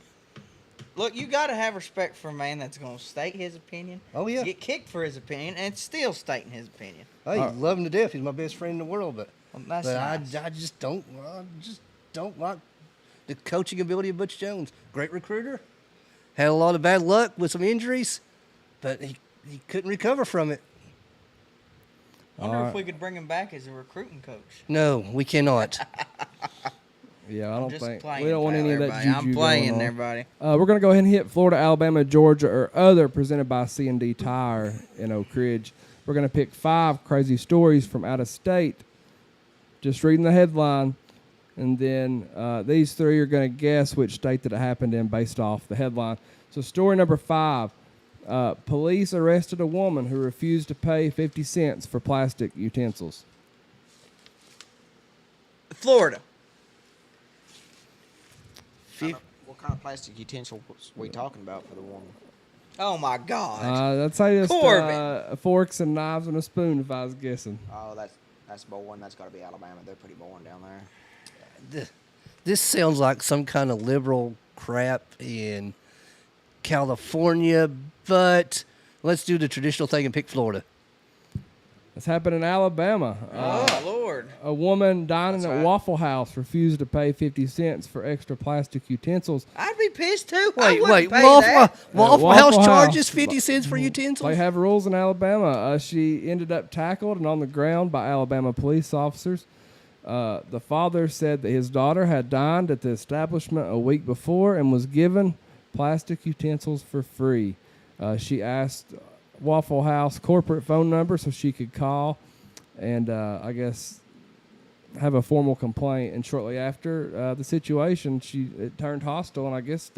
Look, you got to have respect for a man that's going to state his opinion. Oh, yeah. Get kicked for his opinion, and still stating his opinion. I love him to death. He's my best friend in the world, but Well, that's nice. I just don't like the coaching ability of Butch Jones. Great recruiter, had a lot of bad luck with some injuries, but he couldn't recover from it. I wonder if we could bring him back as a recruiting coach. No, we cannot. Yeah, I don't Just think playing, we don't want pal, any of that everybody. juju I'm playing, going on. everybody. We're gonna go ahead and hit Florida, Alabama, Georgia, or other presented by C&D Tire in Oak Ridge. We're gonna pick 5 crazy stories from out of state. Just reading the headline, and then these 3 are gonna guess which state that it happened in based off the headline. So story number 5: police arrested a woman who refused to pay 50 cents for plastic utensils. Florida. What kind of plastic utensils we talking about for the woman? Oh, my God. I'd say just Corbin. forks and knives and a spoon if I was guessing. Oh, that's boring. That's got to be Alabama. They're pretty boring down there. This sounds like some kind of liberal crap in California, but let's do the traditional thing and pick Florida. This happened in Alabama. Oh, Lord. A woman dining That's at right. Waffle House refused to pay 50 cents for extra plastic utensils. I'd be pissed, too. I Wait, wouldn't pay Waffle that. Waffle House Waffle charges House. 50 cents for utensils? They have rules in Alabama. She ended up tackled and on the ground by Alabama police officers. The father said that his daughter had dined at the establishment a week before and was given plastic utensils for free. She asked Waffle House corporate phone number so she could call and I guess have a formal complaint. And shortly after the situation, it turned hostile, and I guess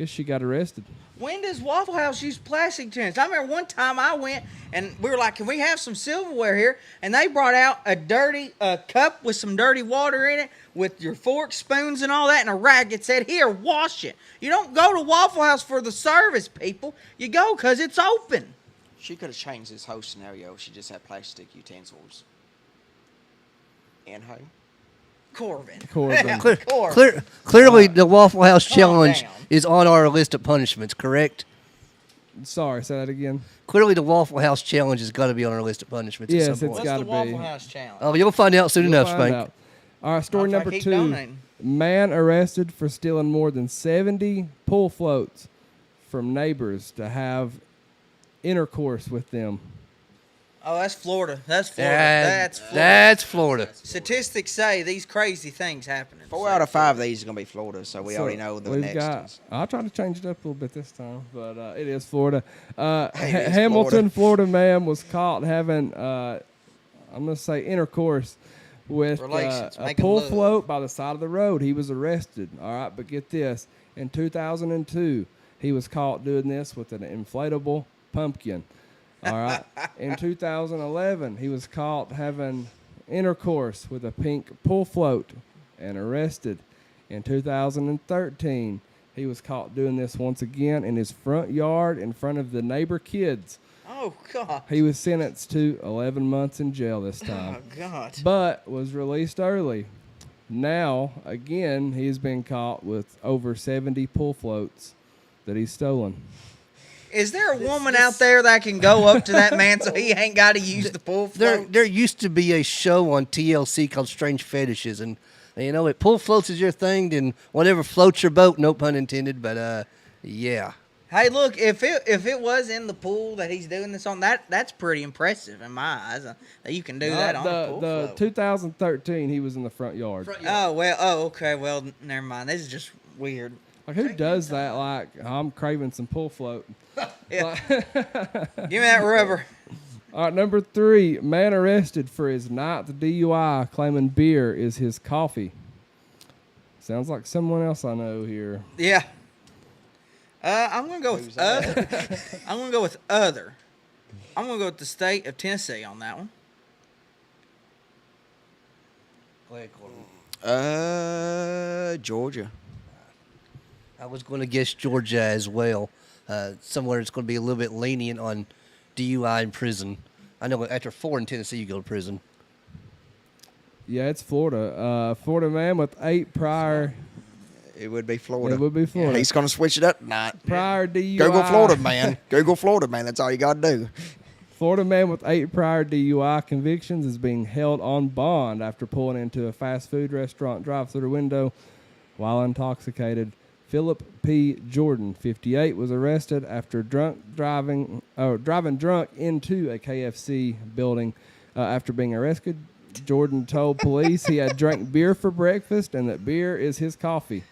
she got arrested. When does Waffle House use plastic utensils? I remember one time I went and we were like, "Can we have some silverware here?" And they brought out a dirty cup with some dirty water in it, with your forks, spoons, and all that, and a rag that said, "Here, wash it." You don't go to Waffle House for the service, people. You go because it's open. She could have changed this whole scenario. She just had plastic utensils in her. Corbin. Corbin. Clearly, the Waffle House Calm challenge down. is on our list of punishments, correct? Sorry, say that again. Clearly, the Waffle House challenge has got to be on our list of punishments Yes, at it's some point. What's gotta the Waffle be. House challenge? Oh, you'll find out soon You'll enough, find Spank. out. All right, story If I number keep 2. donating. Man arrested for stealing more than 70 pool floats from neighbors to have intercourse with them. Oh, that's Florida. That's Florida. That's Florida. That's Florida. Statistics say these crazy things happen. 4 out of 5 of these are going to be Florida, so we So already know the we've next got. ones. I'll try to change it up a little bit this time, but it is Florida. Hey, it's Hamilton, Florida man was caught having, I'm going to say, intercourse with Relations, a making pool love. float by the side of the road. He was arrested. All right, but get this. In 2002, he was caught doing this with an inflatable pumpkin. All right. In 2011, he was caught having intercourse with a pink pool float and arrested. In 2013, he was caught doing this once again in his front yard in front of the neighbor kids. Oh, God. He was sentenced to 11 months in jail this time, Oh, God. but was released early. Now, again, he's been caught with over 70 pool floats that he's stolen. Is there a woman out there that can go up to that man so he ain't got to use the pool float? There used to be a show on TLC called Strange Fetishes, and you know, if pool floats is your thing, then whatever floats your boat, no pun intended, but yeah. Hey, look, if it was in the pool that he's doing this on, that's pretty impressive in my eyes. That you can do that on a pool the float. 2013, he was in the front yard. Oh, well, oh, okay, well, never mind. This is just weird. Like, who does that? Like, I'm craving some pool float. Yeah. Give me that rubber. All right, number 3, man arrested for his 9th DUI, claiming beer is his coffee. Sounds like someone else I know here. Yeah. I'm gonna go with Who's that? other. I'm gonna go with other. I'm gonna go with the state of Tennessee on that one. Go ahead, Corbin. Georgia. I was going to guess Georgia as well. Somewhere it's going to be a little bit lenient on DUI in prison. I know after 4 in Tennessee, you go to prison. Yeah, it's Florida. Florida man with 8 prior. It would be Florida. It would be Florida. He's going to switch it up tonight. Prior DUI. Google Florida, man. Google Florida, man. That's all you got to do. Florida man with 8 prior DUI convictions is being held on bond after pulling into a fast food restaurant drive-thru window while intoxicated. Philip P. Jordan, 58, was arrested after driving drunk into a KFC building. After being arrested, Jordan told police he had drank beer for breakfast and that beer is his coffee.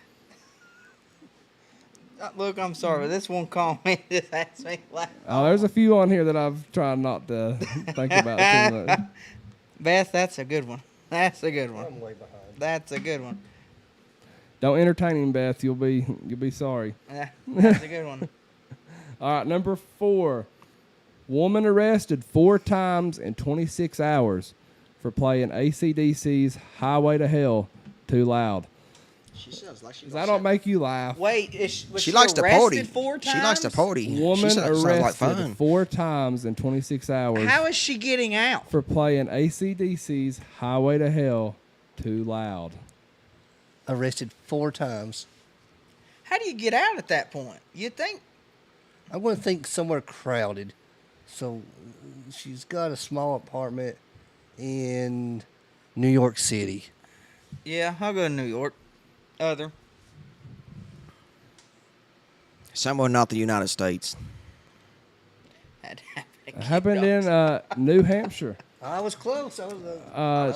Look, I'm sorry, but this one comment just has me laugh. Oh, there's a few on here that I've tried not to think about too much. Beth, that's a good one. That's a good one. I'm way behind. That's a good one. Don't entertain him, Beth. You'll be sorry. Yeah, that's a good one. All right, number 4. Woman arrested 4 times in 26 hours for playing AC/DC's Highway to Hell too loud. She sounds like she Does that don't make you laugh? Wait, was She likes to arrested party. 4 times? She likes to party. Woman She sounds like arrested fun. 4 times in 26 hours How is she getting out? for playing AC/DC's Highway to Hell too loud. Arrested 4 times. How do you get out at that point? You think? I want to think somewhere crowded. So she's got a small apartment in New York City. Yeah, I'll go to New York. Other. Somewhere not the United States. That It happened in New Hampshire. I was close. I was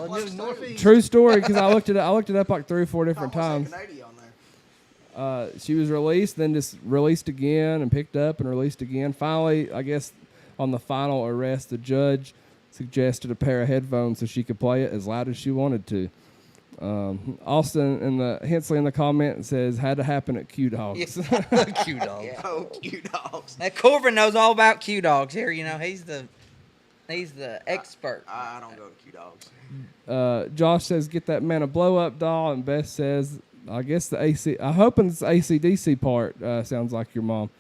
moving northeast. True story, because I looked it up like 3 or 4 different Almost times. had Canadian on there. She was released, then just released again and picked up and released again. Finally, I guess on the final arrest, the judge suggested a pair of headphones so she could play it as loud as she wanted to. Austin in the Hensley in the comment says had to happen at Q Dogs. Q dog. Oh, cute dogs. That Corbin knows all about Q dogs here. You know, he's the expert. I don't go to cute dogs. Josh says get that man a blow up doll, and Beth says I guess the AC. I'm hoping it's the AC/DC part sounds like your mom,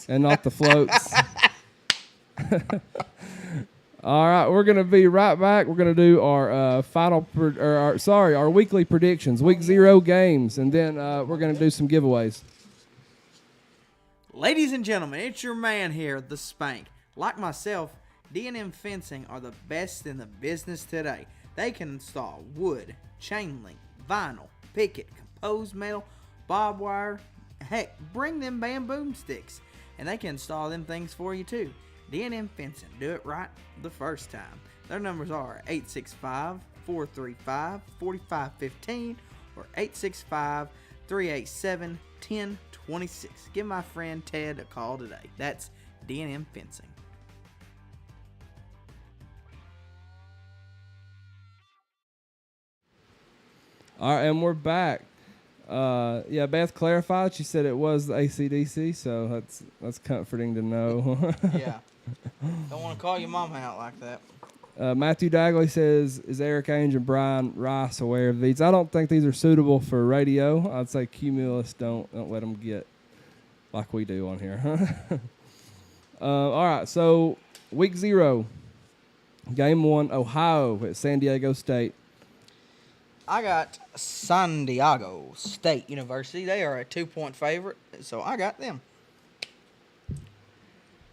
and not the floats. All right, we're gonna be right back. We're gonna do our our weekly predictions, week 0 games, and then we're gonna do some giveaways. Ladies and gentlemen, it's your man here, the Spank. Like myself, D&M Fencing are the best in the business today. They can install wood, chain link, vinyl, picket, composed metal, barbed wire, heck, bring them bamboo sticks, and they can install them things for you too. D&M Fencing, do it right the first time. Their numbers are 865-435-4515 or 865-387-1026. Give my friend Ted a call today. That's D&M Fencing. All right, and we're back. Beth clarified. She said it was the AC/DC, so that's comforting to know. Yeah. Don't want to call your mom out like that. Matthew Dagley says, is Eric Ainge and Brian Rice aware of these? I don't think these are suitable for radio. I'd say Cumulus don't let them get like we do on here. All right, so week 0, game 1, Ohio at San Diego State. I got San Diego State University. They are a 2-point favorite, so I got them.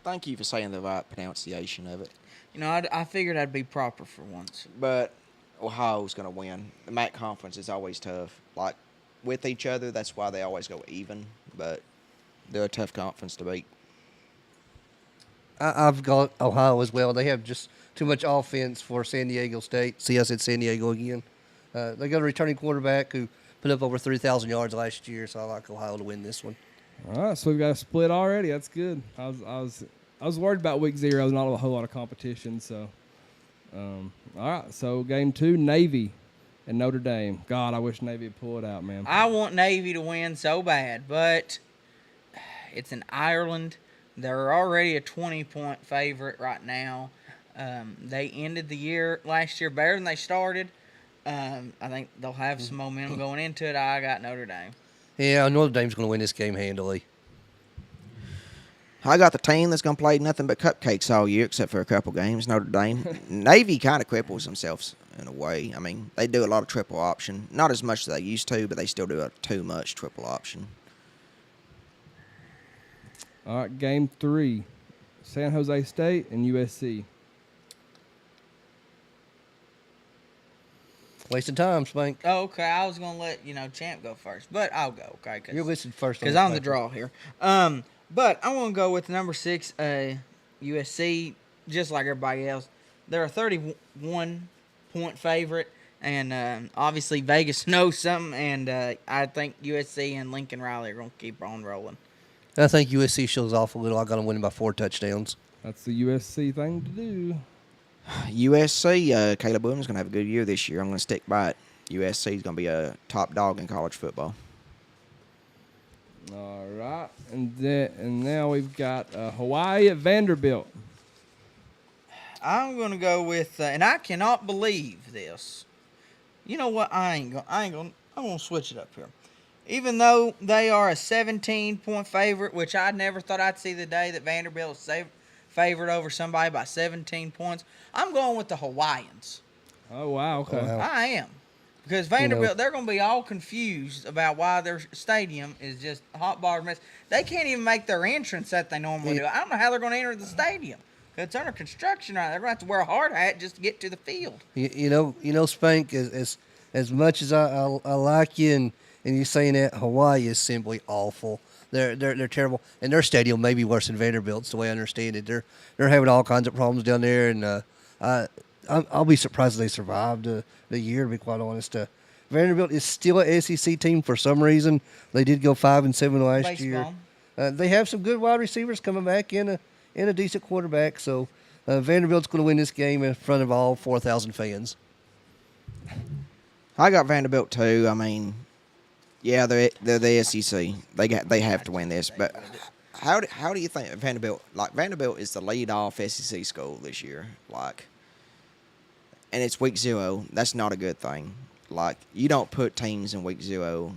Thank you for saying the right pronunciation of it. You know, I figured I'd be proper for once. But Ohio's going to win. The MAC conference is always tough. Like, with each other, that's why they always go even. But they're a tough conference to beat. I've got Ohio as well. They have just too much offense for San Diego State. See, I said San Diego again. They got a returning quarterback who put up over 3,000 yards last year, so I like Ohio to win this one. All right, so we've got a split already. That's good. I was worried about week 0. There's not a whole lot of competition. So, all right. So game 2, Navy and Notre Dame. God, I wish Navy would pull it out, man. I want Navy to win so bad, but it's in Ireland. They're already a 20-point favorite right now. They ended the year last year better than they started. I think they'll have some momentum going into it. I got Notre Dame. Yeah, Notre Dame's going to win this game handily. I got the team that's going to play nothing but cupcakes all year except for a couple games, Notre Dame. Navy kind of cripples themselves in a way. I mean, they do a lot of triple option. Not as much as they used to, but they still do too much triple option. All right, game 3, San Jose State and USC. Wasting time, Spank. Oh, okay. I was going to let, Champ go first, but I'll go, okay? You're listed first. Because I'm the draw here. But I'm going to go with number 6, USC, just like everybody else. They're a 31-point favorite, and obviously Vegas knows something, and I think USC and Lincoln Riley are going to keep on rolling. I think USC shows off a little. I got them winning by 4 touchdowns. That's the USC thing to do. USC, Caleb Williams is going to have a good year this year. I'm going to stick by it. USC is going to be a top dog in college football. All right, and now we've got Hawaii at Vanderbilt. I'm going to go with, and I cannot believe this. You know what? I'm going to switch it up here. Even though they are a 17-point favorite, which I never thought I'd see the day that Vanderbilt is favored over somebody by 17 points, I'm going with the Hawaiians. Oh, wow, okay. Wow. I am. Because Vanderbilt, they're going to be all confused about why their stadium is just a hot bar mess. They can't even make their entrance that they normally do. I don't know how they're going to enter the stadium. It's under construction right now. They're going to have to wear a hard hat just to get to the field. You know, Spank, as much as I like you and you saying that, Hawaii is simply awful. They're terrible, and their stadium may be worse than Vanderbilt's. The way I understand it, they're having all kinds of problems down there, and I'll be surprised if they survived the year. To be quite honest, Vanderbilt is still an SEC team for some reason. They did go 5-7 last year. Baseball. They have some good wide receivers coming back in a decent quarterback. So Vanderbilt's going to win this game in front of all 4,000 fans. I got Vanderbilt too. I mean, yeah, they're the SEC. They have to win this. But how do you think Vanderbilt? Like Vanderbilt is the lead off SEC school this year. Like, and it's week 0. That's not a good thing. Like, you don't put teams in week 0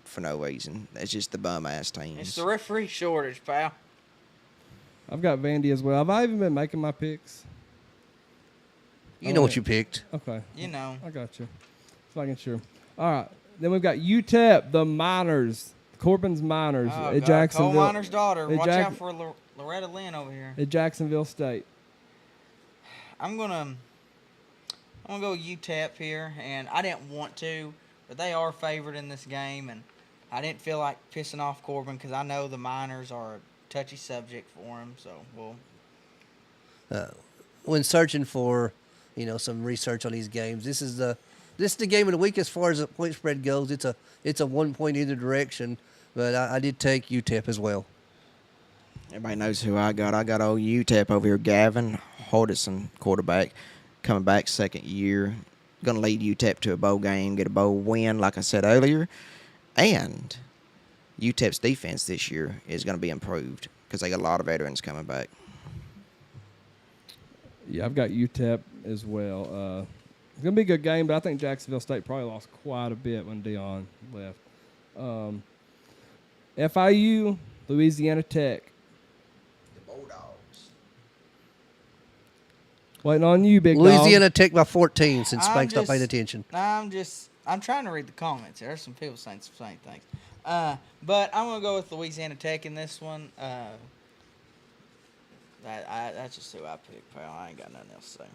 for no reason. It's just the bum ass teams. It's the referee shortage, pal. I've got Vandy as well. Have I even been making my picks? You know what you picked. Okay. You know. I got you. Just making sure. All right. Then we've got UTEP, the Miners. Corbin's Miners Oh, at God. Jacksonville. Coal miner's daughter. at Watch Jack- out for Loretta Lynn over here. At Jacksonville State. I'm gonna go UTEP here, and I didn't want to, but they are favored in this game, and I didn't feel like pissing off Corbin because I know the Miners are a touchy subject for him. So When searching for, some research on these games, this is the game of the week as far as the point spread goes. It's a 1 point either direction, but I did take UTEP as well. Everybody knows who I got. I got old UTEP over here, Gavin Hardison, quarterback, coming back second year. Going to lead UTEP to a bowl game, get a bowl win, like I said earlier. And UTEP's defense this year is going to be improved because they got a lot of veterans coming back. Yeah, I've got UTEP as well. It's going to be a good game, but I think Jacksonville State probably lost quite a bit when Dion left. FIU, Louisiana Tech. The Bulldogs. Waiting on you, big Louisiana Tech by 14 since I'm Spank's not just- paying attention. I'm trying to read the comments. There's some people saying some same things. But I'm gonna go with Louisiana Tech in this one. That's just who I picked, pal. I ain't got nothing else to say.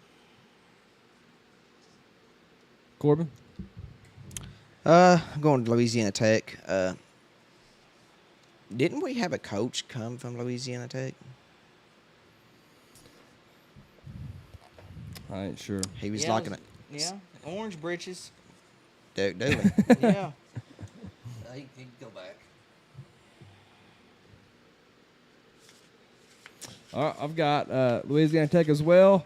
Corbin. I'm going to Louisiana Tech. Didn't we have a coach come from Louisiana Tech? I ain't sure. He was Yeah, like an Yeah, orange breeches. Derek Dooley. Yeah. He can go back. All right, I've got Louisiana Tech as well.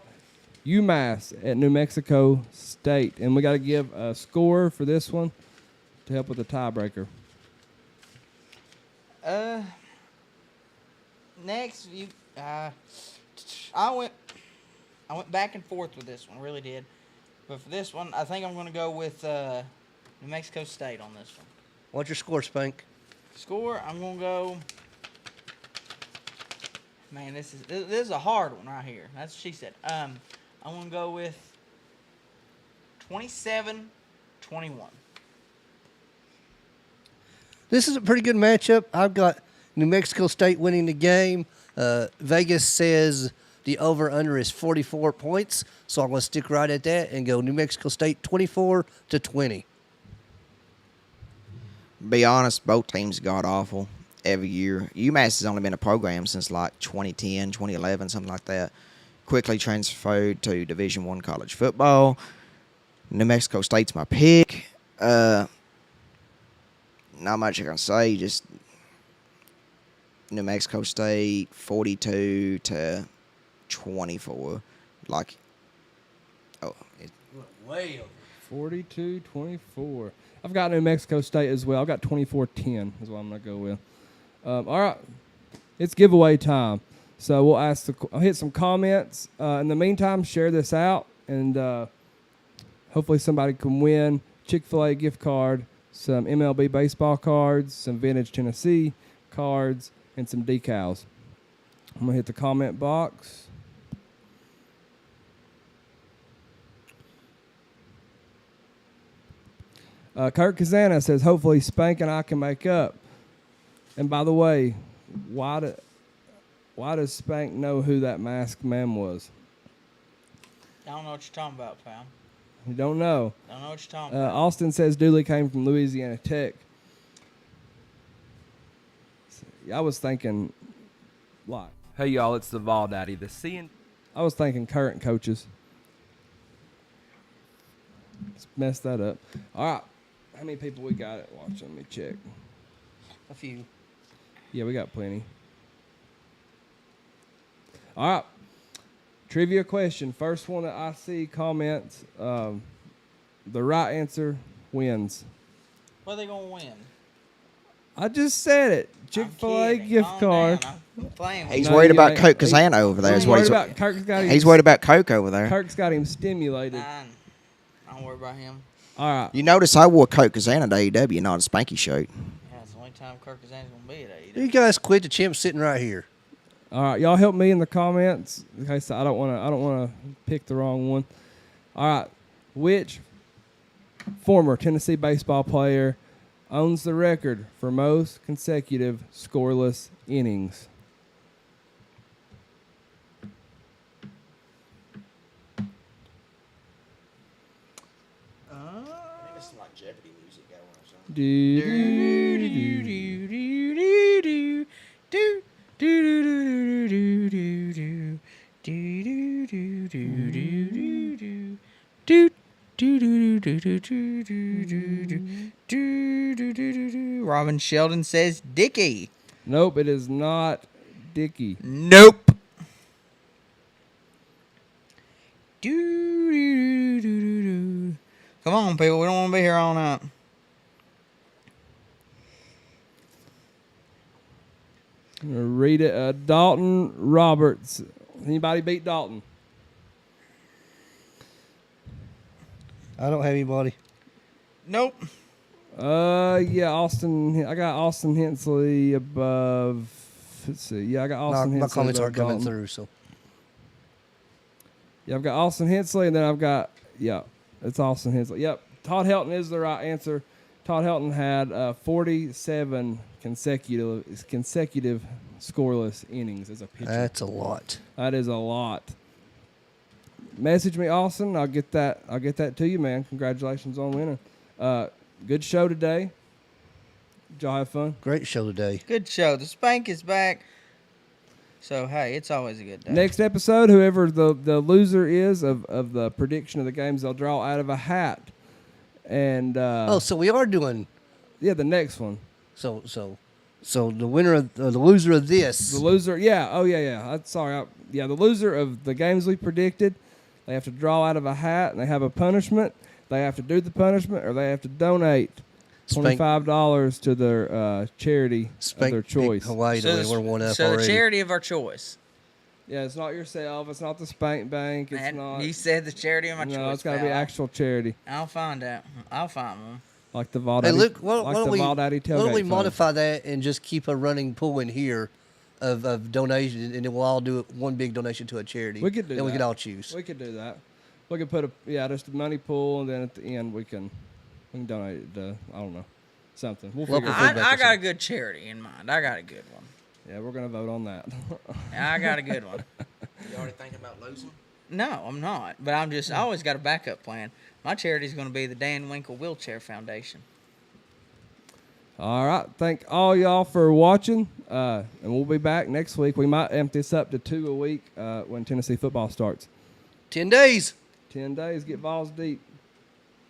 UMass at New Mexico State. And we got to give a score for this one to help with the tiebreaker. Next, I went back and forth with this one, really did. But for this one, I think I'm going to go with New Mexico State on this one. What's your score, Spank? Score, I'm going to go. Man, this is a hard one right here. That's what she said. I'm going to go with 27-21. This is a pretty good matchup. I've got New Mexico State winning the game. Vegas says the over-under is 44 points, so I'm going to stick right at that and go New Mexico State 24-20. Be honest, both teams got awful every year. UMass has only been a program since like 2010, 2011, something like that. Quickly transferred to Division I college football. New Mexico State's my pick. Not much I can say. Just New Mexico State 42-24. Like, Way over. 42-24. I've got New Mexico State as well. I've got 24-10 is what I'm going to go with. All right. It's giveaway time. So we'll I'll hit some comments. In the meantime, share this out, and hopefully somebody can win Chick-fil-A gift card, some MLB baseball cards, some vintage Tennessee cards, and some decals. I'm going to hit the comment box. Kurt Kazana says, hopefully Spank and I can make up. And by the way, why does Spank know who that masked man was? I don't know what you're talking about, pal. You don't know. Don't know what you're talking about. Austin says Dooley came from Louisiana Tech. I was thinking, like, Hey y'all, it's the Vol Daddy. The I was thinking current coaches. messed that up. All right. How many people we got at watching? Let me check. A few. Yeah, we got plenty. All right. Trivia question. First one that I see comments, the right answer wins. What are they gonna win? I just said it. Chick-fil-A kidding. gift Calm card. down. I'm playing with He's No, worried you about ain't. Coke Kazana over there. He's Is what worried he's, about Kirk's got him. he's worried about Coke over there. Kirk's got him stimulated. I don't worry about him. All right. You notice I wore Coke Kazana to AEW, not a Spanky shirt. Yeah, it's the only time Kirk is gonna be at You AEW. guys quit. The champ's sitting right here. All right, y'all help me in the comments. Okay, so I don't want to pick the wrong one. All right, which former Tennessee baseball player owns the record for most consecutive scoreless innings? There's some like Jeopardy music going or something. Robin Sheldon says Dickie. Nope, it is not Dickie. Nope. Come on, people. We don't want to be here all night. I'm gonna read it. Dalton Roberts. Anybody beat Dalton? I don't have anybody. Nope. Yeah, Austin. I got Austin Hensley above. Let's see. Yeah, I got Austin Hensley. My comments above aren't coming Dalton. through, so. Yeah, I've got Austin Hensley, and then I've got, it's Austin Hensley. Yep, Todd Helton is the right answer. Todd Helton had 47 consecutive scoreless innings as a pitcher. That's a lot. That is a lot. Message me, Austin. I'll get that to you, man. Congratulations on winning. Good show today. Did y'all have fun? Great show today. Good show. The Spank is back. So, hey, it's always a good day. Next episode, whoever the loser is of the prediction of the games, they'll draw out of a hat. And So we are doing. yeah, the next one. So the winner of the loser of this. The loser, yeah. Oh, yeah. The loser of the games we predicted, they have to draw out of a hat, and they have a punishment. They have to do the punishment, or they have to donate $25 to their charity of their choice. Hawaii, we're one up so already. the charity of our choice. Yeah, it's not yourself. It's not the Spank Bank. It's And not. you said the charity of my choice. No, it's got to be pal. actual charity, I'll find out. I'll find one. like the Val Hey, Daddy, look, why don't we Tailgate Fund. modify that and just keep a running pool in here of donations, and then we'll all do one big donation to a charity. We could do Then we that. could all choose. We could do that. We could put just a money pool, and then at the end we can donate it to, I don't know, something. We'll Local figure it food out. I got a good charity in mind. I got a good one. Yeah, we're gonna vote on that. I got a good one. You already thinking about losing? No, I'm not. But I always got a backup plan. My charity is going to be the Dan Winkle Wheelchair Foundation. All right. Thank all y'all for watching, and we'll be back next week. We might amp this up to 2 a week when Tennessee football starts. 10 days. 10 days, get balls deep.